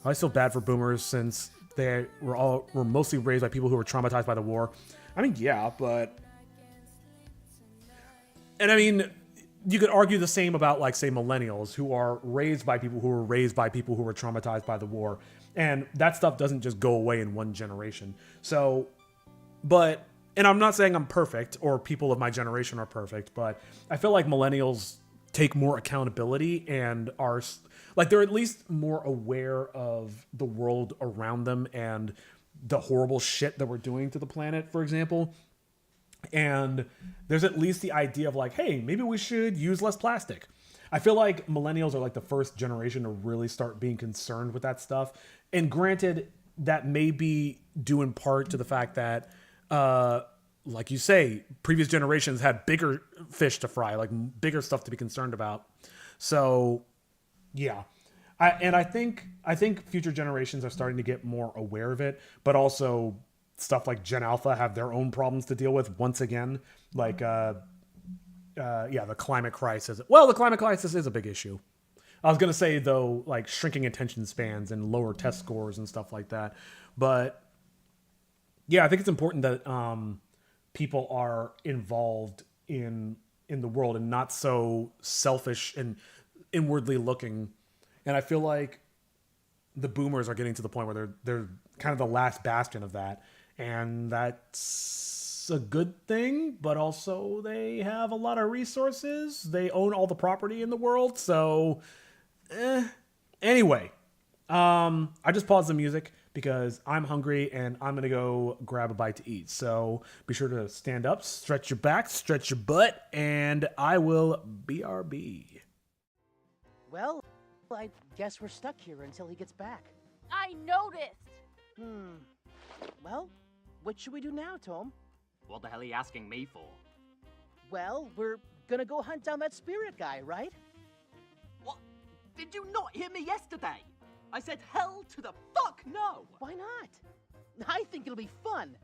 I always feel bad for boomers since they were mostly raised by people who were traumatized by the war. I mean, yeah, but... And I mean, you could argue the same about, like, say, millennials who are raised by people who were raised by people who were traumatized by the war. And that stuff doesn't just go away in one generation. So, and I'm not saying I'm perfect or people of my generation are perfect, but I feel like millennials take more accountability and are, like, they're at least more aware of the world around them and the horrible shit that we're doing to the planet, for example. And there's at least the idea of like, hey, maybe we should use less plastic. I feel like millennials are like the first generation to really start being concerned with that stuff. And granted, that may be due in part to the fact that, like you say, previous generations had bigger fish to fry, like bigger stuff to be concerned about. So, yeah. I think future generations are starting to get more aware of it, but also stuff like Gen Alpha have their own problems to deal with once again. Like, the climate crisis. Well, the climate crisis is a big issue. I was going to say, though, like shrinking attention spans and lower test scores and stuff like that. But, yeah, I think it's important that people are involved in the world and not so selfish and inwardly looking. And I feel like the boomers are getting to the point where they're kind of the last bastion of that. And that's a good thing, but also they have a lot of resources. They own all the property in the world, so anyway, I just paused the music because I'm hungry and I'm gonna go grab a bite to eat. So be sure to stand up, stretch your back, stretch your butt, and I will BRB. Well, I guess we're stuck here until he gets back. I noticed. Well, what should we do now, Tom? What the hell are you asking me for? Well, we're gonna go hunt down that spirit guy, right? What? Did you not hear me yesterday? I said hell to the fuck no! Why not? I think it'll be fun.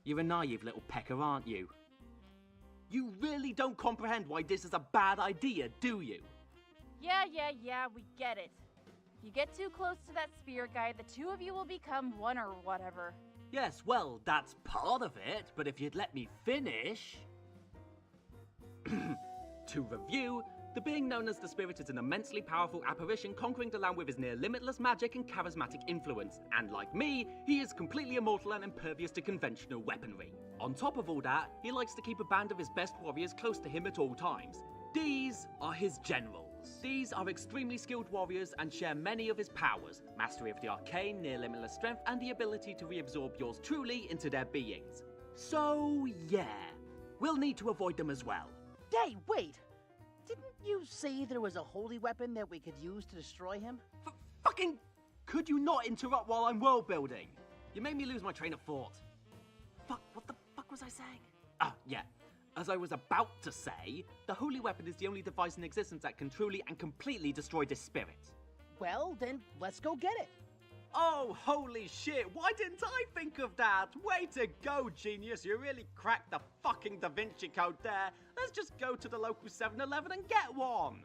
You're a naive little pecker, aren't you? You really don't comprehend why this is a bad idea, do you? Yeah, we get it. If you get too close to that spirit guy, the two of you will become one or whatever. Yes, well, that's part of it, but if you'd let me finish... To review, the being known as the Spirit is an immensely powerful apparition conquering the land with his near-limitless magic and charismatic influence, and like me, he is completely immortal and impervious to conventional weaponry. On top of all that, he likes to keep a band of his best warriors close to him at all times. These are his generals. These are extremely skilled warriors and share many of his powers, mastery of the arcane, near-limitless strength, and the ability to reabsorb yours truly into their beings. So, yeah, we'll need to avoid them as well. Hey, wait! Didn't you say there was a holy weapon that we could use to destroy him? Fucking... Could you not interrupt while I'm world building? You made me lose my train of thought. Fuck, what the fuck was I saying? Ah, yeah. As I was about to say, the holy weapon is the only device in existence that can truly and completely destroy this spirit. Well, then let's go get it. Oh, holy shit, why didn't I think of that? Way to go, genius, you really cracked the fucking Da Vinci Code there. Let's just go to the local 7-Eleven and get one.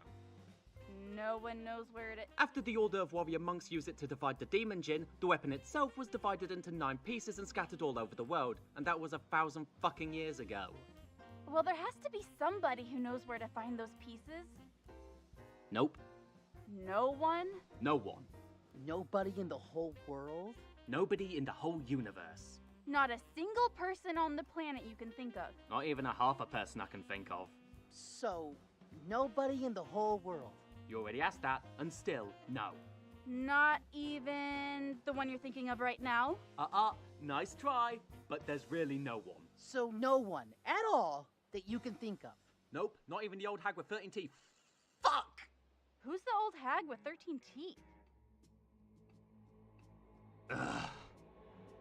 No one knows where it is. After the Order of Warrior Monks used it to divide the demon djinn, the weapon itself was divided into 9 pieces and scattered all over the world, and that was 1,000 fucking years ago. Well, there has to be somebody who knows where to find those pieces. Nope. No one? No one. Nobody in the whole world? Nobody in the whole universe. Not a single person on the planet you can think of. Not even a half a person I can think of. So, nobody in the whole world. You already asked that, and still, no. Not even the one you're thinking of right now? Nice try, but there's really no one. So no one at all that you can think of. Nope, not even the old hag with 13 teeth. Fuck! Who's the old hag with 13 teeth?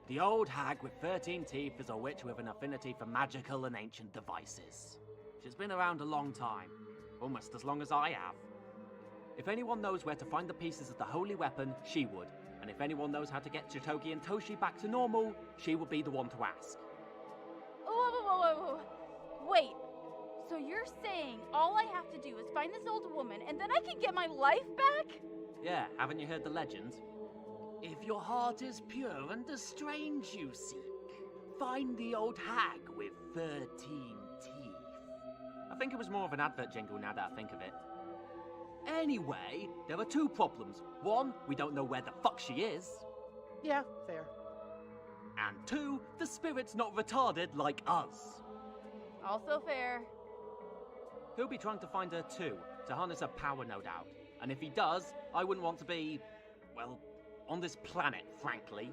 The old hag with 13 teeth is a witch with an affinity for magical and ancient devices. She's been around a long time, almost as long as I have. If anyone knows where to find the pieces of the holy weapon, she would. And if anyone knows how to get Chitogi and Toshi back to normal, she would be the one to ask. Whoa. Wait, so you're saying all I have to do is find this old woman and then I can get my life back? Yeah, haven't you heard the legend? If your heart is pure and the strange you seek, find the old hag with 13 teeth. I think it was more of an advert jingle now that I think of it. Anyway, there are 2 problems. 1, we don't know where the fuck she is. Yeah, fair. And 2, the spirit's not retarded like us. Also fair. He'll be trying to find her too, to harness her power no doubt. And if he does, I wouldn't want to be, well, on this planet, frankly.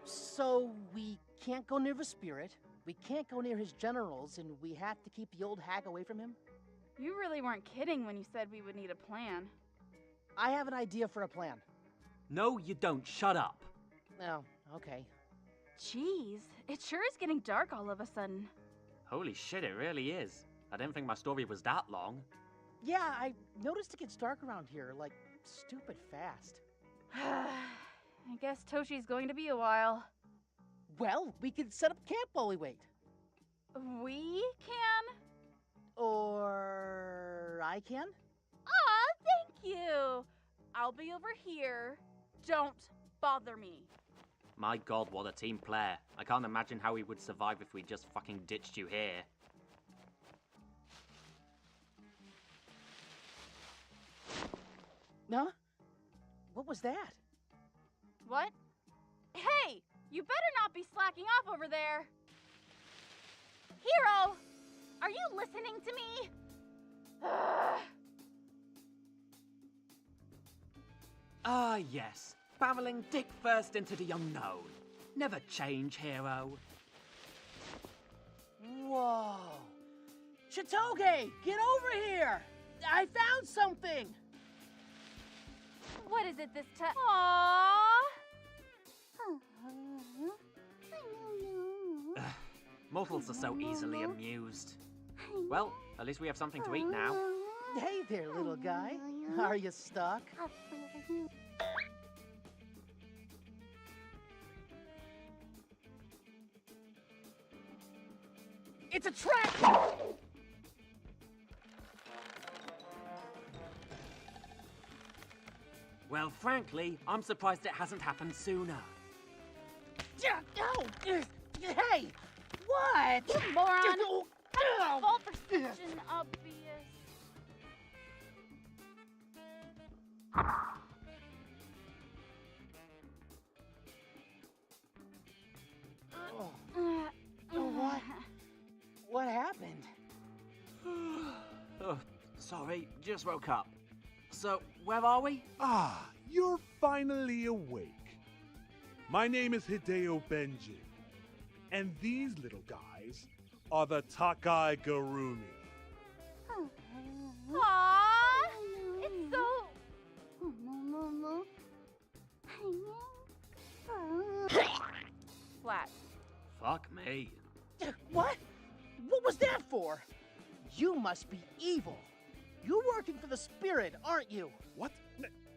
So we can't go near the spirit, we can't go near his generals, and we have to keep the old hag away from him? You really weren't kidding when you said we would need a plan. I have an idea for a plan. No, you don't. Shut up. Oh, okay. Jeez, it sure is getting dark all of a sudden. Holy shit, it really is. I didn't think my story was that long. Yeah, I noticed it gets dark around here, like, stupid fast. I guess Toshi's going to be a while. Well, we could set up camp while we wait. We can? Or I can? Aw, thank you. I'll be over here. Don't bother me. My god, what a team player. I can't imagine how we would survive if we just fucking ditched you here. Huh? What was that? What? Hey, you better not be slacking off over there. Hero, are you listening to me? Ah, yes. Barreling dick first into the unknown. Never change, hero. Whoa! Chitoge, get over here! I found something! What is it this time? Aww. Mortals are so easily amused. Well, at least we have something to eat now. Hey there, little guy. Are you stuck? It's a trap! Well, frankly, I'm surprised it hasn't happened sooner. No! Hey! What? You moron! Oh. Fault for such an obvious. What happened? Oh, sorry, just woke up. So, where are we? Ah, you're finally awake. My name is Hideo Benji, and these little guys are the Takai Garumi. Aww! It's so... flat. Fuck me. What? What was that for? You must be evil. You're working for the spirit, aren't you? What?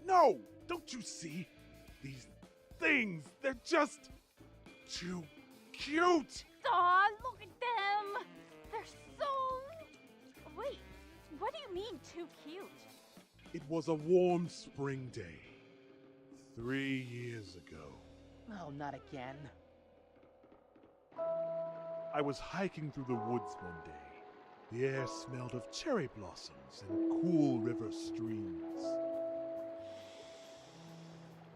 No! Don't you see? These things, they're just too cute! Aw, look at them! They're so... Wait, what do you mean too cute? It was a warm spring day 3 years ago. Oh, not again. I was hiking through the woods one day. The air smelled of cherry blossoms and cool river streams.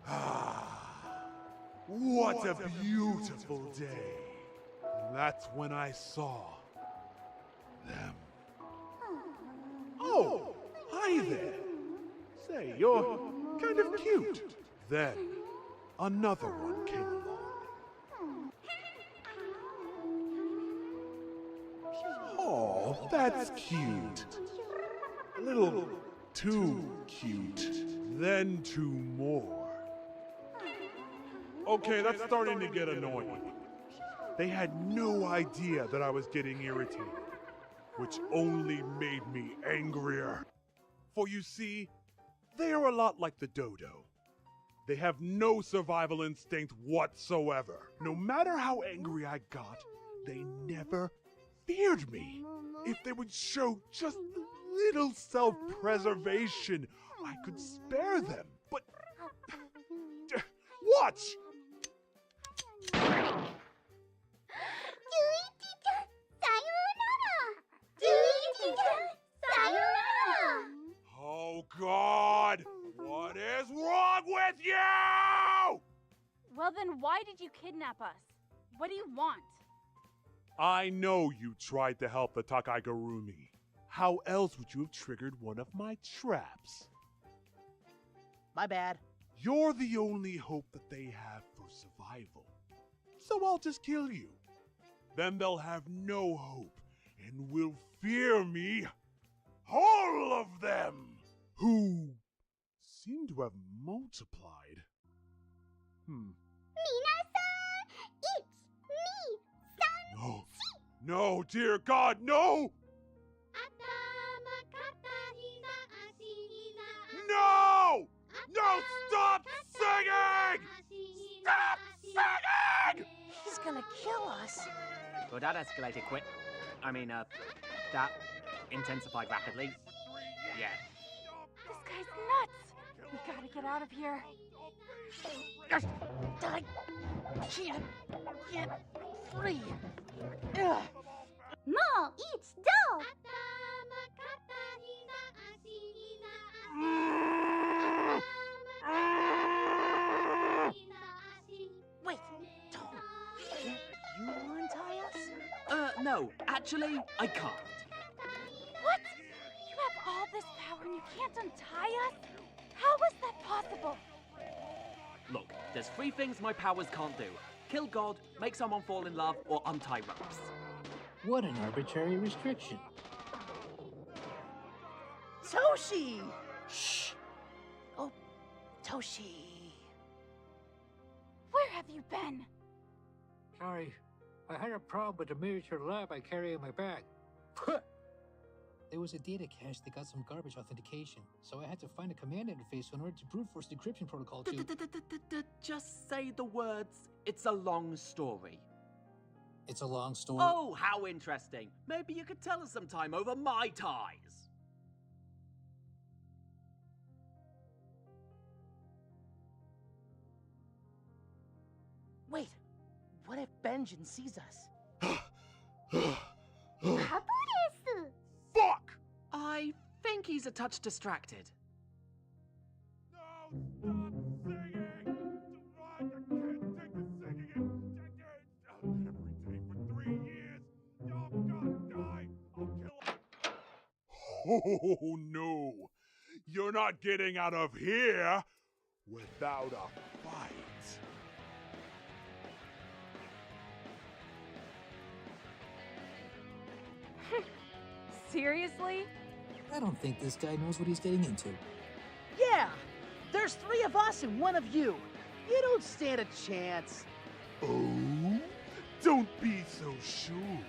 Ah, what a beautiful day. And that's when I saw them. Oh, hi there. Say, you're kind of cute. Then, another one came along. Oh, that's cute. A little too cute. Then two more. Okay, that's starting to get annoying. They had no idea that I was getting irritated, which only made me angrier. For you see, they are a lot like the dodo. They have no survival instinct whatsoever. No matter how angry I got, they never feared me. If they would show just a little self-preservation, I could spare them. But watch! Oh God! What is wrong with you? Well then, why did you kidnap us? What do you want? I know you tried to help the Takai Garumi. How else would you have triggered one of my traps? My bad. You're the only hope that they have for survival. So I'll just kill you. Then they'll have no hope and will fear me. All of them! Who seem to have multiplied. No. No, dear God, no! No! No, stop singing! Stop singing! He's gonna kill us. Well, that escalated quick. That intensified rapidly. Yeah. This guy's nuts! We gotta get out of here. I can't get free. Ugh. No, it's dough. Wait, don't. Can't you untie us? No, actually, I can't. What? You have all this power and you can't untie us? How is that possible? Look, there's 3 things my powers can't do. Kill God, make someone fall in love, or untie ropes. What an arbitrary restriction. Toshi! Shh! Oh, Toshi. Where have you been? Sorry, I had a problem with the miniature lab I carry in my bag. There was a data cache that got some garbage authentication, so I had to find a command interface in order to brute force the encryption protocol to... Just say the words. It's a long story. It's a long story. Oh, how interesting. Maybe you could tell us sometime over my ties. Wait, what if Benjamin sees us? ハブです。 Fuck! I think he's a touch distracted. No, stop singing! I can't take the singing every day for 3 years. I'm gonna die. I'll kill. Oh no! You're not getting out of here without a fight. Seriously? I don't think this guy knows what he's getting into. Yeah! There's 3 of us and 1 of you. You don't stand a chance. Oh? Don't be so sure.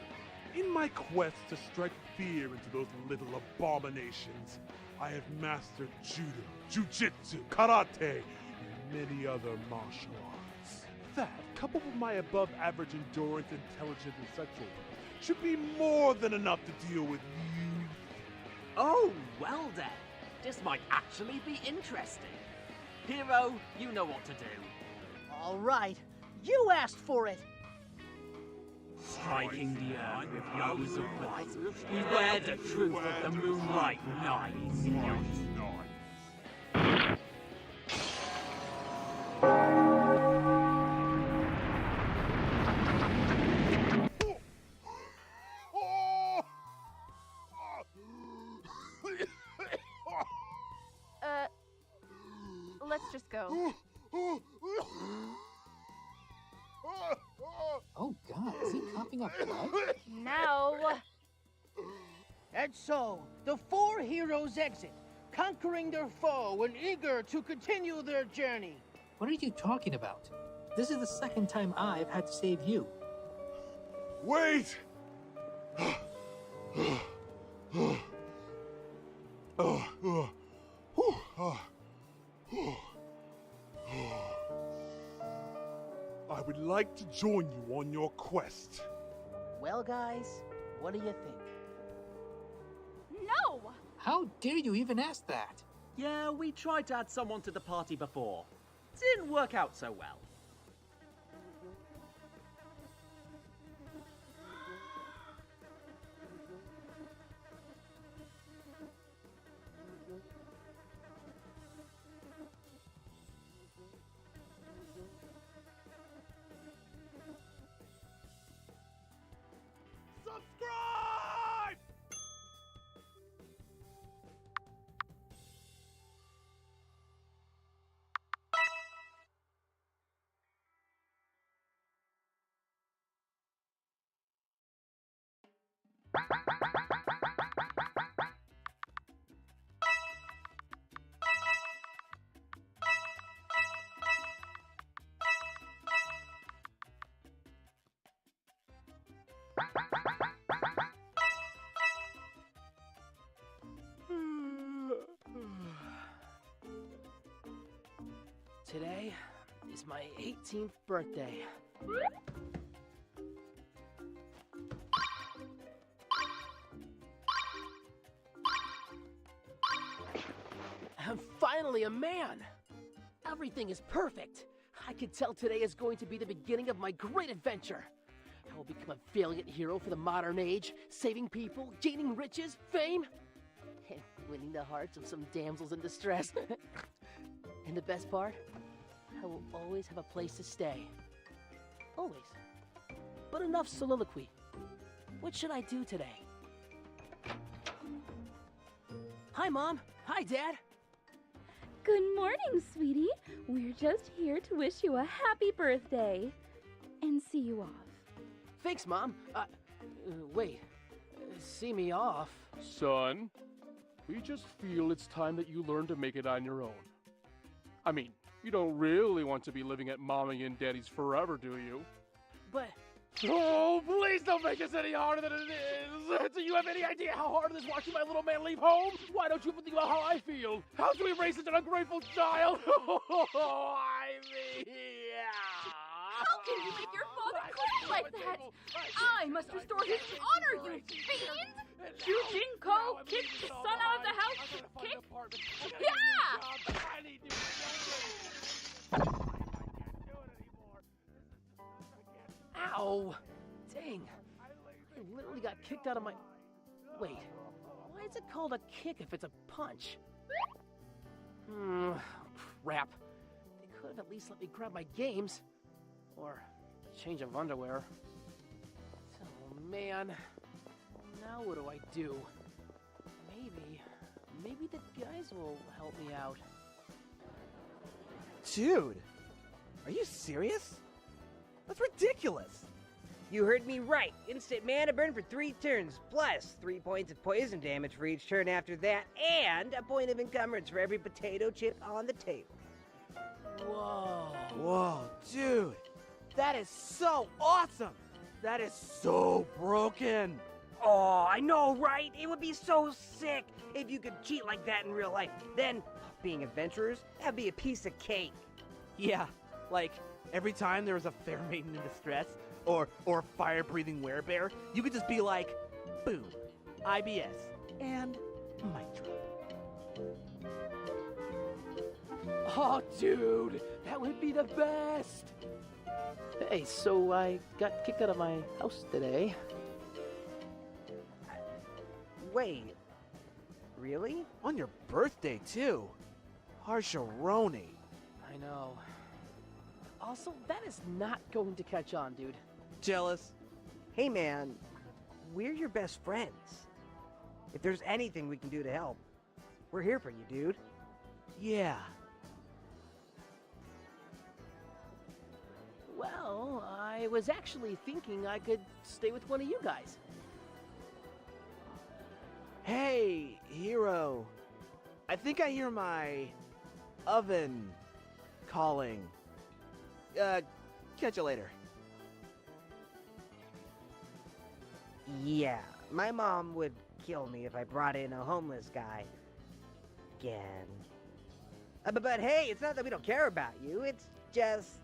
In my quest to strike fear into those little abominations, I have mastered judo, jujitsu, karate, and many other martial arts. That, coupled with my above-average endurance, intelligence, and sexual life, should be more than enough to deal with you. Oh, well then. This might actually be interesting. Hero, you know what to do. All right, you asked for it. Striking the earth with blows of blight, beware the truth of the moonlight nights. Let's just go. Oh god, is he coughing up blood? Now. And so, the 4 heroes exit, conquering their foe and eager to continue their journey. What are you talking about? This is the second time I've had to save you. Wait! I would like to join you on your quest. Well, guys, what do you think? No! How dare you even ask that? Yeah, we tried to add someone to the party before. Didn't work out so well. Subscribe! Today is my 18th birthday. I'm finally a man! Everything is perfect! I can tell today is going to be the beginning of my great adventure! I will become a valiant hero for the modern age, saving people, gaining riches, fame, and winning the hearts of some damsels in distress. And the best part? I will always have a place to stay. Always. But enough soliloquy. What should I do today? Hi, Mom. Hi, Dad. Good morning, sweetie. We're just here to wish you a happy birthday and see you off. Thanks, Mom. Wait. See me off? Son, we just feel it's time that you learn to make it on your own. I mean, you don't really want to be living at Mommy and Daddy's forever, do you? But Oh, please don't make this any harder than it is. Do you have any idea how hard it is watching my little man leave home? Why don't you think about how I feel? How can we raise such an ungrateful child? I mean, yeah. How can you make your father cry like that? I must restore his honor, you fiend! Shujinko, kick the son out of the house! Kick! Yeah! I need new I can't do it anymore. Ow! Dang. I literally got kicked out of my... Wait. Why is it called a kick if it's a punch? Crap. They could have at least let me grab my games. Or a change of underwear. Oh, man. Now what do I do? Maybe the guys will help me out. Dude, are you serious? That's ridiculous. You heard me right. Instant mana burn for 3 turns, plus 3 points of poison damage for each turn after that, and a point of encumbrance for every potato chip on the table. Whoa. Whoa, dude. That is so awesome. That is so broken. Oh, I know, right? It would be so sick if you could cheat like that in real life. Then, being adventurers, that'd be a piece of cake. Yeah, like every time there was a fair maiden in distress or fire-breathing werebear, you could just be like, boom, IBS, and mic drop. Oh, dude, that would be the best. Hey, so I got kicked out of my house today. Wait, really? On your birthday, too. Harsharoni. I know. Also, that is not going to catch on, dude. Jealous? Hey, man, we're your best friends. If there's anything we can do to help, we're here for you, dude. Yeah. Well, I was actually thinking I could stay with one of you guys. Hey, hero. I think I hear my oven calling. Catch you later. Yeah, my mom would kill me if I brought in a homeless guy. Again. But hey, it's not that we don't care about you, it's just...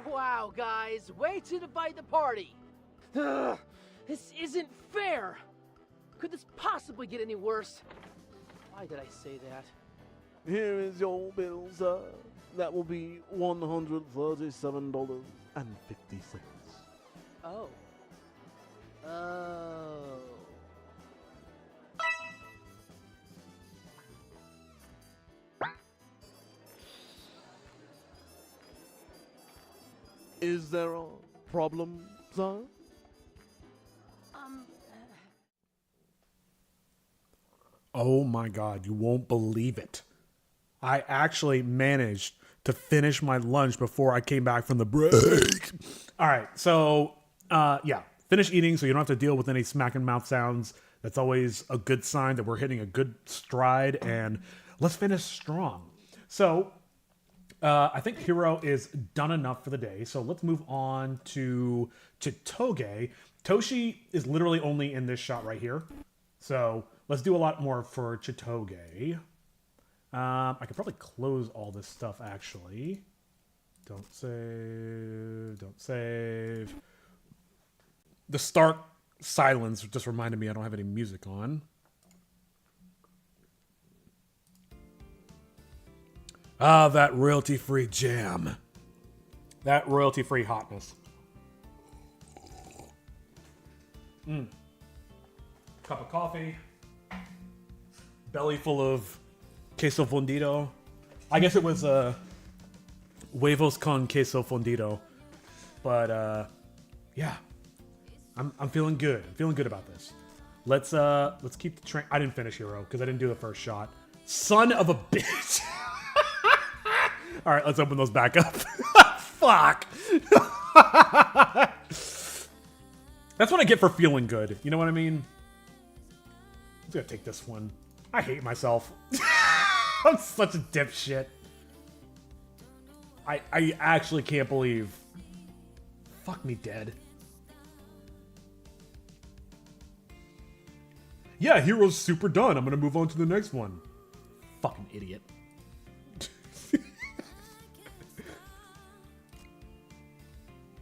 Wow, guys, way to divide the party. Ugh, this isn't fair. Could this possibly get any worse? Why did I say that? Here is your bill, sir. That will be $137.50. Oh. Oh. Is there a problem, sir? Oh my god, you won't believe it. I actually managed to finish my lunch before I came back from the break. All right, so yeah, finish eating so you don't have to deal with any smacking mouth sounds. That's always a good sign that we're hitting a good stride, and let's finish strong. So I think Hiro is done enough for the day, so let's move on to Chitoge. Toshi is literally only in this shot right here, so let's do a lot more for Chitoge. I could probably close all this stuff, actually. Don't save. Don't save. The stark silence just reminded me I don't have any music on. Ah, that royalty-free jam. That royalty-free hotness. Cup of coffee. Belly full of queso fundido. I guess it was huevos con queso fundido. But yeah. I'm feeling good. I'm feeling good about this. Let's keep the train. I didn't finish Hero because I didn't do the first shot. Son of a bitch. All right, let's open those back up. Fuck. That's what I get for feeling good. You know what I mean? I'm gonna take this one. I hate myself. I'm such a dipshit. I actually can't believe. Fuck me dead. Yeah, Hero's super done. I'm gonna move on to the next one. Fucking idiot.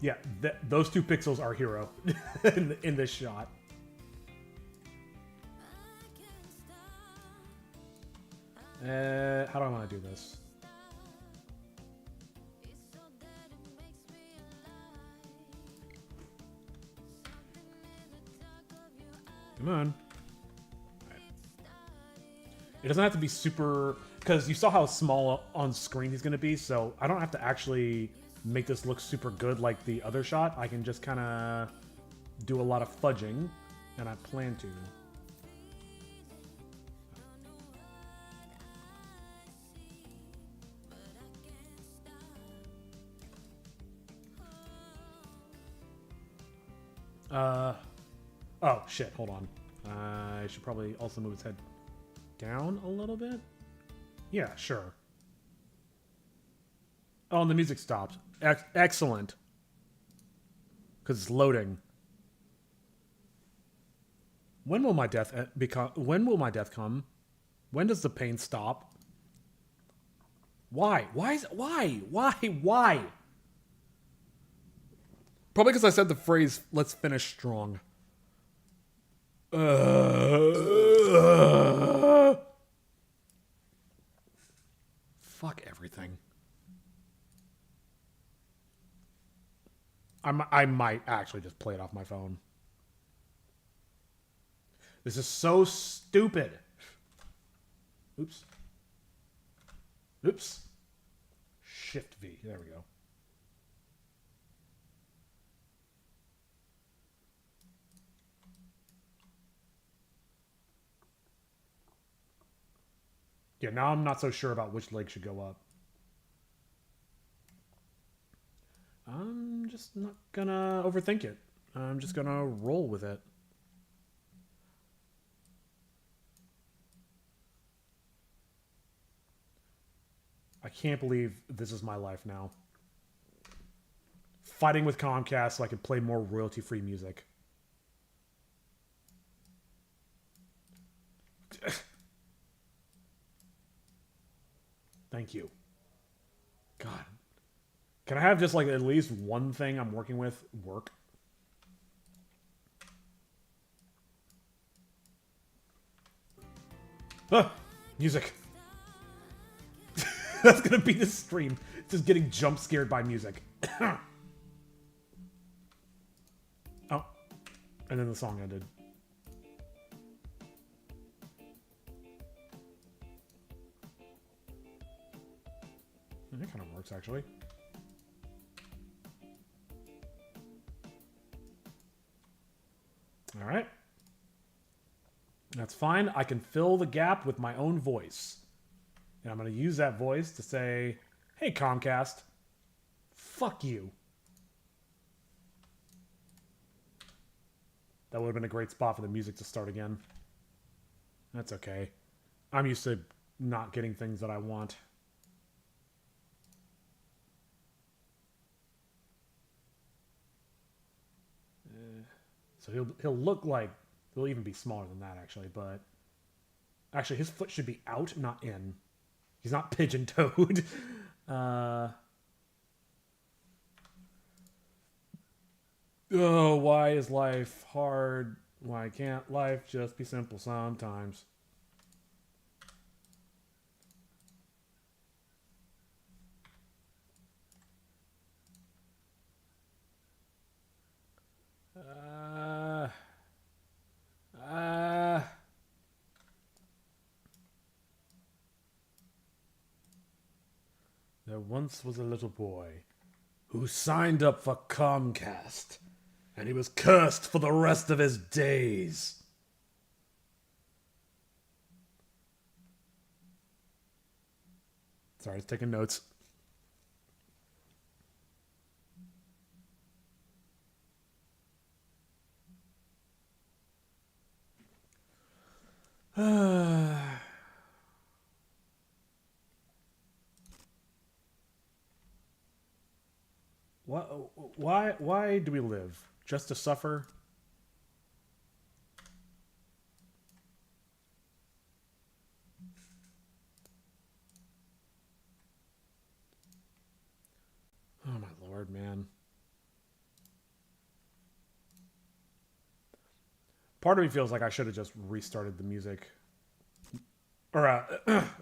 Yeah, those 2 pixels are Hero in this shot. How do I want to do this? Come on. Right. It doesn't have to be super... Because you saw how small on screen he's going to be, so I don't have to actually make this look super good like the other shot. I can just kind of do a lot of fudging, and I plan to. Oh, shit, hold on. I should probably also move its head down a little bit. Yeah, sure. Oh, and the music stopped. Excellent. Because it's loading. When will my death When will my death come? When does the pain stop? Why? Why? Probably because I said the phrase, let's finish strong. Fuck everything. I might actually just play it off my phone. This is so stupid. Oops. Oops. Shift V. There we go. Yeah, now I'm not so sure about which leg should go up. I'm just not gonna overthink it. I'm just gonna roll with it. I can't believe this is my life now. Fighting with Comcast so I can play more royalty-free music. Thank you. God. Can I have just like at least one thing I'm working with work? Ah, music. That's gonna be the stream. Just getting jump scared by music. Oh. And then the song ended. That kind of works, actually. All right. That's fine. I can fill the gap with my own voice. And I'm going to use that voice to say, hey, Comcast, fuck you. That would have been a great spot for the music to start again. That's okay. I'm used to not getting things that I want. So he'll look like, he'll even be smaller than that, actually, but... Actually, his foot should be out, not in. He's not pigeon-toed. Oh, why is life hard? Why can't life just be simple sometimes? There once was a little boy who signed up for Comcast, and he was cursed for the rest of his days. Sorry, I was taking notes. Why do we live? Just to suffer? Oh my lord, man. Part of me feels like I should have just restarted the music. Or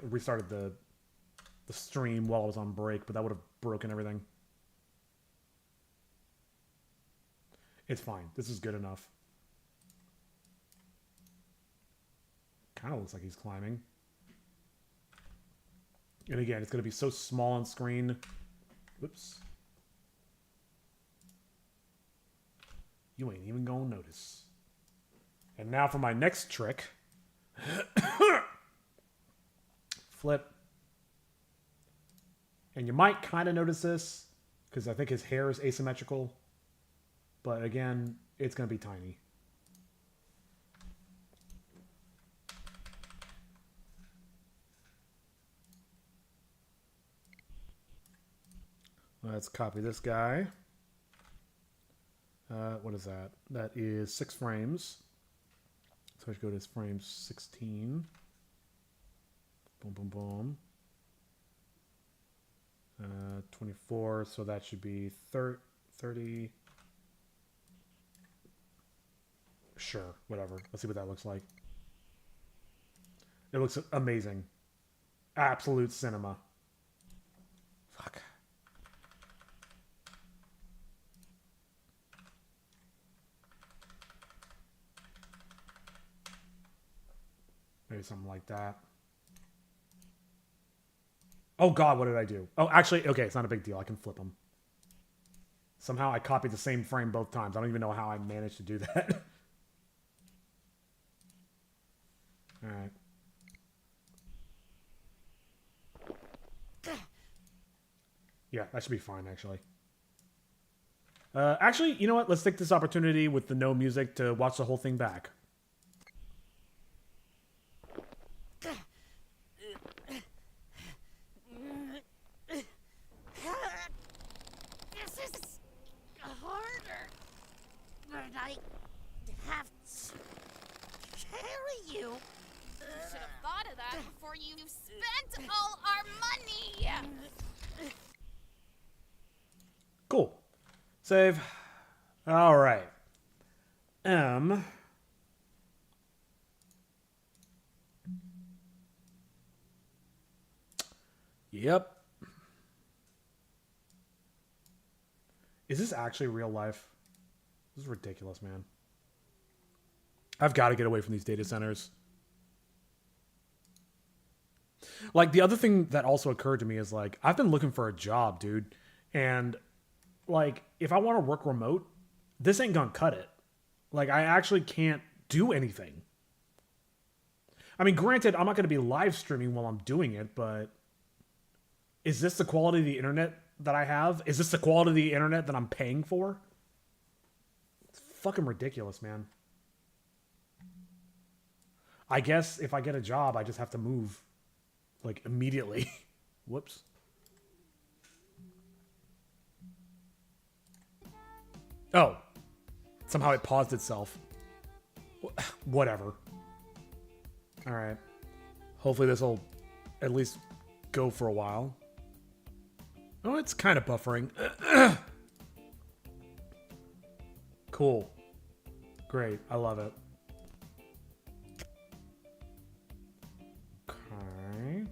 restarted the stream while I was on break, but that would have broken everything. It's fine. This is good enough. Kind of looks like he's climbing. And again, it's going to be so small on screen. Whoops. You ain't even going to notice. And now for my next trick. Flip. And you might kind of notice this, because I think his hair is asymmetrical. But again, it's going to be tiny. Let's copy this guy. What is that? That is 6 frames. So I should go to frame 16. Boom, boom, boom. 24, so that should be 30. Sure, whatever. Let's see what that looks like. It looks amazing. Absolute cinema. Fuck. Maybe something like that. Oh god, what did I do? Oh, actually, okay, it's not a big deal. I can flip them. Somehow I copied the same frame both times. I don't even know how I managed to do that. Alright. Yeah, that should be fine, actually. Actually, you know what? Let's take this opportunity with the no music to watch the whole thing back. This is harder, but I have to carry you. You should have thought of that before you spent all our money! Cool. Save. All right. Yep. Is this actually real life? This is ridiculous, man. I've got to get away from these data centers. Like, the other thing that also occurred to me is, like, I've been looking for a job, dude. And, like, if I want to work remote, this ain't gonna cut it. Like, I actually can't do anything. I mean, granted, I'm not going to be live streaming while I'm doing it, but is this the quality of the internet that I have? Is this the quality of the internet that I'm paying for? It's fucking ridiculous, man. I guess if I get a job, I just have to move. Like, immediately. Whoops. Oh. Somehow it paused itself. Whatever. Alright. Hopefully this will at least go for a while. Oh, it's kind of buffering. Cool. Great. I love it. Okay.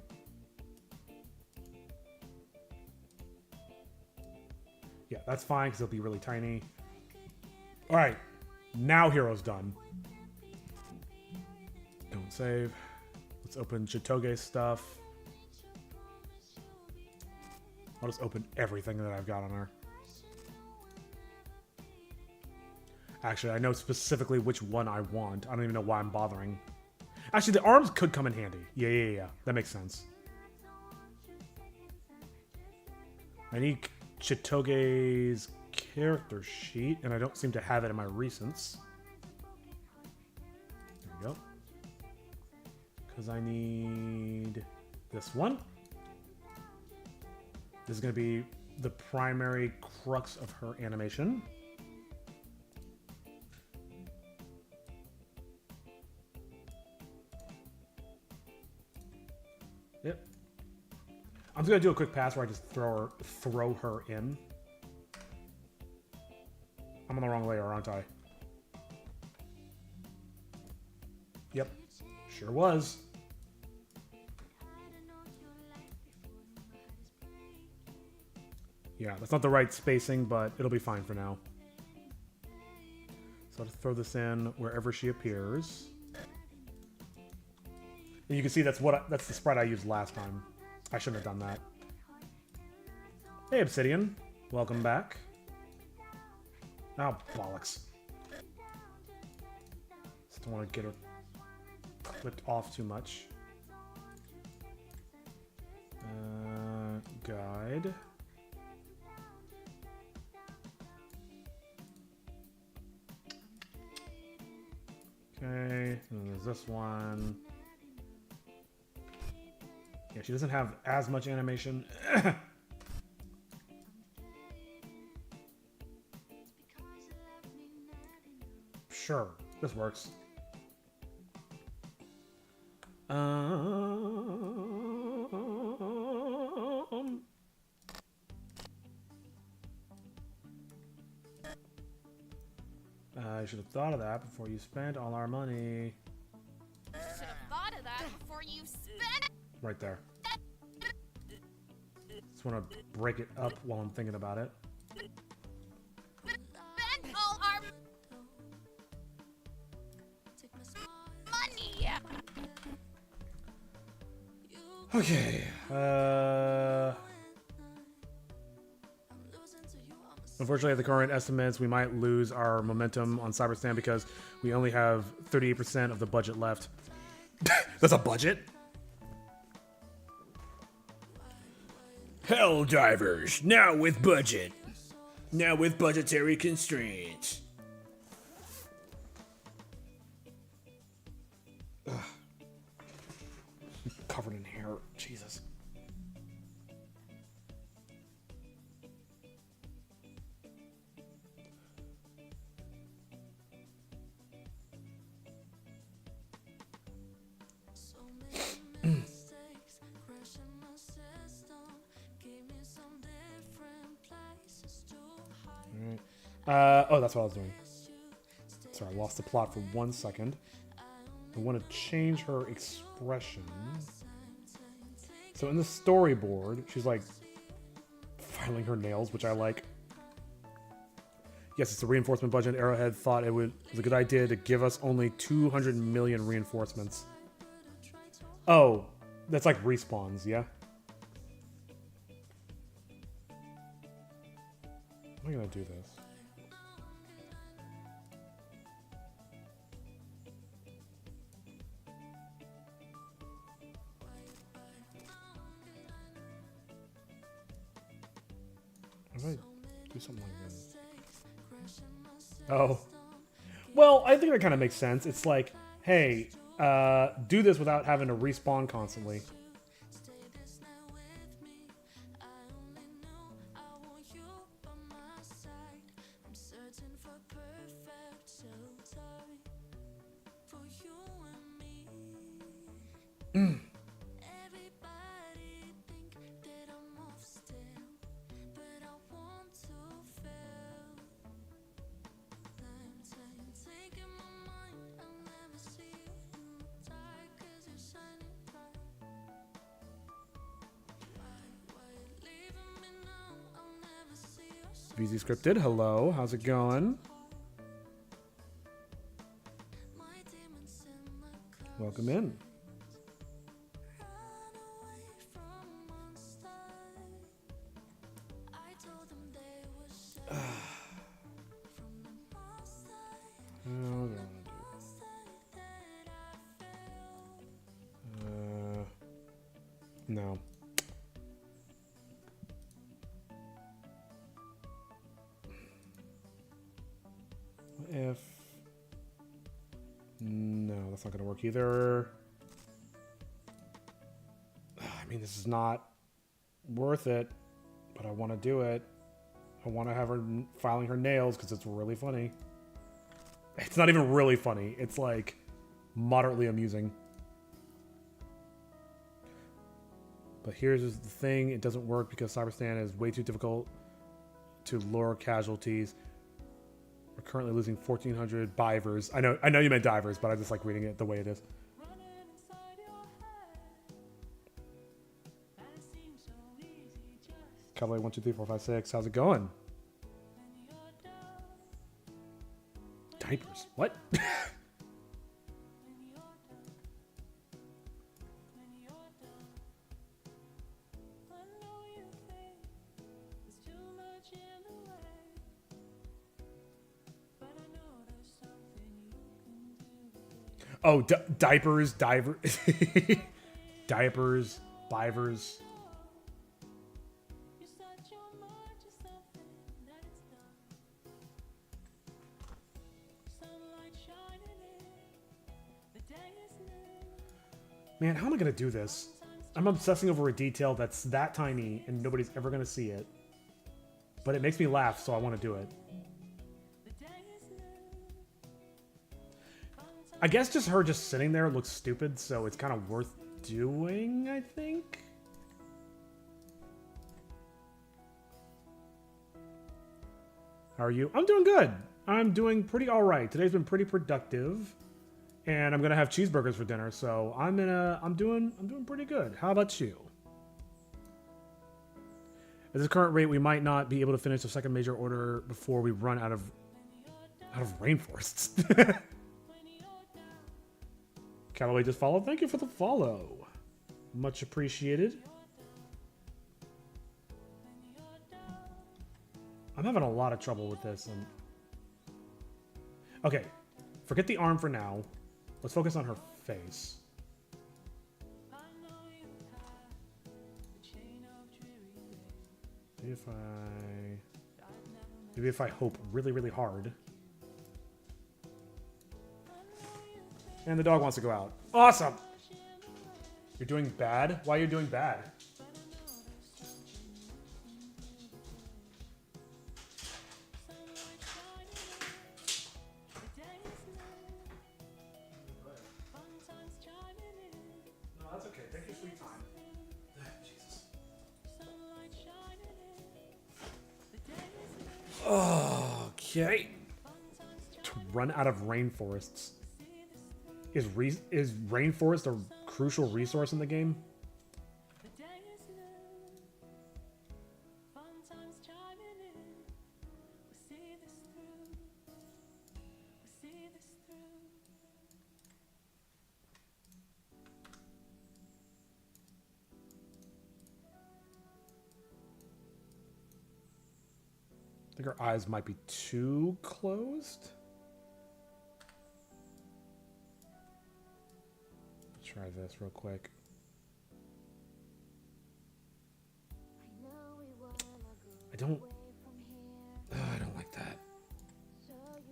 Yeah, that's fine because it'll be really tiny. All right. Now Hero's done. Don't save. Let's open Chitoge's stuff. I'll just open everything that I've got on her. Actually, I know specifically which one I want. I don't even know why I'm bothering. Actually, the arms could come in handy. Yeah. That makes sense. I need Chitoge's character sheet, and I don't seem to have it in my recents. There we go. Because I need this one. This is going to be the primary crux of her animation. Yep. I'm just going to do a quick pass where I just throw her in. I'm on the wrong layer, aren't I? Yep. Sure was. Yeah, that's not the right spacing, but it'll be fine for now. So I'll just throw this in wherever she appears. And you can see that's the sprite I used last time. I shouldn't have done that. Hey, Obsidian. Welcome back. Oh, bollocks. Just don't want to get her clipped off too much. Guide. Okay, and there's this one. Yeah, she doesn't have as much animation. Sure, this works. I should have thought of that before you spent all our money. Should have thought of that before you spent. Right there. Just want to break it up while I'm thinking about it. Spent all our money. Okay. Unfortunately, at the current estimates, we might lose our momentum on Cyberstan because we only have 38% of the budget left. That's a budget? Hell divers, now with budget. Now with budgetary constraints. Ugh. Covered in hair. Jesus. Oh, that's what I was doing. Sorry, I lost the plot for 1 second. I want to change her expression. So in the storyboard, she's like filing her nails, which I like. Yes, it's a reinforcement budget. Arrowhead thought it was a good idea to give us only 200 million reinforcements. Oh, that's like respawns, yeah? How am I gonna do this? How do I do something like this? Oh. Well, I think that kind of makes sense. It's like, hey, do this without having to respawn constantly. VZ Scripted, hello, how's it going? Welcome in. No. If... No, that's not going to work either. mean, this is not worth it, but I want to do it. I want to have her filing her nails because it's really funny. It's not even really funny. It's like moderately amusing. But here's the thing. It doesn't work because Cyberstan is way too difficult to lure casualties. We're currently losing 1,400 bivers. I know you meant divers, but I just like reading it the way it is. Cowboy 1, 2, 3, 4, 5, 6. How's it going? Diapers. What? Oh, diapers, diver, diapers, bivers. Man, how am I going to do this? I'm obsessing over a detail that's that tiny and nobody's ever going to see it. But it makes me laugh, so I want to do it. I guess just her just sitting there looks stupid, so it's kind of worth doing, I think. How are you? I'm doing good. I'm doing pretty all right. Today's been pretty productive. And I'm gonna have cheeseburgers for dinner, so I'm doing pretty good. How about you? At this current rate, we might not be able to finish the second major order before we run out of rainforests. Callaway just followed. Thank you for the follow. Much appreciated. I'm having a lot of trouble with this. Okay, forget the arm for now. Let's focus on her face. Maybe if I hope really, really hard. And the dog wants to go out. Awesome! You're doing bad? Why are you doing bad? Okay. To run out of rainforests. Is rainforest a crucial resource in the game? I think her eyes might be too closed. Let's try this real quick. I don't like that.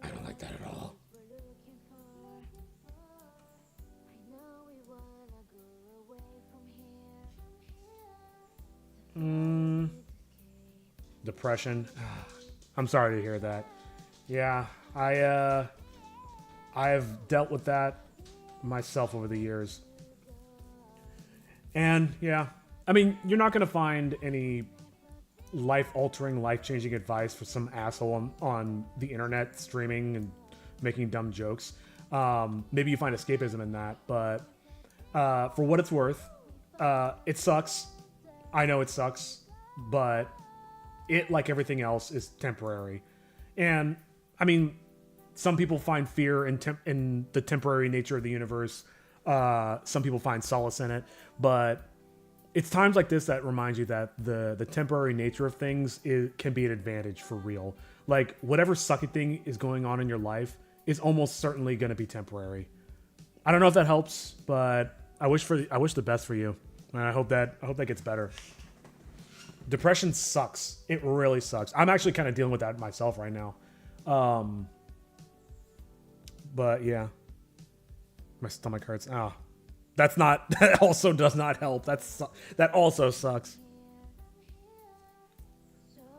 I don't like that at all. Depression. I'm sorry to hear that. Yeah, I've dealt with that myself over the years. And yeah, I mean, you're not going to find any life-altering, life-changing advice for some asshole on the internet streaming and making dumb jokes. Maybe you find escapism in that, but for what it's worth, it sucks. I know it sucks, but it, like everything else, is temporary. And, I mean, some people find fear in the temporary nature of the universe. Some people find solace in it. But it's times like this that remind you that the temporary nature of things can be an advantage for real. Like, whatever sucky thing is going on in your life is almost certainly going to be temporary. I don't know if that helps, but I wish the best for you. And I hope that gets better. Depression sucks. It really sucks. I'm actually kind of dealing with that myself right now. But yeah. My stomach hurts. That's not. That also does not help. That also sucks.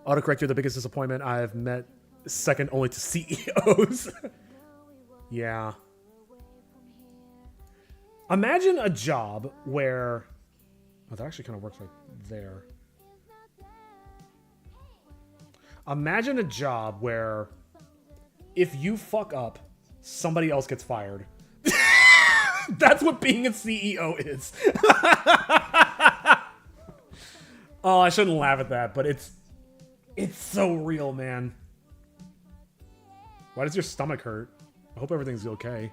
Autocorrect, you're the biggest disappointment I've met, second only to CEOs. Yeah. Imagine a job where... Oh, that actually kind of works right there. Imagine a job where if you fuck up, somebody else gets fired. That's what being a CEO is. Oh, I shouldn't laugh at that, but it's so real, man. Why does your stomach hurt? I hope everything's okay.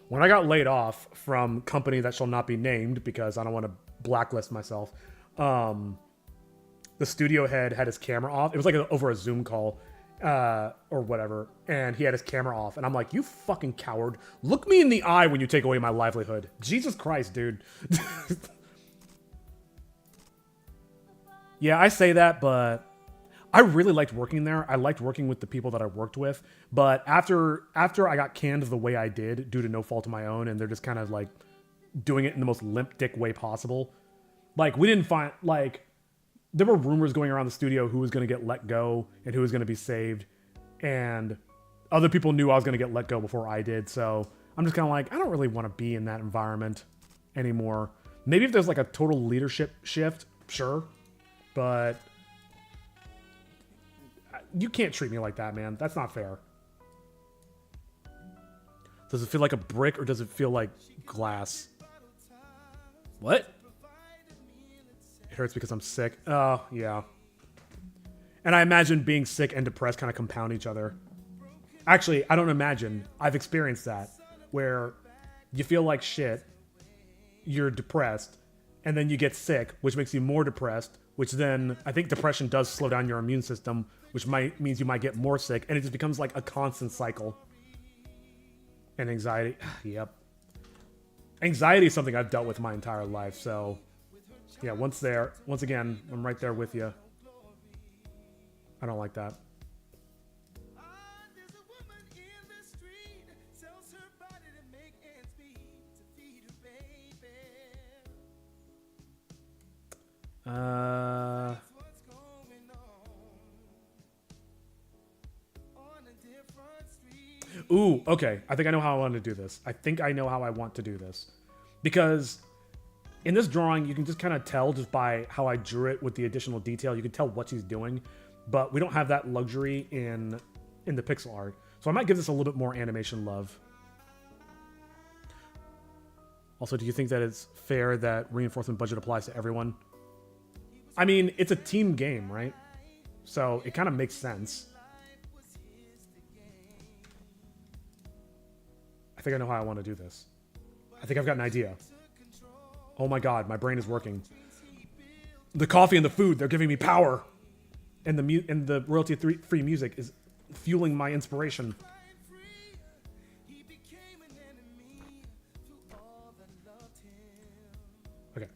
When I got laid off from company that shall not be named because I don't want to blacklist myself, the studio head had his camera off. It was like over a Zoom call or whatever, and he had his camera off. And I'm like, you fucking coward. Look me in the eye when you take away my livelihood. Jesus Christ, dude. Yeah, I say that, but I really liked working there. I liked working with the people that I worked with. But after I got canned the way I did, due to no fault of my own, and they're just kind of like doing it in the most limp dick way possible. Like, we didn't find, like, there were rumors going around the studio who was going to get let go and who was going to be saved. And other people knew I was going to get let go before I did. So I'm just kind of like, I don't really want to be in that environment anymore. Maybe if there's like a total leadership shift, sure. But you can't treat me like that, man. That's not fair. Does it feel like a brick or does it feel like glass? What? It hurts because I'm sick. Oh, yeah. And I imagine being sick and depressed kind of compound each other. Actually, I don't imagine. I've experienced that. Where you feel like shit, you're depressed, and then you get sick, which makes you more depressed, which then, I think depression does slow down your immune system, which means you might get more sick, and it just becomes like a constant cycle. And anxiety, yep. Anxiety is something I've dealt with my entire life, so yeah, once again, I'm right there with you. I don't like that. Ooh, okay. I think I know how I want to do this. Because in this drawing, you can just kind of tell just by how I drew it with the additional detail. You can tell what she's doing, but we don't have that luxury in the pixel art. So I might give this a little bit more animation love. Also, do you think that it's fair that reinforcement budget applies to everyone? I mean, it's a team game, right? So it kind of makes sense. I think I know how I want to do this. I think I've got an idea. Oh my god, my brain is working. The coffee and the food, they're giving me power. And the royalty-free music is fueling my inspiration. Okay.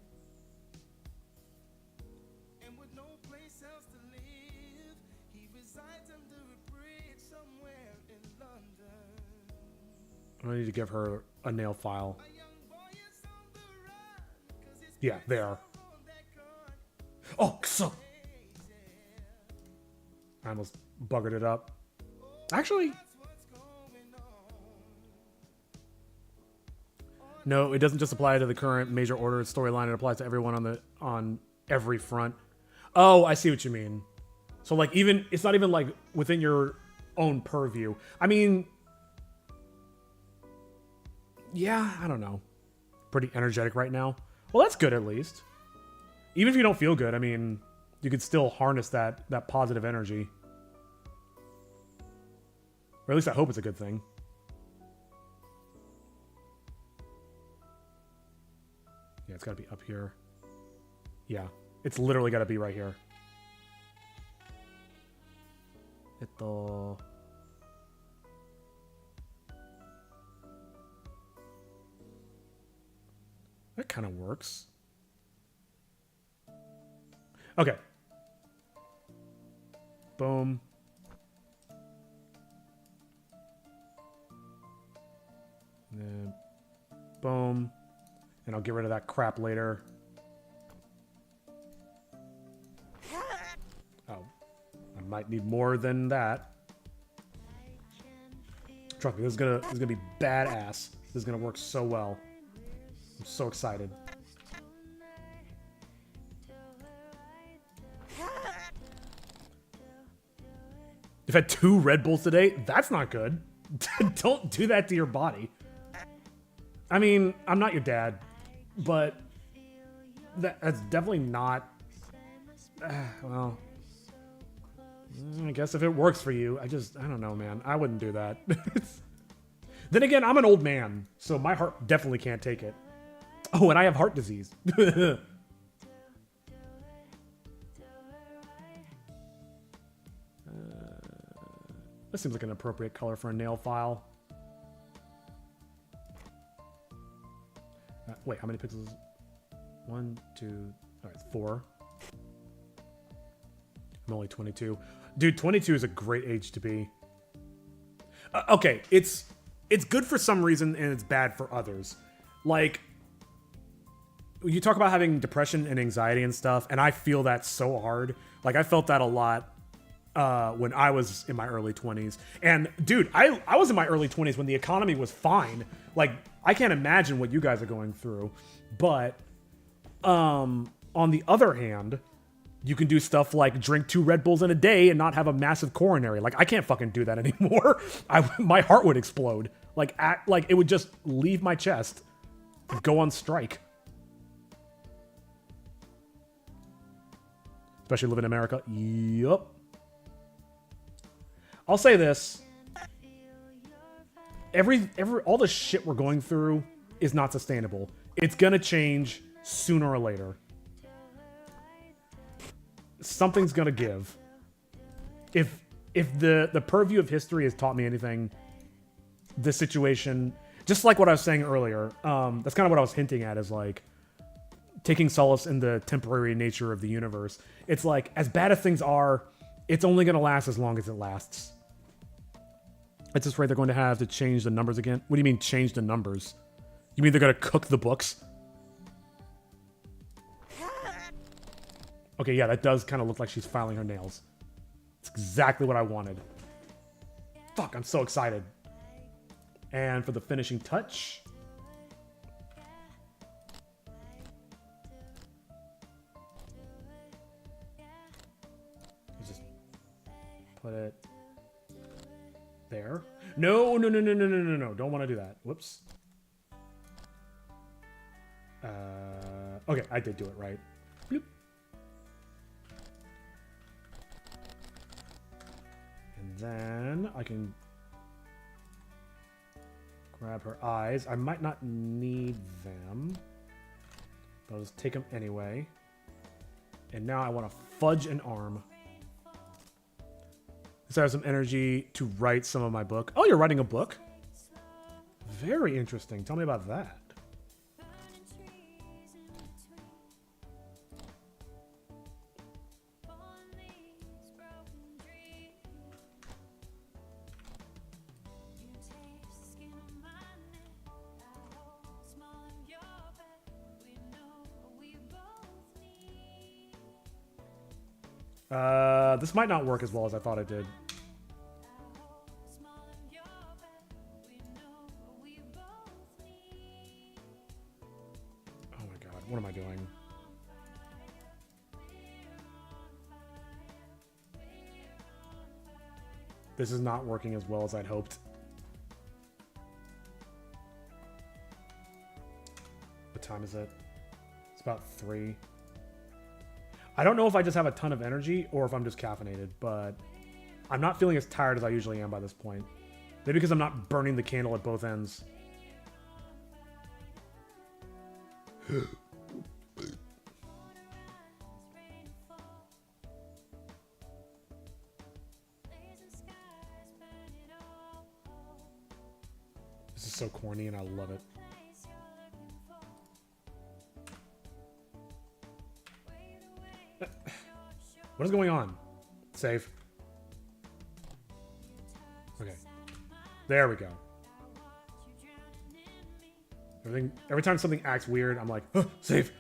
I need to give her a nail file. Yeah, there. Oh, so I almost buggered it up. Actually, no, it doesn't just apply to the current major order storyline. It applies to everyone on every front. Oh, I see what you mean. So like it's not even like within your own purview. I mean, yeah, I don't know. Pretty energetic right now. Well, that's good at least. Even if you don't feel good, I mean, you could still harness that positive energy. Or at least I hope it's a good thing. Yeah, it's got to be up here. Yeah, it's literally got to be right here. That kind of works. Okay. Boom. And then boom. And I'll get rid of that crap later. Oh. I might need more than that. Trust me, this is gonna be badass. This is gonna work so well. I'm so excited. You've had 2 Red Bulls today? That's not good. Don't do that to your body. I mean, I'm not your dad, but that's definitely not... well, I guess if it works for you, I don't know, man. I wouldn't do that. Then again, I'm an old man, so my heart definitely can't take it. Oh, and I have heart disease. This seems like an appropriate color for a nail file. Wait, how many pixels? 1, 2, all right, 4. I'm only 22. Dude, 22 is a great age to be. Okay, it's good for some reason and it's bad for others. Like, you talk about having depression and anxiety and stuff, and I feel that so hard. Like, I felt that a lot when I was in my early 20s. And dude, I was in my early 20s when the economy was fine. Like, I can't imagine what you guys are going through. But on the other hand, you can do stuff like drink 2 Red Bulls in a day and not have a massive coronary. Like, I can't fucking do that anymore. My heart would explode. Like it would just leave my chest and go on strike. Especially living in America. Yup. I'll say this. All the shit we're going through is not sustainable. It's gonna change sooner or later. Something's gonna give. If the purview of history has taught me anything, this situation, just like what I was saying earlier, that's kind of what I was hinting at, is like taking solace in the temporary nature of the universe. It's like, as bad as things are, it's only gonna last as long as it lasts. At this rate, they're going to have to change the numbers again. What do you mean, change the numbers? You mean they're gonna cook the books? Okay, yeah, that does kind of look like she's filing her nails. It's exactly what I wanted. Fuck, I'm so excited. And for the finishing touch... let's just put it there. No. Don't want to do that. Whoops. Okay, I did do it right. Bloop. And then I can grab her eyes. I might not need them, but I'll just take them anyway. And now I want to fudge an arm. So I have some energy to write some of my book. Oh, you're writing a book? Very interesting. Tell me about that. This might not work as well as I thought it did. Oh my god, what am I doing? This is not working as well as I'd hoped. What time is it? It's about 3. I don't know if I just have a ton of energy or if I'm just caffeinated, but I'm not feeling as tired as I usually am by this point. Maybe because I'm not burning the candle at both ends. This is so corny and I love it. What is going on? Save. Okay. There we go. Every time something acts weird, I'm like, oh, save.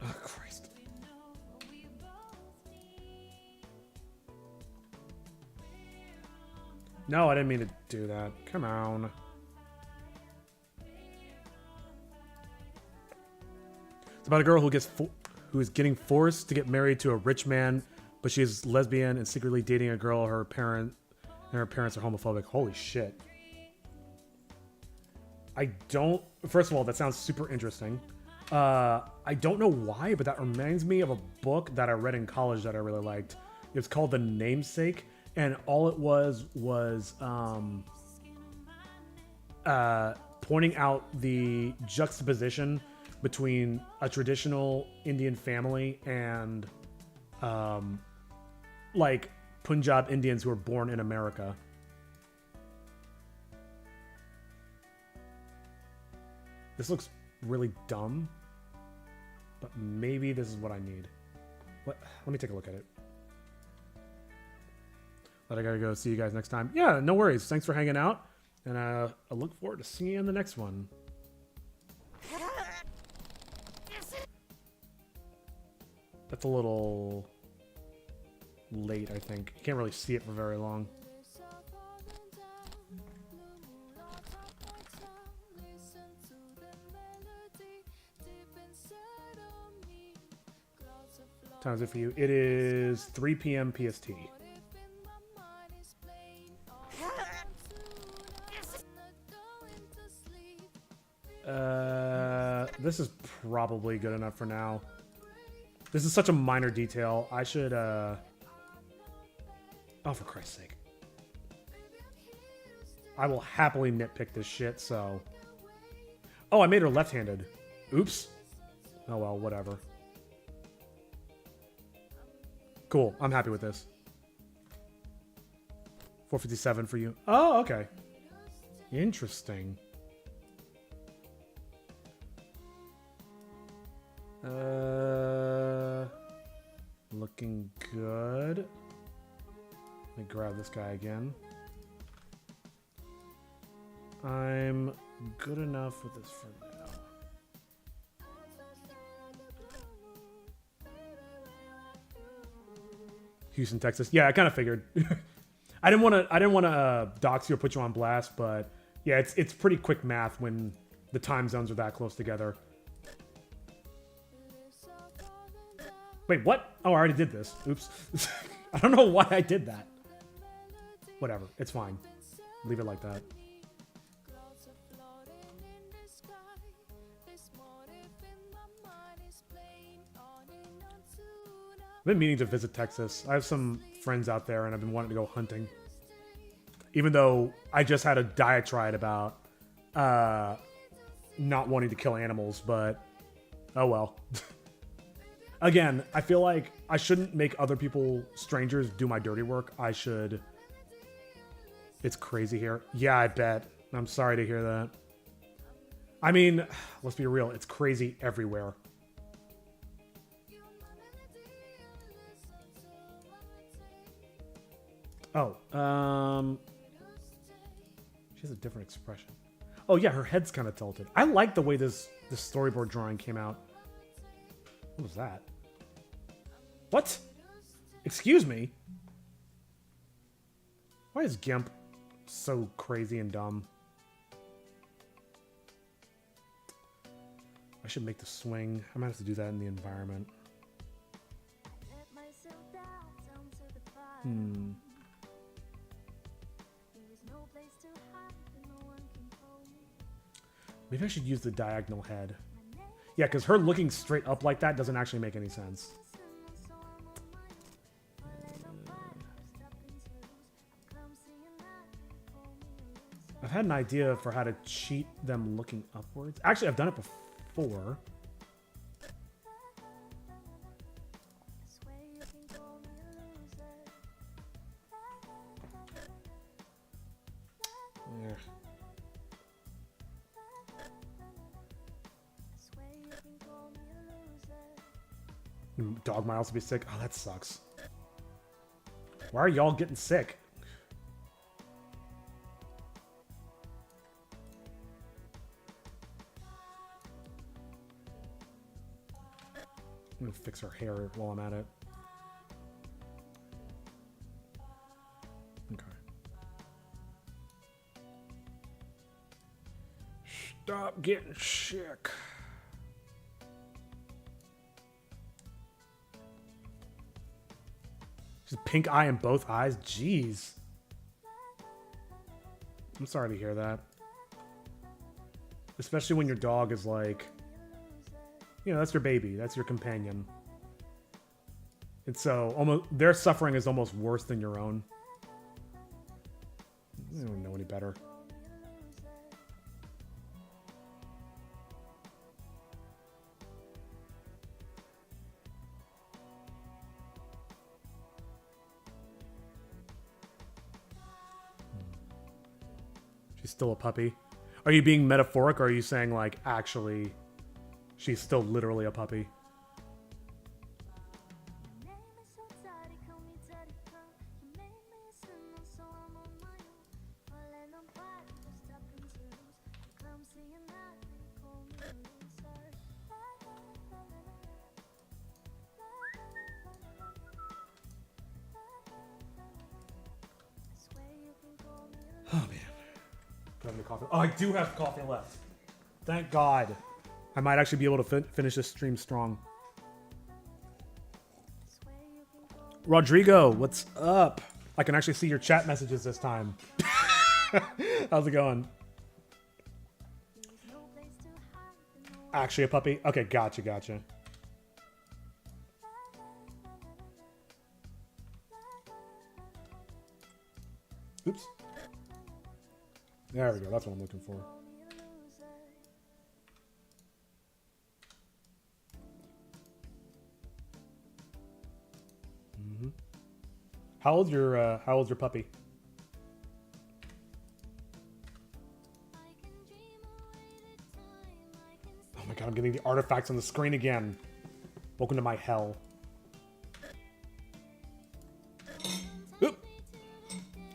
Oh, Christ. No, I didn't mean to do that. Come on. It's about a girl who is getting forced to get married to a rich man, but she is lesbian and secretly dating a girl her parents are homophobic. Holy shit. First of all, that sounds super interesting. I don't know why, but that reminds me of a book that I read in college that I really liked. It's called The Namesake, and all it was pointing out the juxtaposition between a traditional Indian family and like Punjab Indians who were born in America. This looks really dumb, but maybe this is what I need. Let me take a look at it. But I gotta go. See you guys next time. Yeah, no worries. Thanks for hanging out, and I look forward to seeing you in the next one. That's a little late, I think. You can't really see it for very long. What time is it for you? It is 3 p.m. PST. This is probably good enough for now. This is such a minor detail. I should, oh, for Christ's sake. I will happily nitpick this shit, so. Oh, I made her left-handed. Oops. Oh well, whatever. Cool, I'm happy with this. 457 for you. Oh, okay. Interesting. Looking good. Let me grab this guy again. I'm good enough with this for now. Houston, Texas. Yeah, I kind of figured. I didn't want to dox you or put you on blast, but yeah, it's pretty quick math when the time zones are that close together. Wait, what? Oh, I already did this. Oops. I don't know why I did that. Whatever. It's fine. Leave it like that. I've been meaning to visit Texas. I have some friends out there, and I've been wanting to go hunting. Even though I just had a diatribe about not wanting to kill animals, but oh well. Again, I feel like I shouldn't make other people, strangers, do my dirty work. I should... It's crazy here. Yeah, I bet. I'm sorry to hear that. I mean, let's be real. It's crazy everywhere. Oh, she has a different expression. Oh yeah, her head's kind of tilted. I like the way this storyboard drawing came out. What was that? What? Excuse me? Why is Gimp so crazy and dumb? I should make the swing. I might have to do that in the environment. Maybe I should use the diagonal head. Yeah, because her looking straight up like that doesn't actually make any sense. I've had an idea for how to cheat them looking upwards. Actually, I've done it before. Yeah. Your dog might also be sick. Oh, that sucks. Why are y'all getting sick? I'm gonna fix her hair while I'm at it. Okay. Stop getting sick. Just pink eye in both eyes? Jeez. I'm sorry to hear that. Especially when your dog is like, you know, that's your baby. That's your companion. And so almost their suffering is almost worse than your own. I don't know any better. She's still a puppy. Are you being metaphoric, or are you saying, like, actually, she's still literally a puppy? Oh, man. Do I have any coffee? Oh, I do have coffee left. Thank God. I might actually be able to finish this stream strong. Rodrigo, what's up? I can actually see your chat messages this time. How's it going? Actually a puppy? Okay, gotcha. Oops. There we go. That's what I'm looking for. Mm-hmm. How old's your puppy? Oh my God, I'm getting the artifacts on the screen again. Welcome to my hell. Oop.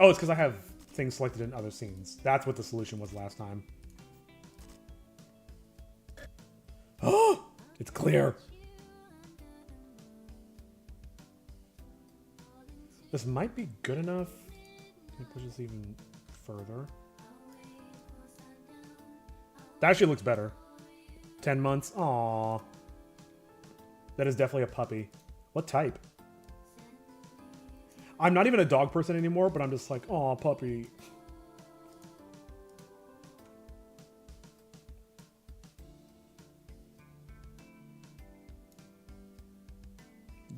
Oh, it's because I have things selected in other scenes. That's what the solution was last time. Oh, it's clear. This might be good enough. Can I push this even further? That actually looks better. 10 months. Aww. That is definitely a puppy. What type? I'm not even a dog person anymore, but I'm just like, aw, puppy.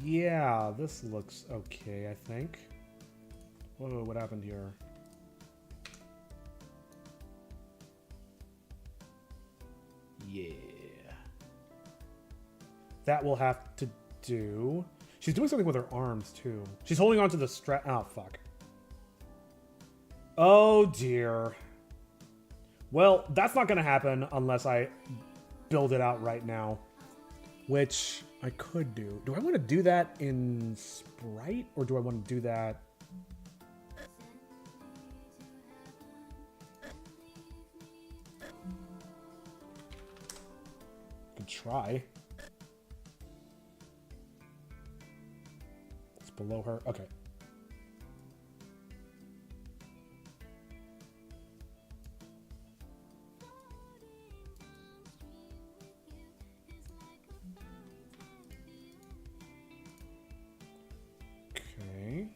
Yeah, this looks okay, I think. Whoa, what happened here? Yeah. That will have to do. She's doing something with her arms, too. She's holding on to the strap. Oh, fuck. Oh, dear. Well, that's not going to happen unless I build it out right now. Which I could do. Do I want to do that in Sprite? Or do I want to do that... I could try. It's below her. Okay. Okay.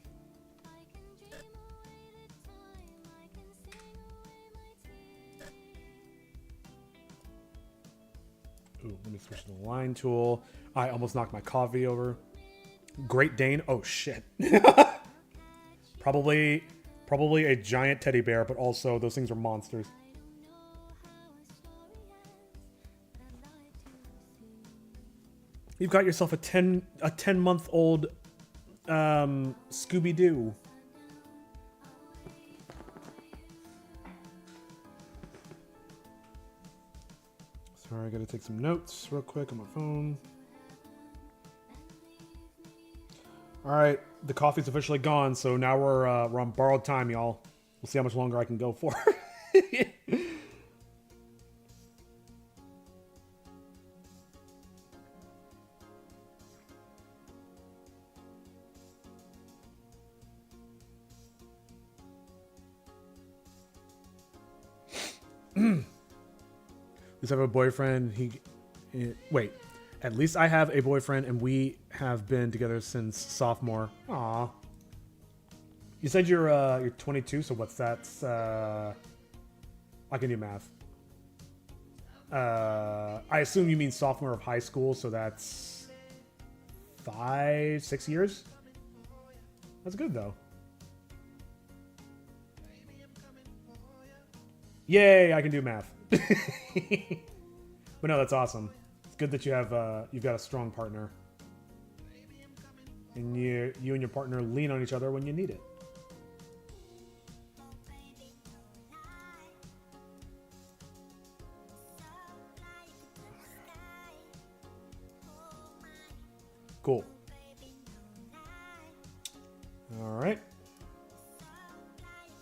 Ooh, let me switch to the line tool. I almost knocked my coffee over. Great Dane. Oh shit. Probably a giant teddy bear, but also those things are monsters. You've got yourself a 10-month-old Scooby-Doo. Sorry, I gotta take some notes real quick on my phone. All right, the coffee's officially gone, so now we're on borrowed time, y'all. We'll see how much longer I can go for. At least I have a boyfriend. Wait. At least I have a boyfriend, and we have been together since sophomore. Aw. You said you're 22, so what's that? I can do math. I assume you mean sophomore of high school, so that's 6 years. That's good though. Yay! I can do math. But no, that's awesome. It's good that you've got a strong partner, and you and your partner lean on each other when you need it. Cool. All right.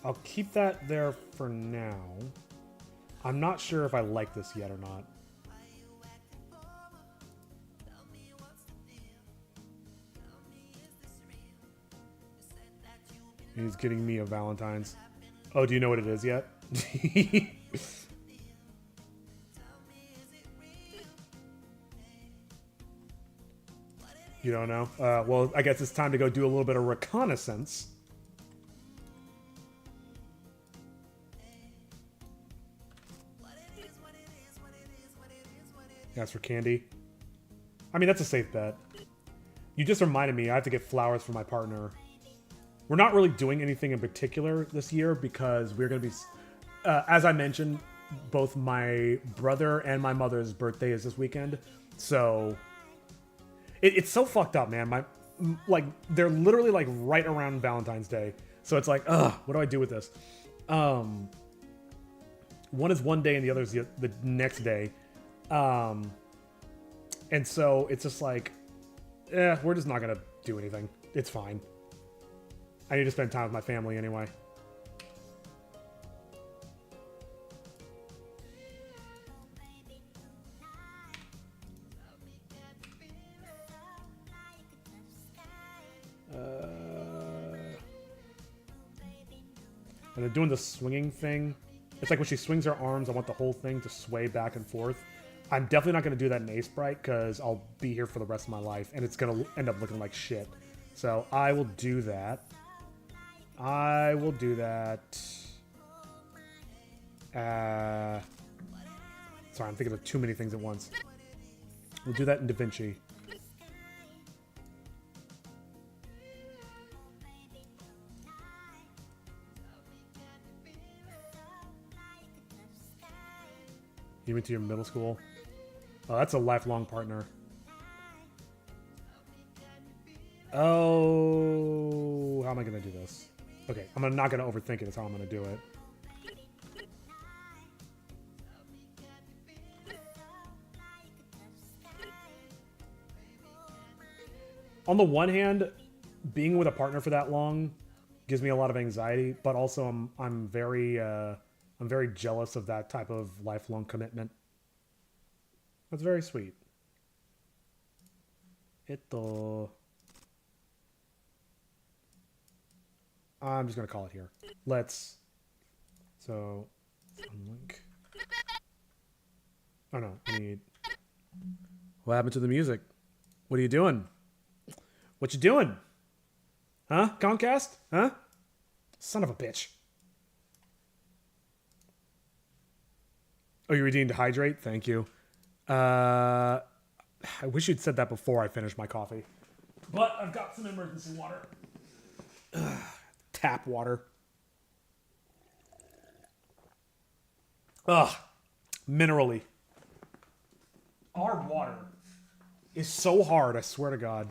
I'll keep that there for now. I'm not sure if I like this yet or not. He's getting me a Valentine's. Oh, do you know what it is yet? You don't know? Well, I guess it's time to go do a little bit of reconnaissance. That's for candy. I mean, that's a safe bet. You just reminded me I have to get flowers for my partner. We're not really doing anything in particular this year because we're going to be... as I mentioned, both my brother and my mother's birthday is this weekend. So... It's so fucked up, man. They're literally like right around Valentine's Day. So it's like, ugh, what do I do with this? One is one day and the other is the next day. And so it's just like, we're just not going to do anything. It's fine. I need to spend time with my family anyway. And they're doing the swinging thing. It's like when she swings her arms, I want the whole thing to sway back and forth. I'm definitely not going to do that in Ace Sprite because I'll be here for the rest of my life and it's going to end up looking like shit. So I will do that. I will do that. Sorry, I'm thinking of too many things at once. We'll do that in DaVinci. You went to your middle school? Oh, that's a lifelong partner. Oh, how am I going to do this? Okay, I'm not going to overthink it is how I'm going to do it. On the one hand, being with a partner for that long gives me a lot of anxiety, but also I'm very jealous of that type of lifelong commitment. That's very sweet. I'm just gonna call it here. So unlink. Oh no, I need. What happened to the music? What are you doing? What you doing? Huh? Comcast? Huh? Son of a bitch. Oh, you redeemed to hydrate? Thank you. I wish you'd said that before I finished my coffee. But I've got some emergency water. Tap water. Ugh. Minerally. Our water is so hard, I swear to God.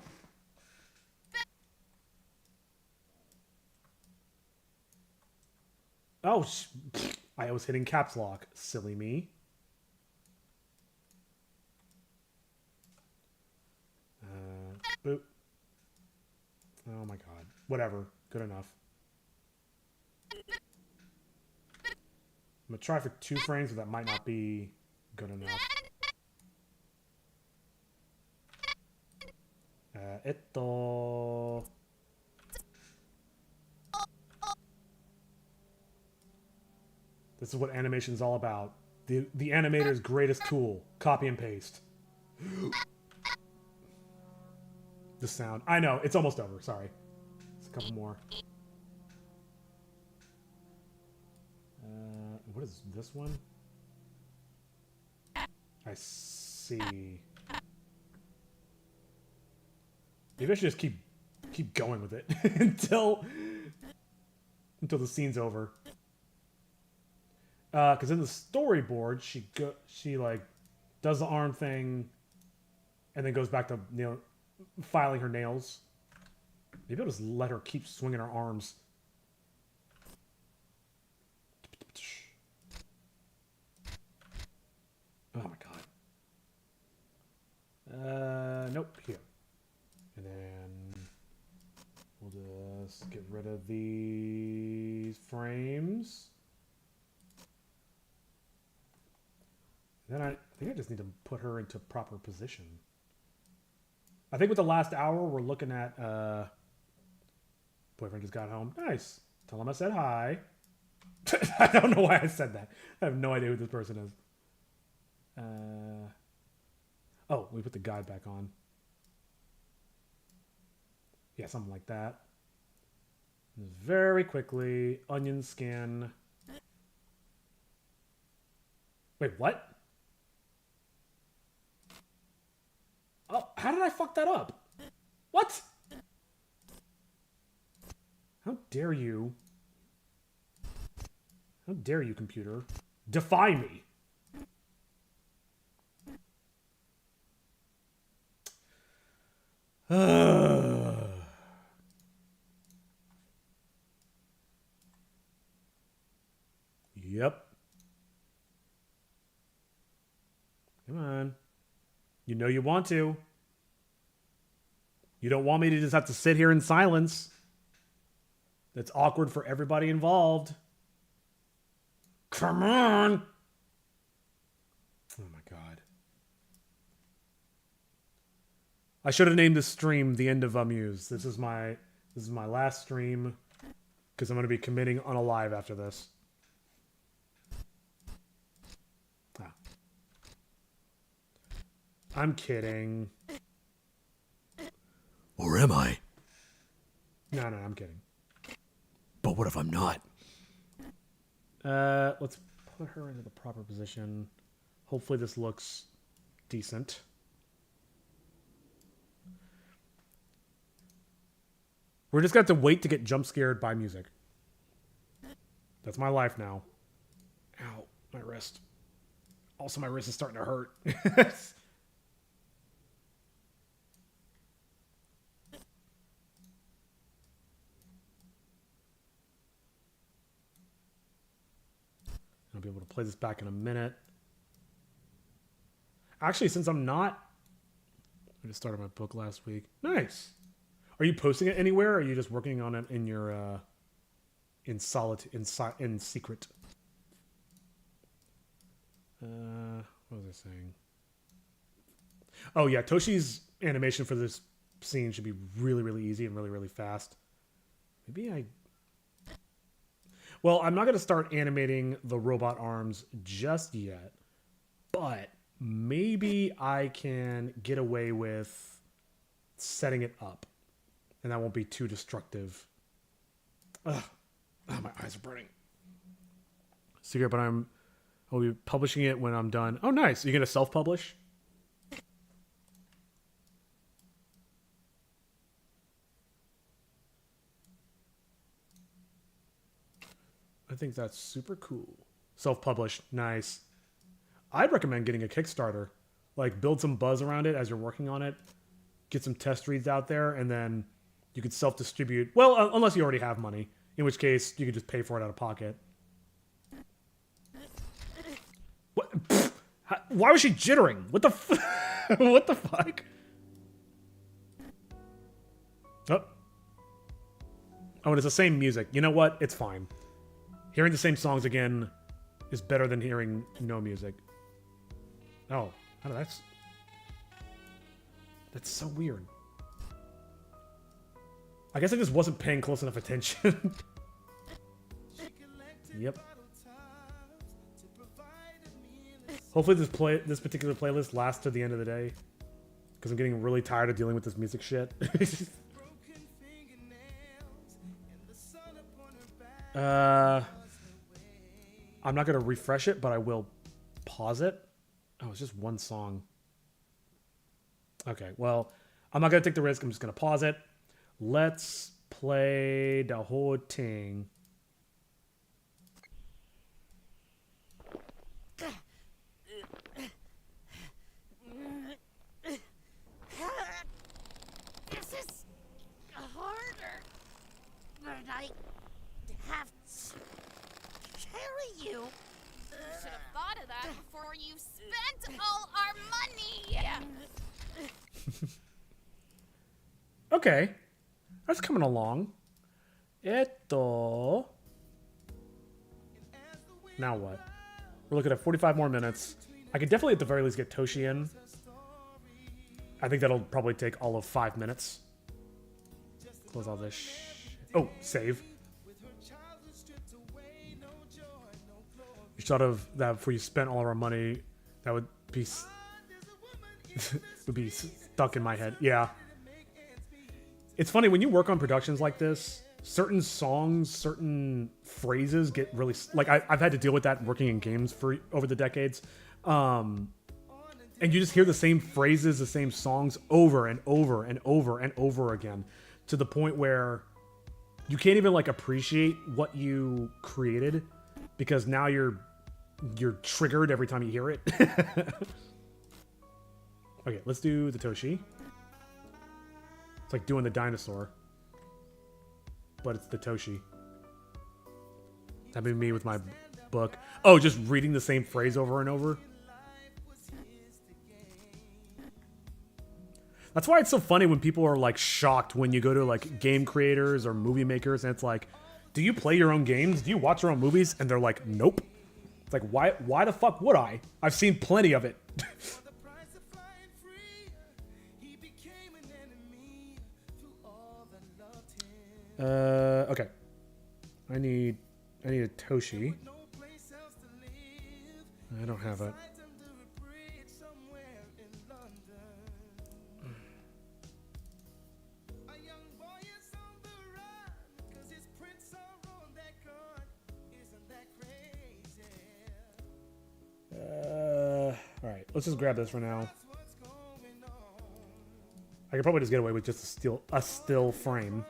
Oh, I was hitting caps lock. Silly me. Boop. Oh my god. Whatever. Good enough. I'm gonna try for 2 frames, but that might not be good enough. Esto. This is what animation is all about. The animator's greatest tool. Copy and paste. The sound. I know, it's almost over. Sorry. It's a couple more. What is this one? I see. Maybe I should just keep going with it until the scene's over. Because in the storyboard, she like does the arm thing, and then goes back to filing her nails. Maybe I'll just let her keep swinging her arms. Oh my god. Nope, here. And then we'll just get rid of these frames. Then I think I just need to put her into proper position. I think with the last hour, we're looking at boyfriend just got home. Nice. Tell him I said hi. I don't know why I said that. I have no idea who this person is. Oh, we put the guide back on. Yeah, something like that. Very quickly, onion skin. Wait, what? Oh, how did I fuck that up? What? How dare you? How dare you, computer? Defy me! Yep. Come on. You know you want to. You don't want me to just have to sit here in silence. That's awkward for everybody involved. Come on! Oh my god. I should have named this stream The End of Amuse. This is my last stream because I'm going to be committing unalive after this. Ah. I'm kidding. Or am I? No, I'm kidding. But what if I'm not? Let's put her into the proper position. Hopefully this looks decent. We're just going to have to wait to get jump scared by music. That's my life now. Ow, my wrist. Also, my wrist is starting to hurt. I'll be able to play this back in a minute. Actually, since I just started my book last week. Nice. Are you posting it anywhere, or are you just working on it in your in secret? What was I saying? Oh yeah, Toshi's animation for this scene should be really, really easy and really, really fast. Well, I'm not going to start animating the robot arms just yet, but maybe I can get away with setting it up. And that won't be too destructive. Ugh. Oh, my eyes are burning. Secret, but I'll be publishing it when I'm done. Oh, nice. You're going to self-publish? I think that's super cool. Self-published. Nice. I'd recommend getting a Kickstarter. Like, build some buzz around it as you're working on it. Get some test reads out there, and then you could self-distribute. Well, unless you already have money, in which case you could just pay for it out of pocket. What? Why was she jittering? What the what the fuck? Oh, Oh, and it's the same music. You know what? It's fine. Hearing the same songs again is better than hearing no music. Oh, that's so weird. I guess I just wasn't paying close enough attention. Yep. Hopefully this particular playlist lasts to the end of the day, because I'm getting really tired of dealing with this music shit. I'm not gonna refresh it, but I will pause it. Oh, it's just one song. Okay, well, I'm not gonna take the risk. I'm just gonna pause it. Let's play the whole thing. This is harder than I have to carry you. You should have thought of that before you spent all our money! Okay, that's coming along. Now what? We're looking at 45 more minutes. I could definitely at the very least get Toshi in. I think that'll probably take all of 5 minutes. Close all this oh, save. You thought of that before you spent all of our money. That would be would be stuck in my head. Yeah. It's funny when you work on productions like this, certain songs, certain phrases get really like I've had to deal with that working in games for over the decades. And you just hear the same phrases, the same songs over and over and over and over again, to the point where you can't even like appreciate what you created, because now you're triggered every time you hear it. Okay, let's do the Toshi. It's like doing the dinosaur, but it's the Toshi. That'd be me with my book. Oh, just reading the same phrase over and over. That's why it's so funny when people are like shocked when you go to like game creators or movie makers and it's like, do you play your own games? Do you watch your own movies? And they're like, nope. It's like, why the fuck would I? I've seen plenty of it. Okay. I need a Toshi. I don't have it. Alright, let's just grab this for now. I could probably just get away with just a still frame.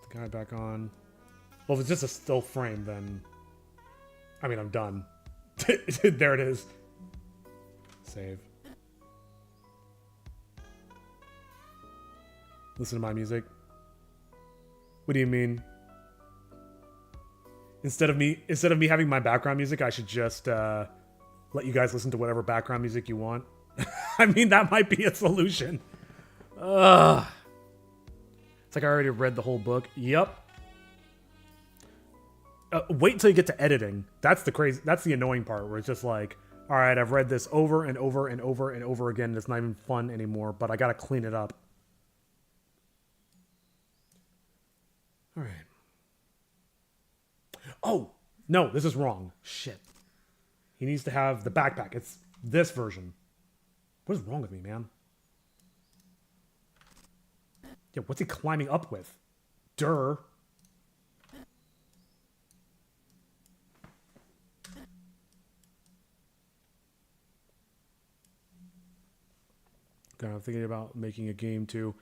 The guy back on. Well, if it's just a still frame, then I mean, I'm done. There it is. Save. Listen to my music. What do you mean? Instead of me having my background music, I should just let you guys listen to whatever background music you want. I mean, that might be a solution. Ugh. It's like I already read the whole book. Yep. Wait until you get to editing. That's the annoying part, where it's just like, all right, I've read this over and over and over and over again. It's not even fun anymore, but I gotta clean it up. All right. Oh, no, this is wrong. Shit. He needs to have the backpack. It's this version. What is wrong with me, man? Yeah, what's he climbing up with? Durr. I'm thinking about making a game too.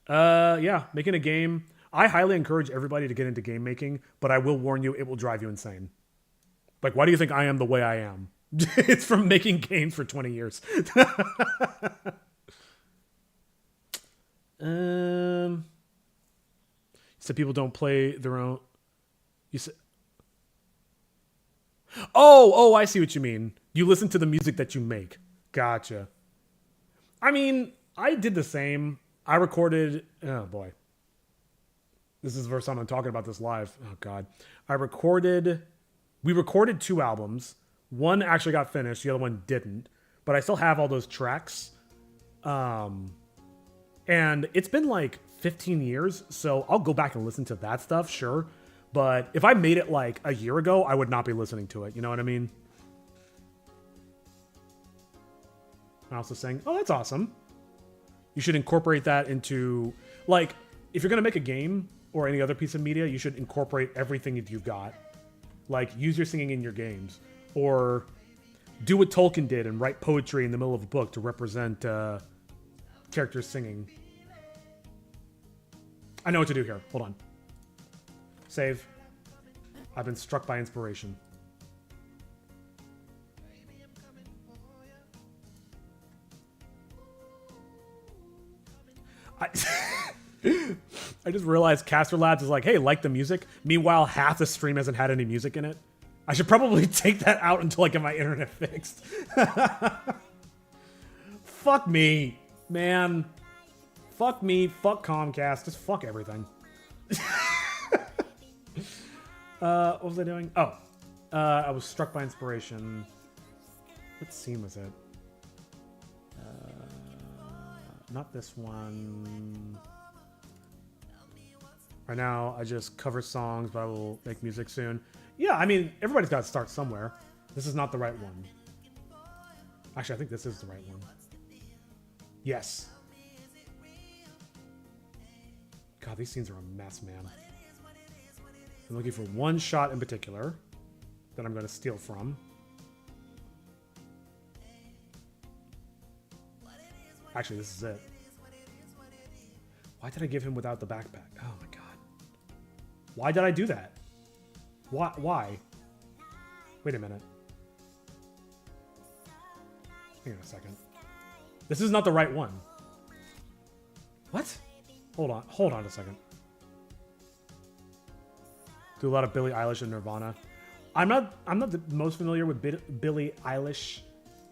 Yeah, making a game. I highly encourage everybody to get into game making, but I will warn you, it will drive you insane. Like, why do you think I am the way I am? It's from making games for 20 years. You said people don't play their own. You said. Oh, I see what you mean. You listen to the music that you make. Gotcha. I mean, I did the same. I recorded. Oh boy, this is the first time I'm talking about this live. Oh god, we recorded 2 albums. One actually got finished. The other one didn't. But I still have all those tracks. And it's been like 15 years, so I'll go back and listen to that stuff, sure. But if I made it like a year ago, I would not be listening to it. You know what I mean? I'm also saying, oh, that's awesome. You should incorporate that into, like, if you're going to make a game or any other piece of media, you should incorporate everything that you've got. Like, use your singing in your games. Or do what Tolkien did and write poetry in the middle of a book to represent characters singing. I know what to do here. Hold on. Save. I've been struck by inspiration. I just realized Caster Labs is like, hey, like the music. Meanwhile, half the stream hasn't had any music in it. I should probably take that out until I get my internet fixed. Fuck me, man. Fuck me. Fuck Comcast. Just fuck everything. What was I doing? Oh. I was struck by inspiration. What scene was it? Not this one. Right now, I just cover songs, but I will make music soon. Yeah, I mean, everybody's got to start somewhere. This is not the right one. Actually, I think this is the right one. Yes. God, these scenes are a mess, man. I'm looking for one shot in particular that I'm going to steal from. Actually, this is it. Why did I give him without the backpack? Oh my god. Why did I do that? Why? Wait a minute. Hang on a second. This is not the right one. What? Hold on a second. Do a lot of Billie Eilish and Nirvana. I'm not the most familiar with Billie Eilish,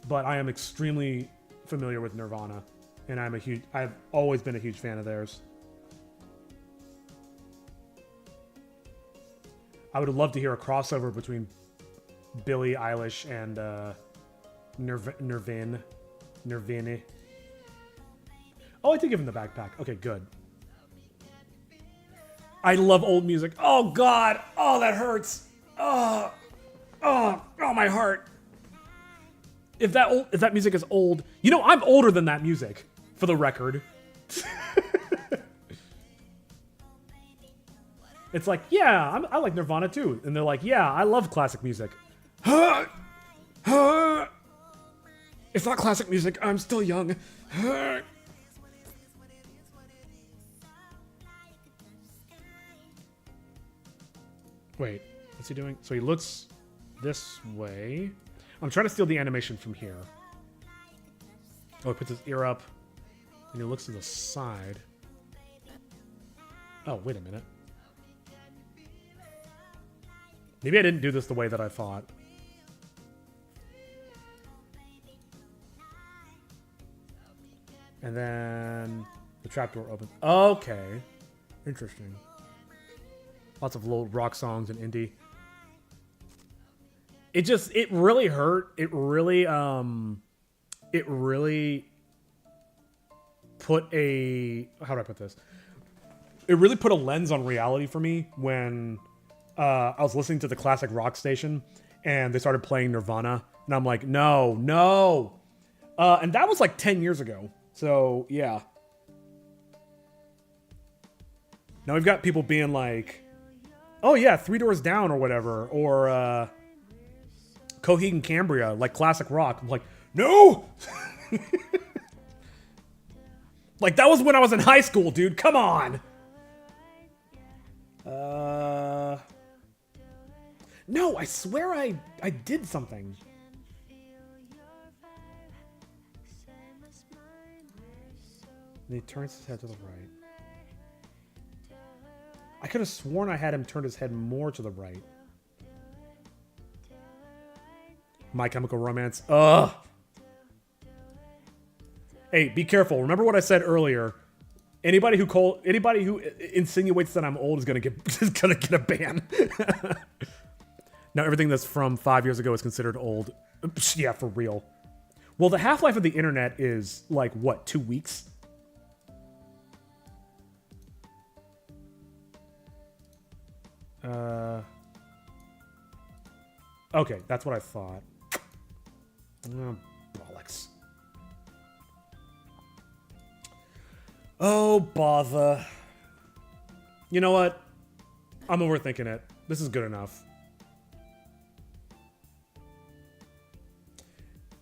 but I am extremely familiar with Nirvana, and I've always been a huge fan of theirs. I would love to hear a crossover between Billie Eilish and Nirvana. Oh, I did give him the backpack. Okay, good. I love old music. Oh god. Oh, that hurts. Oh, my heart. If that music is old, you know, I'm older than that music, for the record. It's like, yeah, I like Nirvana too. And they're like, yeah, I love classic music. It's not classic music. I'm still young. Wait, what's he doing? So he looks this way. I'm trying to steal the animation from here. Oh, he puts his ear up. And he looks to the side. Oh, wait a minute. Maybe I didn't do this the way that I thought. And then the trapdoor opens. Okay. Interesting. Lots of little rock songs and indie. It really hurt. It really put a, how do I put this? It really put a lens on reality for me when I was listening to the classic rock station and they started playing Nirvana, and I'm like, no. And that was like 10 years ago. So yeah. Now we've got people being like, oh yeah, Three Doors Down or whatever, or Coheed and Cambria, like classic rock. I'm like, no! Like, that was when I was in high school, dude. Come on! No, I swear I did something. And he turns his head to the right. I could have sworn I had him turn his head more to the right. My Chemical Romance. Ugh. Hey, be careful. Remember what I said earlier. Anybody who insinuates that I'm old is gonna get a ban. Now everything that's from 5 years ago is considered old. Yeah, for real. Well, the half-life of the internet is like what, 2 weeks? Okay, that's what I thought. Oh, bollocks. Oh, bother. You know what? I'm overthinking it. This is good enough.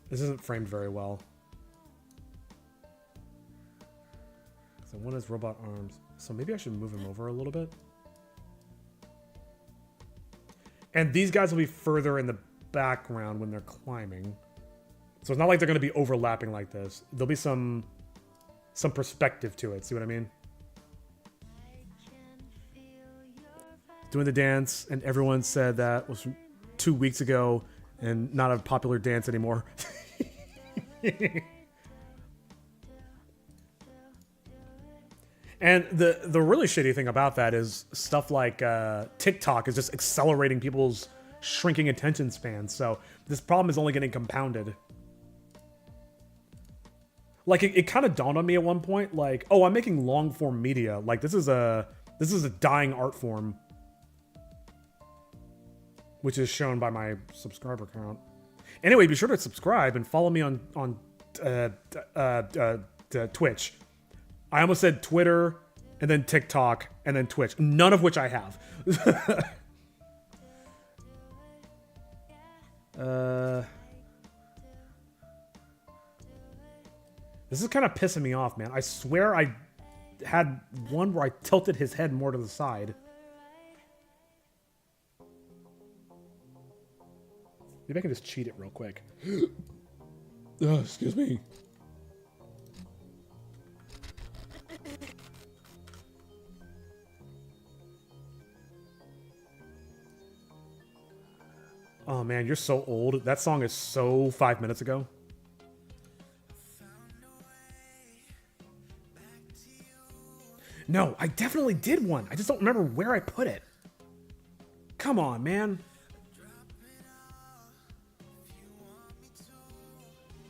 This isn't framed very well. So one has robot arms. So maybe I should move him over a little bit. And these guys will be further in the background when they're climbing. So it's not like they're going to be overlapping like this. There'll be some perspective to it. See what I mean? Doing the dance, and everyone said that was from 2 weeks ago and not a popular dance anymore. And the really shitty thing about that is stuff like TikTok is just accelerating people's shrinking attention spans. So this problem is only getting compounded. Like it kind of dawned on me at one point, like, oh, I'm making long form media. Like this is a dying art form, which is shown by my subscriber count. Anyway, be sure to subscribe and follow me on Twitch. I almost said Twitter, and then TikTok, and then Twitch. None of which I have. This is kind of pissing me off, man. I swear I had one where I tilted his head more to the side. Maybe I can just cheat it real quick. Oh, excuse me. Oh man, you're so old. That song is so 5 minutes ago. No, I definitely did one. I just don't remember where I put it. Come on, man.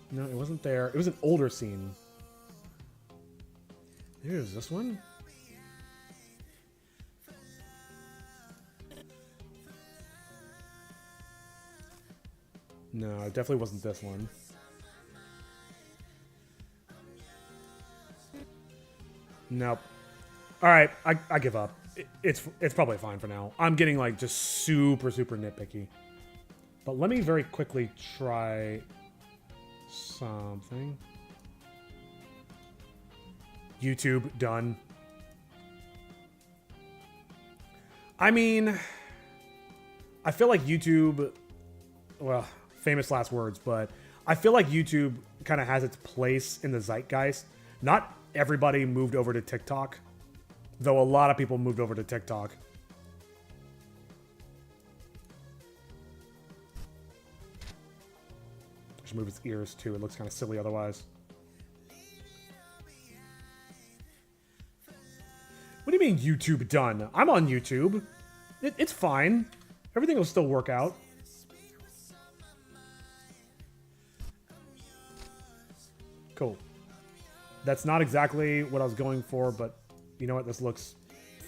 No, it wasn't there. It was an older scene. Here's this one. No, it definitely wasn't this one. Nope. All right, I give up. It's probably fine for now. I'm getting like just super nitpicky. But let me very quickly try something. YouTube done. I mean, I feel like YouTube, well, famous last words, but I feel like YouTube kind of has its place in the zeitgeist. Not everybody moved over to TikTok, though a lot of people moved over to TikTok. I should move his ears too. It looks kind of silly otherwise. What do you mean YouTube done? I'm on YouTube. It's fine. Everything will still work out. Cool. That's not exactly what I was going for, but you know what? This looks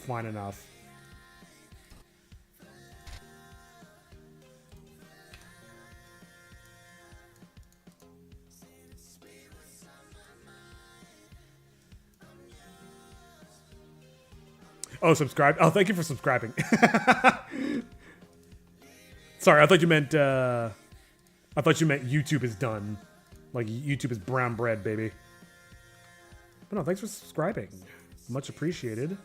fine enough. Oh, subscribe. Oh, thank you for subscribing. Sorry, I thought you meant YouTube is done. Like YouTube is brown bread, baby. But no, thanks for subscribing. Much appreciated.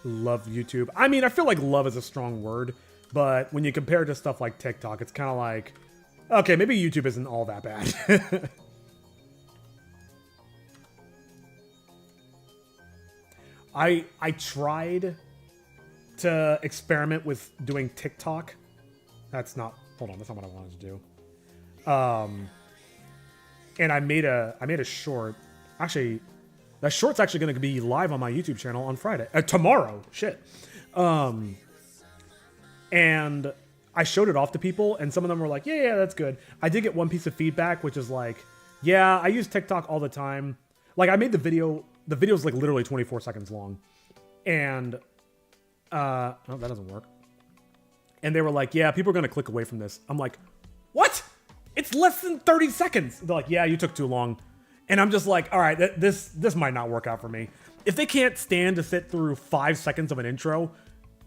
Love YouTube. I mean, I feel like love is a strong word, but when you compare it to stuff like TikTok, it's kind of like, okay, maybe YouTube isn't all that bad. I tried to experiment with doing TikTok. That's not hold on, that's not what I wanted to do. And I made a short. Actually, that short's actually going to be live on my YouTube channel on Friday. Tomorrow. Shit. And I showed it off to people, and some of them were like, yeah, that's good. I did get one piece of feedback, which is like, yeah, I use TikTok all the time. Like, I made the video's like literally 24 seconds long. And, no, that doesn't work. And they were like, yeah, people are going to click away from this. I'm like, what? It's less than 30 seconds. They're like, yeah, you took too long. And I'm just like, all right, this might not work out for me. If they can't stand to sit through 5 seconds of an intro,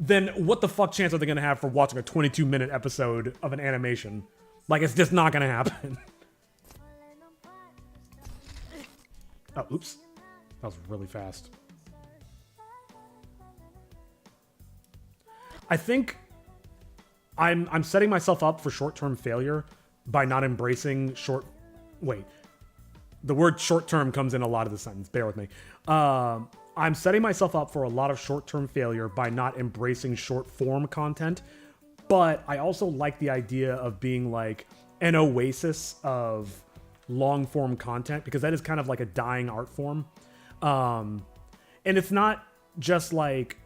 then what the fuck chance are they going to have for watching a 22-minute episode of an animation? Like, it's just not going to happen. Oh, oops. That was really fast. I think I'm setting myself up for short-term failure by not embracing Wait. The word short-term comes in a lot of the sentence. Bear with me. I'm setting myself up for a lot of short-term failure by not embracing short-form content, but I also like the idea of being like an oasis of long-form content, because that is kind of like a dying art form. And it's not just like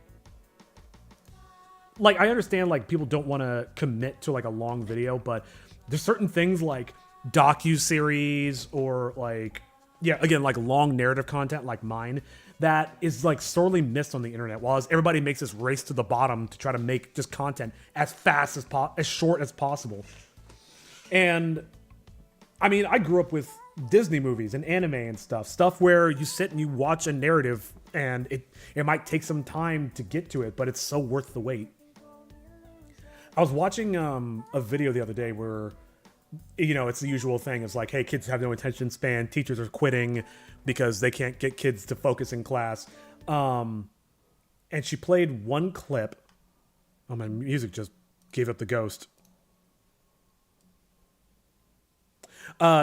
I understand like people don't want to commit to like a long video, but there's certain things like docu-series or like, yeah, again, like long narrative content like mine that is like sorely missed on the internet, while everybody makes this race to the bottom to try to make just content as fast as short as possible. And I mean, I grew up with Disney movies and anime and stuff where you sit and you watch a narrative and it might take some time to get to it, but it's so worth the wait. I was watching a video the other day where, you know, it's the usual thing. It's like, hey, kids have no attention span. Teachers are quitting because they can't get kids to focus in class. And she played one clip. Oh, my music just gave up the ghost.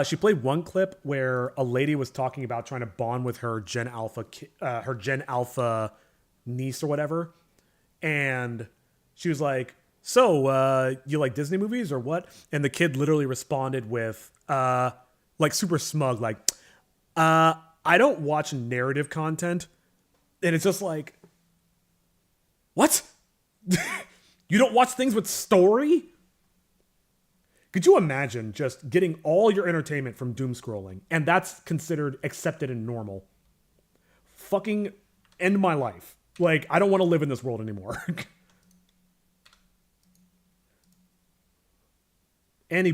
She played one clip where a lady was talking about trying to bond with her Gen Alpha niece or whatever. And she was like, so, you like Disney movies or what? And the kid literally responded with, like super smug, like, I don't watch narrative content. And it's just like, what? You don't watch things with story? Could you imagine just getting all your entertainment from doom scrolling, and that's considered accepted and normal? Fucking end my life. Like, I don't want to live in this world anymore.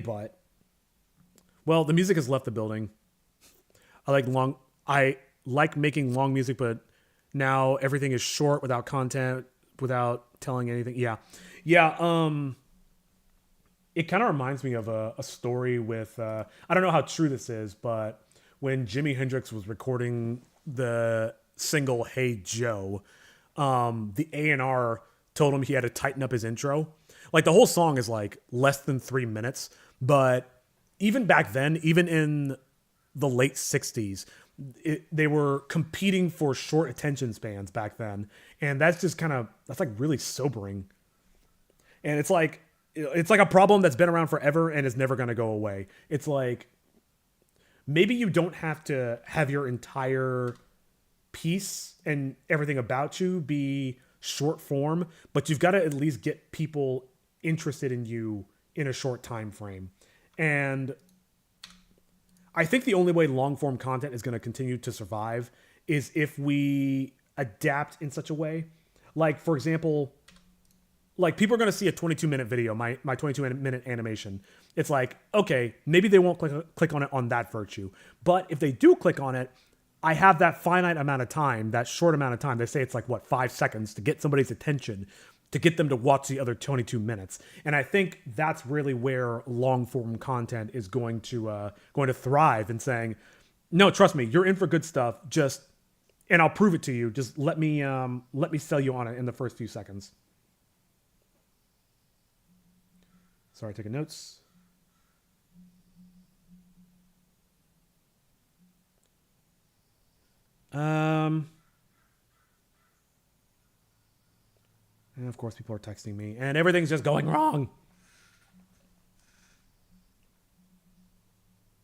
But, well, the music has left the building. I like making long music, but now everything is short without content, without telling anything. Yeah. It kind of reminds me of a story with, I don't know how true this is, but when Jimi Hendrix was recording the single Hey Joe, the A&R told him he had to tighten up his intro. Like, the whole song is like less than 3 minutes, but even back then, even in the late 60s, they were competing for short attention spans back then. And that's just that's like really sobering. And it's like a problem that's been around forever and is never going to go away. It's like, maybe you don't have to have your entire piece and everything about you be short form, but you've got to at least get people interested in you in a short time frame. And I think the only way long form content is going to continue to survive is if we adapt in such a way. Like, for example, like, people are going to see a 22-minute video, my 22-minute animation. It's like, okay, maybe they won't click on it on that virtue. But if they do click on it, I have that finite amount of time, that short amount of time. They say it's like, 5 seconds to get somebody's attention, to get them to watch the other 22 minutes. And I think that's really where long-form content is going to thrive, in saying, no, trust me, you're in for good stuff. And I'll prove it to you. Just let me sell you on it in the first few seconds. Sorry, taking notes. And of course, people are texting me, and everything's just going wrong.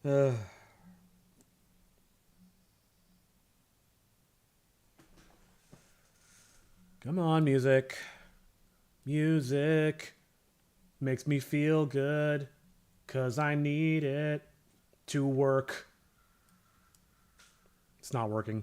Come on, music. Music makes me feel good, 'cause I need it to work. It's not working.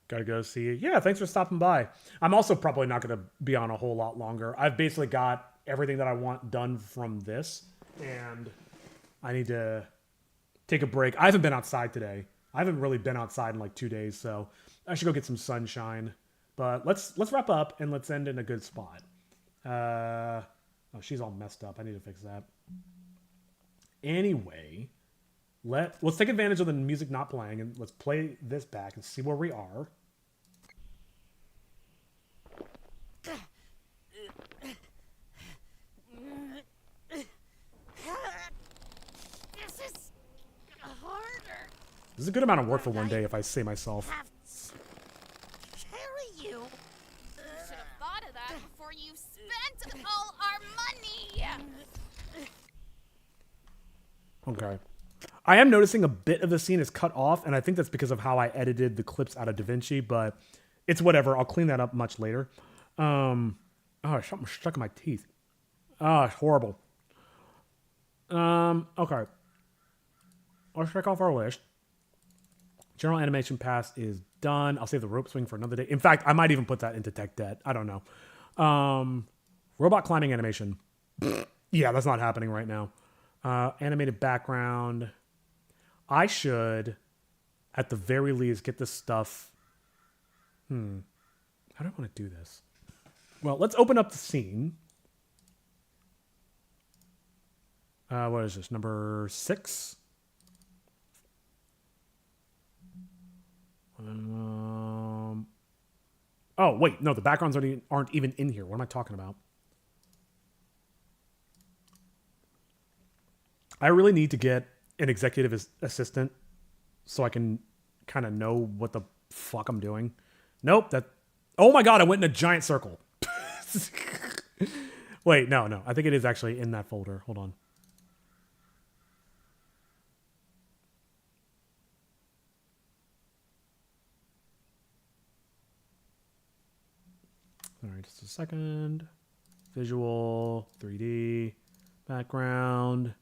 Gotta go see you. Yeah, thanks for stopping by. I'm also probably not going to be on a whole lot longer. I've basically got everything that I want done from this, and I need to take a break. I haven't been outside today. I haven't really been outside in like 2 days, so I should go get some sunshine. But let's wrap up and let's end in a good spot. Oh, she's all messed up. I need to fix that. Anyway, let's take advantage of the music not playing and let's play this back and see where we are. This is harder. This is a good amount of work for one day, if I say myself. Carry you. Should have thought of that before you spent all our money. Okay. I am noticing a bit of the scene is cut off, and I think that's because of how I edited the clips out of DaVinci, but it's whatever. I'll clean that up much later. Oh, something stuck in my teeth. Oh, it's horrible. Okay. Let's check off our list. General animation pass is done. I'll save the rope swing for another day. In fact, I might even put that into tech debt. I don't know. Robot climbing animation. Yeah, that's not happening right now. Animated background. I should, at the very least, get this stuff. How do I want to do this? Well, let's open up the scene. What is this? Number 6? Oh, wait. No, the backgrounds aren't even in here. What am I talking about? I really need to get an executive assistant so I can kind of know what the fuck I'm doing. Nope. Oh my God, I went in a giant circle. Wait, no. I think it is actually in that folder. Hold on. All right, just a second. Visual, 3D, background.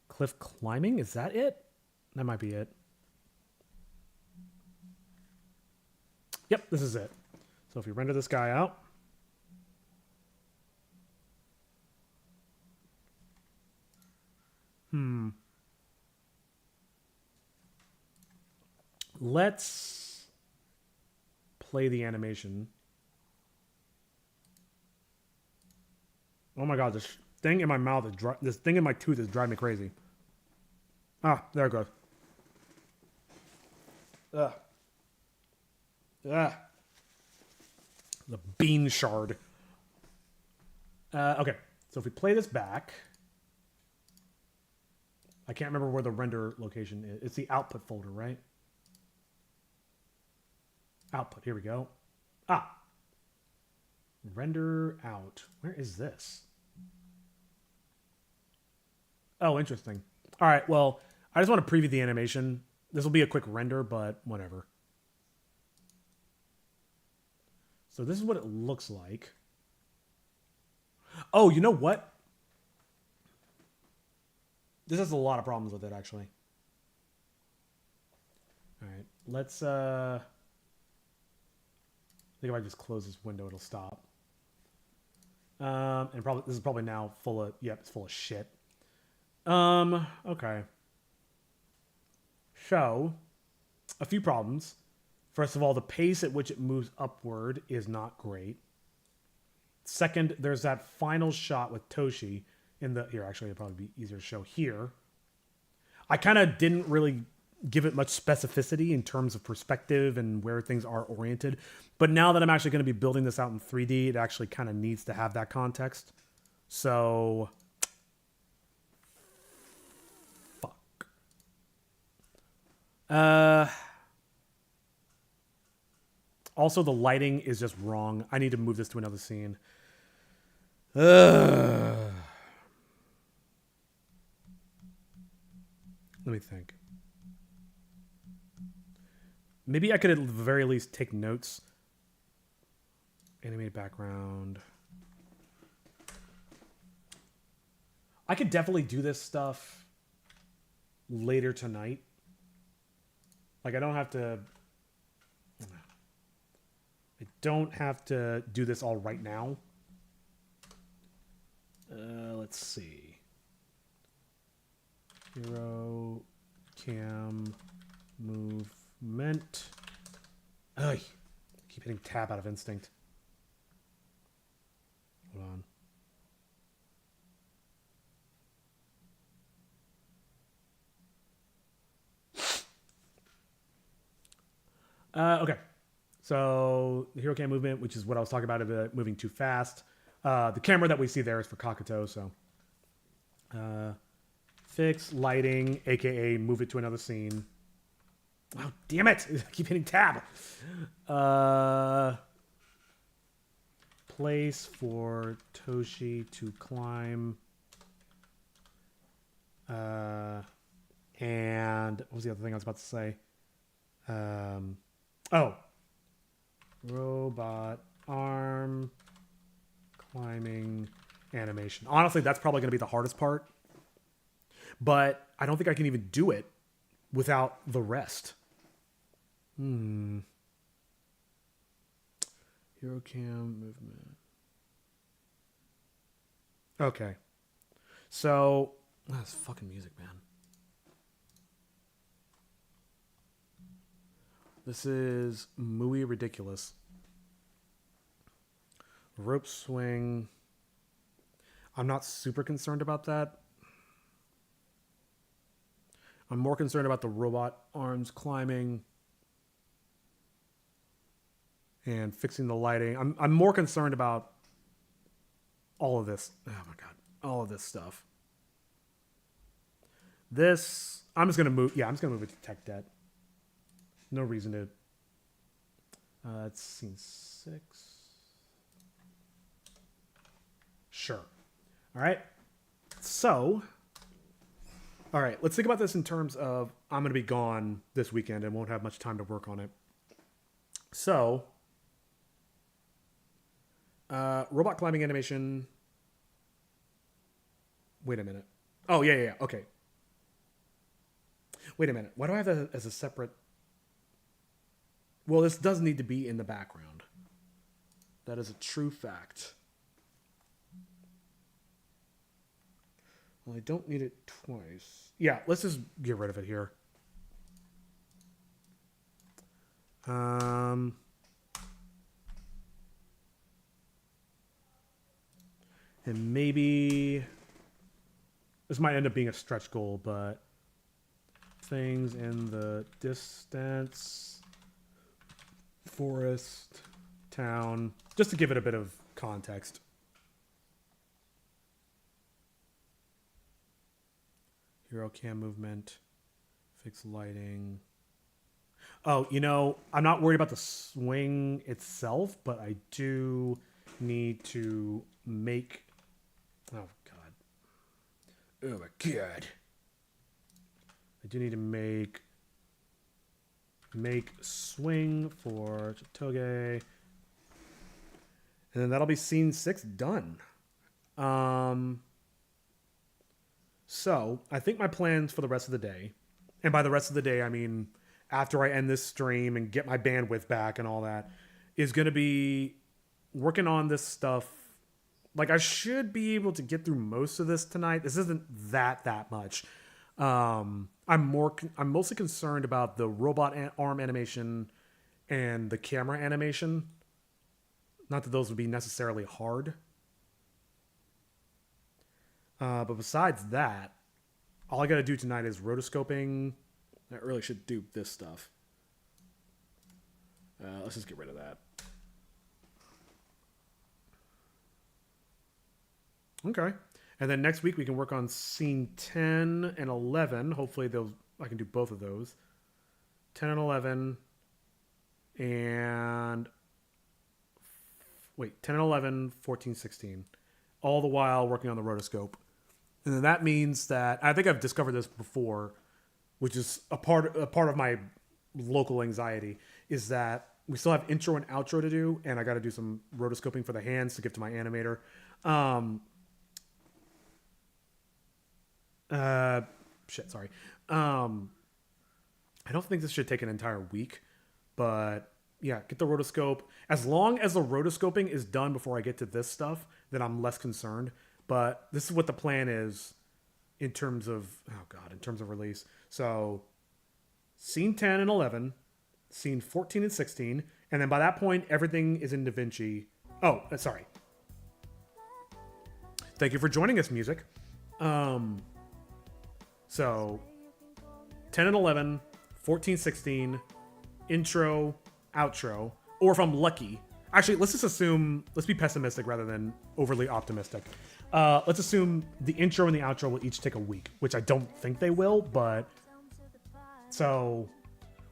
Cliff climbing? Is that it? That might be it. Yep, this is it. So if we render this guy out. Let's play the animation. Oh my God, this thing in my mouth is this thing in my tooth is driving me crazy. Ah, there it goes. Ugh. The bean shard. Okay, so if we play this back, I can't remember where the render location is. It's the output folder, right? Output, here we go. Ah. Render out. Where is this? Oh, interesting. All right, well, I just want to preview the animation. This will be a quick render, but whatever. So this is what it looks like. Oh, you know what? This has a lot of problems with it, actually. All right, let's... I think if I just close this window, it'll stop. And probably this is probably now full of... Yep, it's full of shit. Okay. So, a few problems. First of all, the pace at which it moves upward is not great. Second, there's that final shot with Toshi in the... Here, actually, it'll probably be easier to show here. I kind of didn't really give it much specificity in terms of perspective and where things are oriented. But now that I'm actually going to be building this out in 3D, it actually kind of needs to have that context. So... Also, the lighting is just wrong. I need to move this to another scene. Let me think. Maybe I could at the very least take notes. Animated background. I could definitely do this stuff later tonight. Like, I don't have to do this all right now. Let's see. Hero cam movement. Ugh. Keep hitting tab out of instinct. Hold on. Okay. So the hero cam movement, which is what I was talking about moving too fast. The camera that we see there is for Kakuto, so fix lighting, aka move it to another scene. Oh, damn it! I keep hitting tab. Place for Toshi to climb. And what was the other thing I was about to say? Robot arm climbing animation. Honestly, that's probably going to be the hardest part. But I don't think I can even do it without the rest. Hero cam movement. Okay. So, that's fucking music, man. This is Muy Ridiculous. Rope swing. I'm not super concerned about that. I'm more concerned about the robot arms climbing and fixing the lighting. I'm more concerned about all of this. Oh my god. All of this stuff. This, I'm just going to move. Yeah, I'm just going to move it to tech debt. No reason to. It's scene 6. Sure. All right. So, all right, let's think about this in terms of I'm going to be gone this weekend and won't have much time to work on it. So, robot climbing animation. Wait a minute. Oh, yeah. Okay. Wait a minute. Why do I have that as a separate... Well, this does need to be in the background. That is a true fact. Well, I don't need it twice. Yeah, let's just get rid of it here. And maybe this might end up being a stretch goal, but things in the distance, forest, town, just to give it a bit of context. Hero cam movement, fix lighting. Oh, you know, I'm not worried about the swing itself, but I do need to make... Oh, God. Oh, my God. I do need to make swing for Chitoge. And then that'll be scene 6 done. So, I think my plans for the rest of the day, and by the rest of the day, I mean after I end this stream and get my bandwidth back and all that, is going to be working on this stuff. Like, I should be able to get through most of this tonight. This isn't that much. I'm mostly concerned about the robot arm animation and the camera animation. Not that those would be necessarily hard. But besides that, all I got to do tonight is rotoscoping. I really should do this stuff. Let's just get rid of that. Okay. And then next week we can work on scene 10 and 11. Hopefully I can do both of those. 10 and 11, and wait, 10 and 11, 14, 16. All the while working on the rotoscope. And then that means that, I think I've discovered this before, which is a part of my local anxiety, is that we still have intro and outro to do, and I got to do some rotoscoping for the hands to give to my animator. Sorry. I don't think this should take an entire week, but yeah, get the rotoscope. As long as the rotoscoping is done before I get to this stuff, then I'm less concerned. But this is what the plan is in terms of, in terms of release. So scene 10 and 11, scene 14 and 16, and then by that point, everything is in DaVinci. Oh, sorry. Thank you for joining us, music. So 10 and 11, 14, 16, intro, outro, or if I'm lucky, actually, let's just assume, let's be pessimistic rather than overly optimistic. Let's assume the intro and the outro will each take a week, which I don't think they will, but so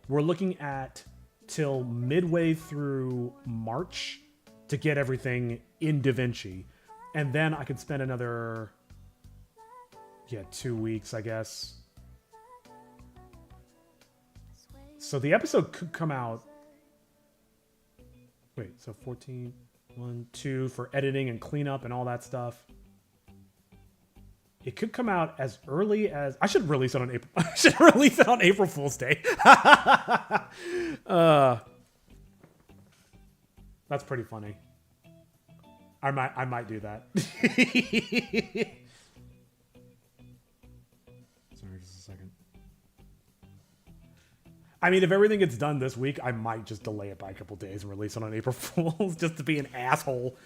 we're looking at till midway through March to get everything in DaVinci. And then I could spend another, 2 weeks, I guess. So the episode could come out. Wait, so 14, 1, 2 for editing and cleanup and all that stuff. It could come out as early as, I should release it on April. I should release it on April Fool's Day. That's pretty funny. I might do that. Sorry, just a second. I mean, if everything gets done this week, I might just delay it by a couple days and release it on April Fool's just to be an asshole.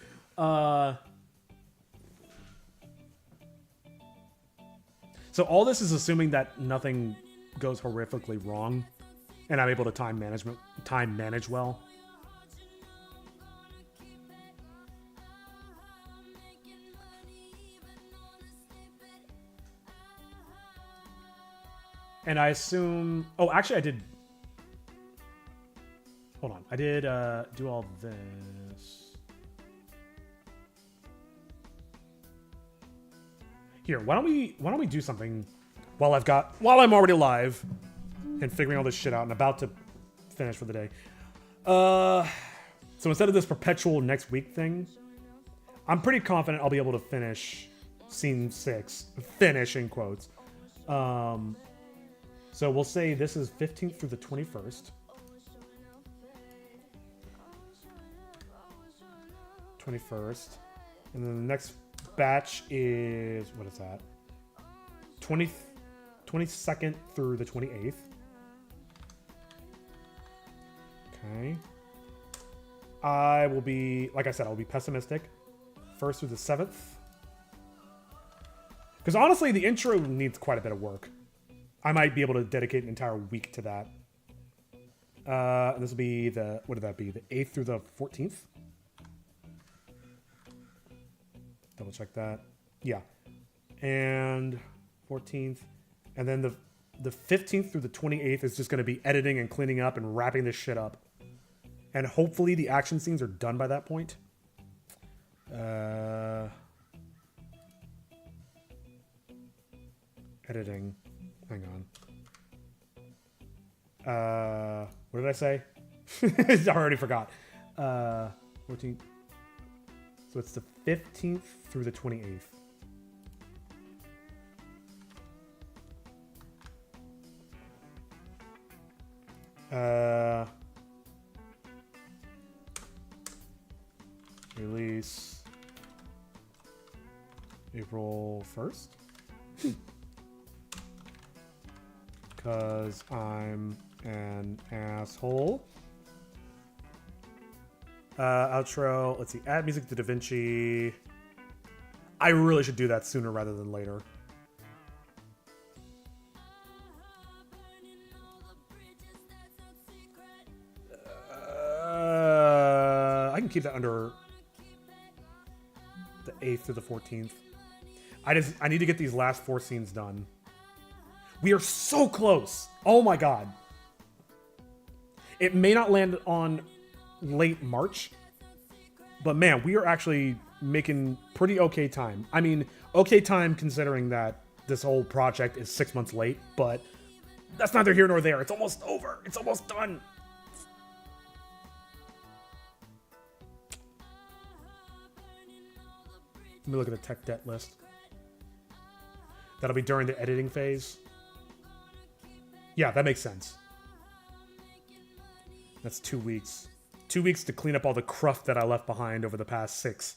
So all this is assuming that nothing goes horrifically wrong, and I'm able to time manage well. And I assume... Oh, actually, I did... Hold on. I did do all this. Here, why don't we do something while I'm already live and figuring all this shit out and about to finish for the day. So instead of this perpetual next week thing, I'm pretty confident I'll be able to finish scene 6. Finish in quotes. So we'll say this is 15th through the 21st. 21st. And then the next batch is, what is that? 22nd through the 28th. Okay. I will be, like I said, I'll be pessimistic. 1st through the 7th. Because honestly, the intro needs quite a bit of work. I might be able to dedicate an entire week to that. This will be the, what did that be? The 8th through the 14th? Double check that. Yeah. And 14th. And then the 15th through the 28th is just going to be editing and cleaning up and wrapping this shit up. And hopefully the action scenes are done by that point. Editing. Hang on. What did I say? I already forgot. 14th. So it's the 15th through the 28th. Release April 1st. Because I'm an asshole. Outro. Let's see. Add music to DaVinci. I really should do that sooner rather than later. I can keep that under the 8th to the 14th. I need to get these last 4 scenes done. We are so close. Oh my god. It may not land on late March, but man, we are actually making pretty okay time. I mean, okay time considering that this whole project is 6 months late, but that's neither here nor there. It's almost over. It's almost done. Let me look at the tech debt list. That'll be during the editing phase. Yeah, that makes sense. That's 2 weeks. 2 weeks to clean up all the cruft that I left behind over the past 6.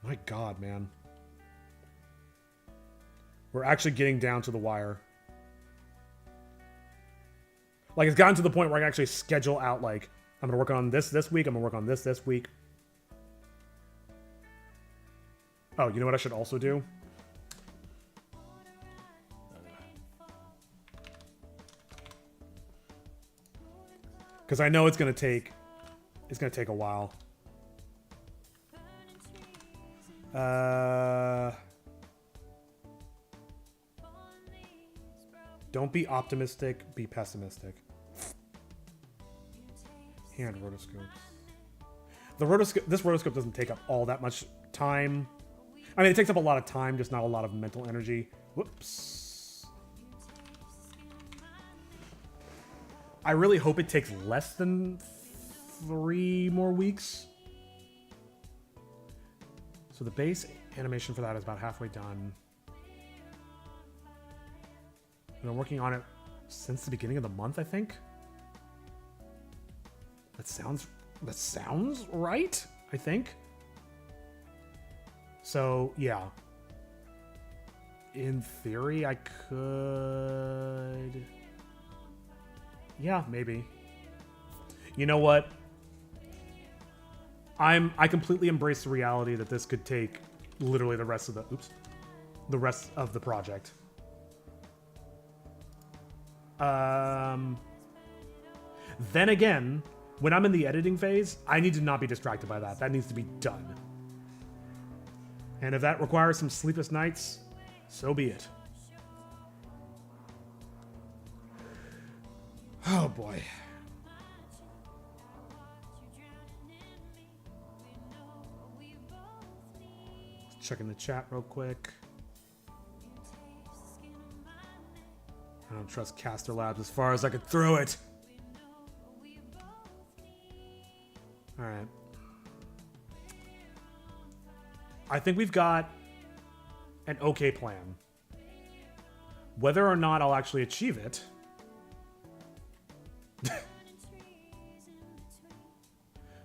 My God, man. We're actually getting down to the wire. Like, it's gotten to the point where I can actually schedule out, like, I'm going to work on this week, I'm going to work on this week. Oh, you know what I should also do? Because I know it's going to take a while. Don't be optimistic, be pessimistic. Hand rotoscope. This rotoscope doesn't take up all that much time. I mean, it takes up a lot of time, just not a lot of mental energy. Whoops. I really hope it takes less than 3 more weeks. So the base animation for that is about halfway done. I've been working on it since the beginning of the month, I think. That sounds right, I think. So, yeah. In theory, I could... Yeah, maybe. You know what? I completely embrace the reality that this could take literally the rest of the project. Then again, when I'm in the editing phase, I need to not be distracted by that. That needs to be done. And if that requires some sleepless nights, so be it. Oh boy. Checking the chat real quick. I don't trust Caster Labs as far as I could throw it. Alright. I think we've got an okay plan. Whether or not I'll actually achieve it...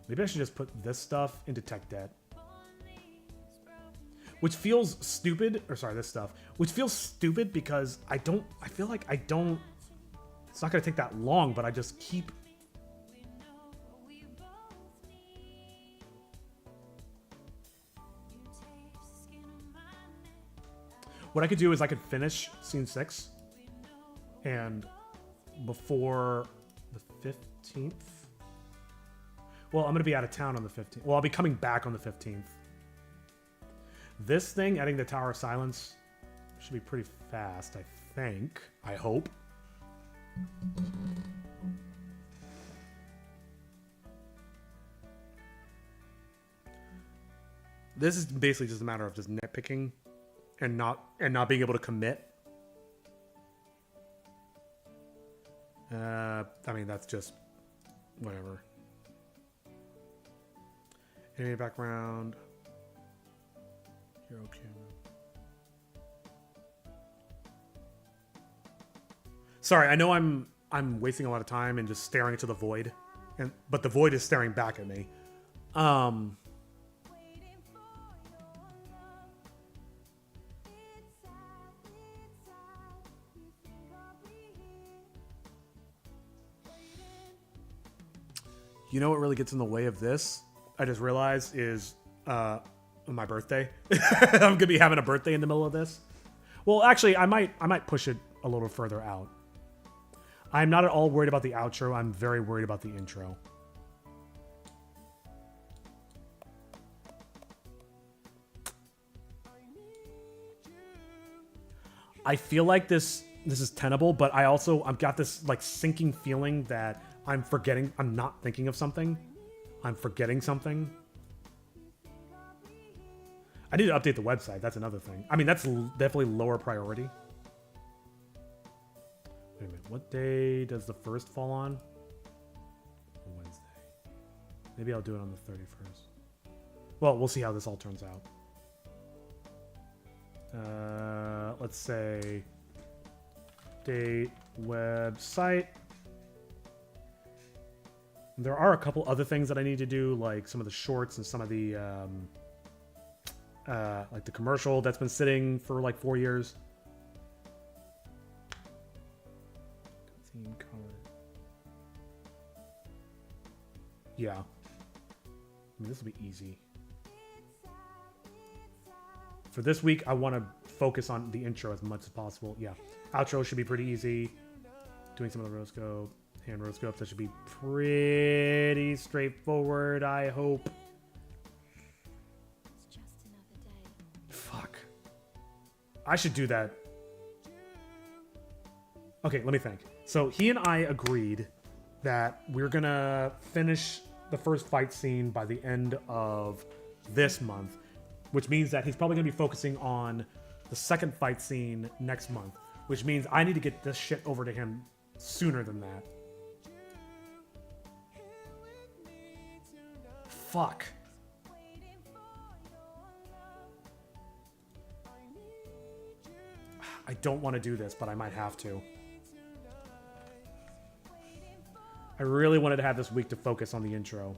Maybe I should just put this stuff into tech debt. Which feels stupid, or sorry, this stuff. Which feels stupid because I feel like I don't, it's not going to take that long, but I just keep. What I could do is I could finish scene 6 and before the 15th. Well, I'm going to be out of town on the 15th. Well, I'll be coming back on the 15th. This thing, adding the Tower of Silence, should be pretty fast, I think. I hope. This is basically just a matter of just nitpicking and not being able to commit. I mean, that's just whatever. Enemy background. Hero camera. Sorry, I know I'm wasting a lot of time and just staring into the void, but the void is staring back at me. You know what really gets in the way of this? I just realized is my birthday. I'm gonna be having a birthday in the middle of this. Well, actually, I might push it a little further out. I'm not at all worried about the outro. I'm very worried about the intro. I feel like this this is tenable, but I've got this like sinking feeling that I'm not thinking of something. I'm forgetting something. I need to update the website. That's another thing. I mean, that's definitely lower priority. Wait a minute. What day does the first fall on? Wednesday. Maybe I'll do it on the 31st. Well, we'll see how this all turns out. Let's say date, website. There are a couple other things that I need to do, like some of the shorts and some of the like the commercial that's been sitting for like 4 years. Theme color. Yeah. I mean, this will be easy. For this week, I want to focus on the intro as much as possible. Yeah. Outro should be pretty easy. Doing some of the rotoscope, hand rotoscopes, that should be pretty straightforward, I hope. It's just another day. Fuck. I should do that. Okay, let me think. So he and I agreed that we're gonna finish the first fight scene by the end of this month, which means that he's probably gonna be focusing on the second fight scene next month, which means I need to get this shit over to him sooner than that. Fuck. I don't want to do this, but I might have to. I really wanted to have this week to focus on the intro.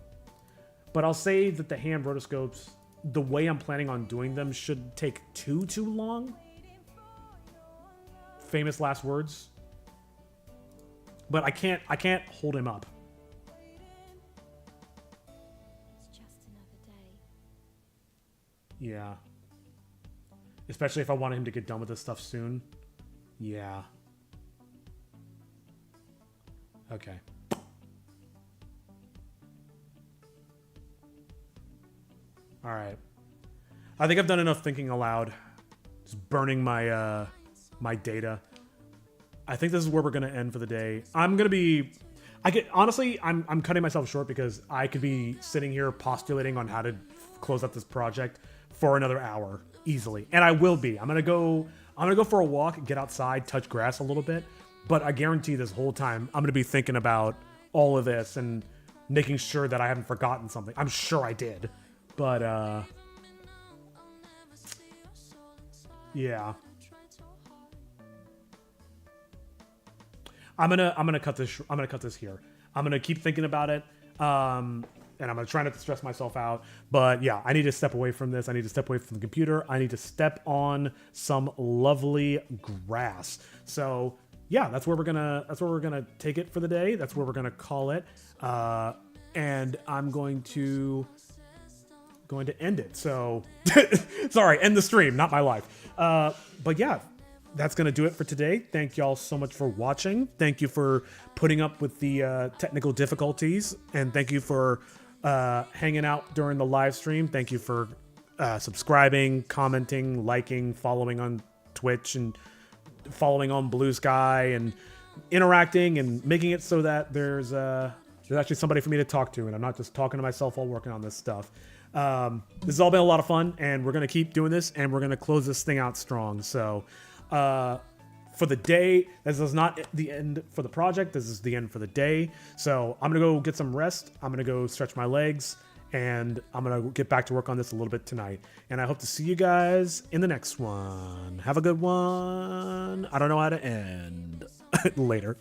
But I'll say that the hand rotoscopes, the way I'm planning on doing them, should take too long. Famous last words. But I can't hold him up. It's just another day. Yeah. Especially if I want him to get done with this stuff soon. Yeah. Okay. All right. I think I've done enough thinking aloud. Just burning my my data. I think this is where we're gonna end for the day. I'm cutting myself short because I could be sitting here postulating on how to close out this project for another hour easily, and I will be. I'm gonna go for a walk, get outside, touch grass a little bit. But I guarantee this whole time I'm gonna be thinking about all of this and making sure that I haven't forgotten something. I'm sure I did, but yeah. I'm gonna cut this. I'm gonna cut this here. I'm gonna keep thinking about it, and I'm gonna try not to stress myself out. But yeah, I need to step away from this. I need to step away from the computer. I need to step on some lovely grass. So yeah, that's where we're gonna take it for the day. That's where we're gonna call it. And I'm going to end it. So sorry, end the stream, not my life. But yeah. That's going to do it for today. Thank y'all so much for watching. Thank you for putting up with the technical difficulties. And thank you for hanging out during the live stream. Thank you for subscribing, commenting, liking, following on Twitch, and following on Blue Sky, and interacting and making it so that there's actually somebody for me to talk to, and I'm not just talking to myself while working on this stuff. This has all been a lot of fun, and we're going to keep doing this, and we're going to close this thing out strong. So for the day, this is not the end for the project. This is the end for the day. So I'm going to go get some rest. I'm going to go stretch my legs, and I'm going to get back to work on this a little bit tonight. And I hope to see you guys in the next one. Have a good one. I don't know how to end. Later.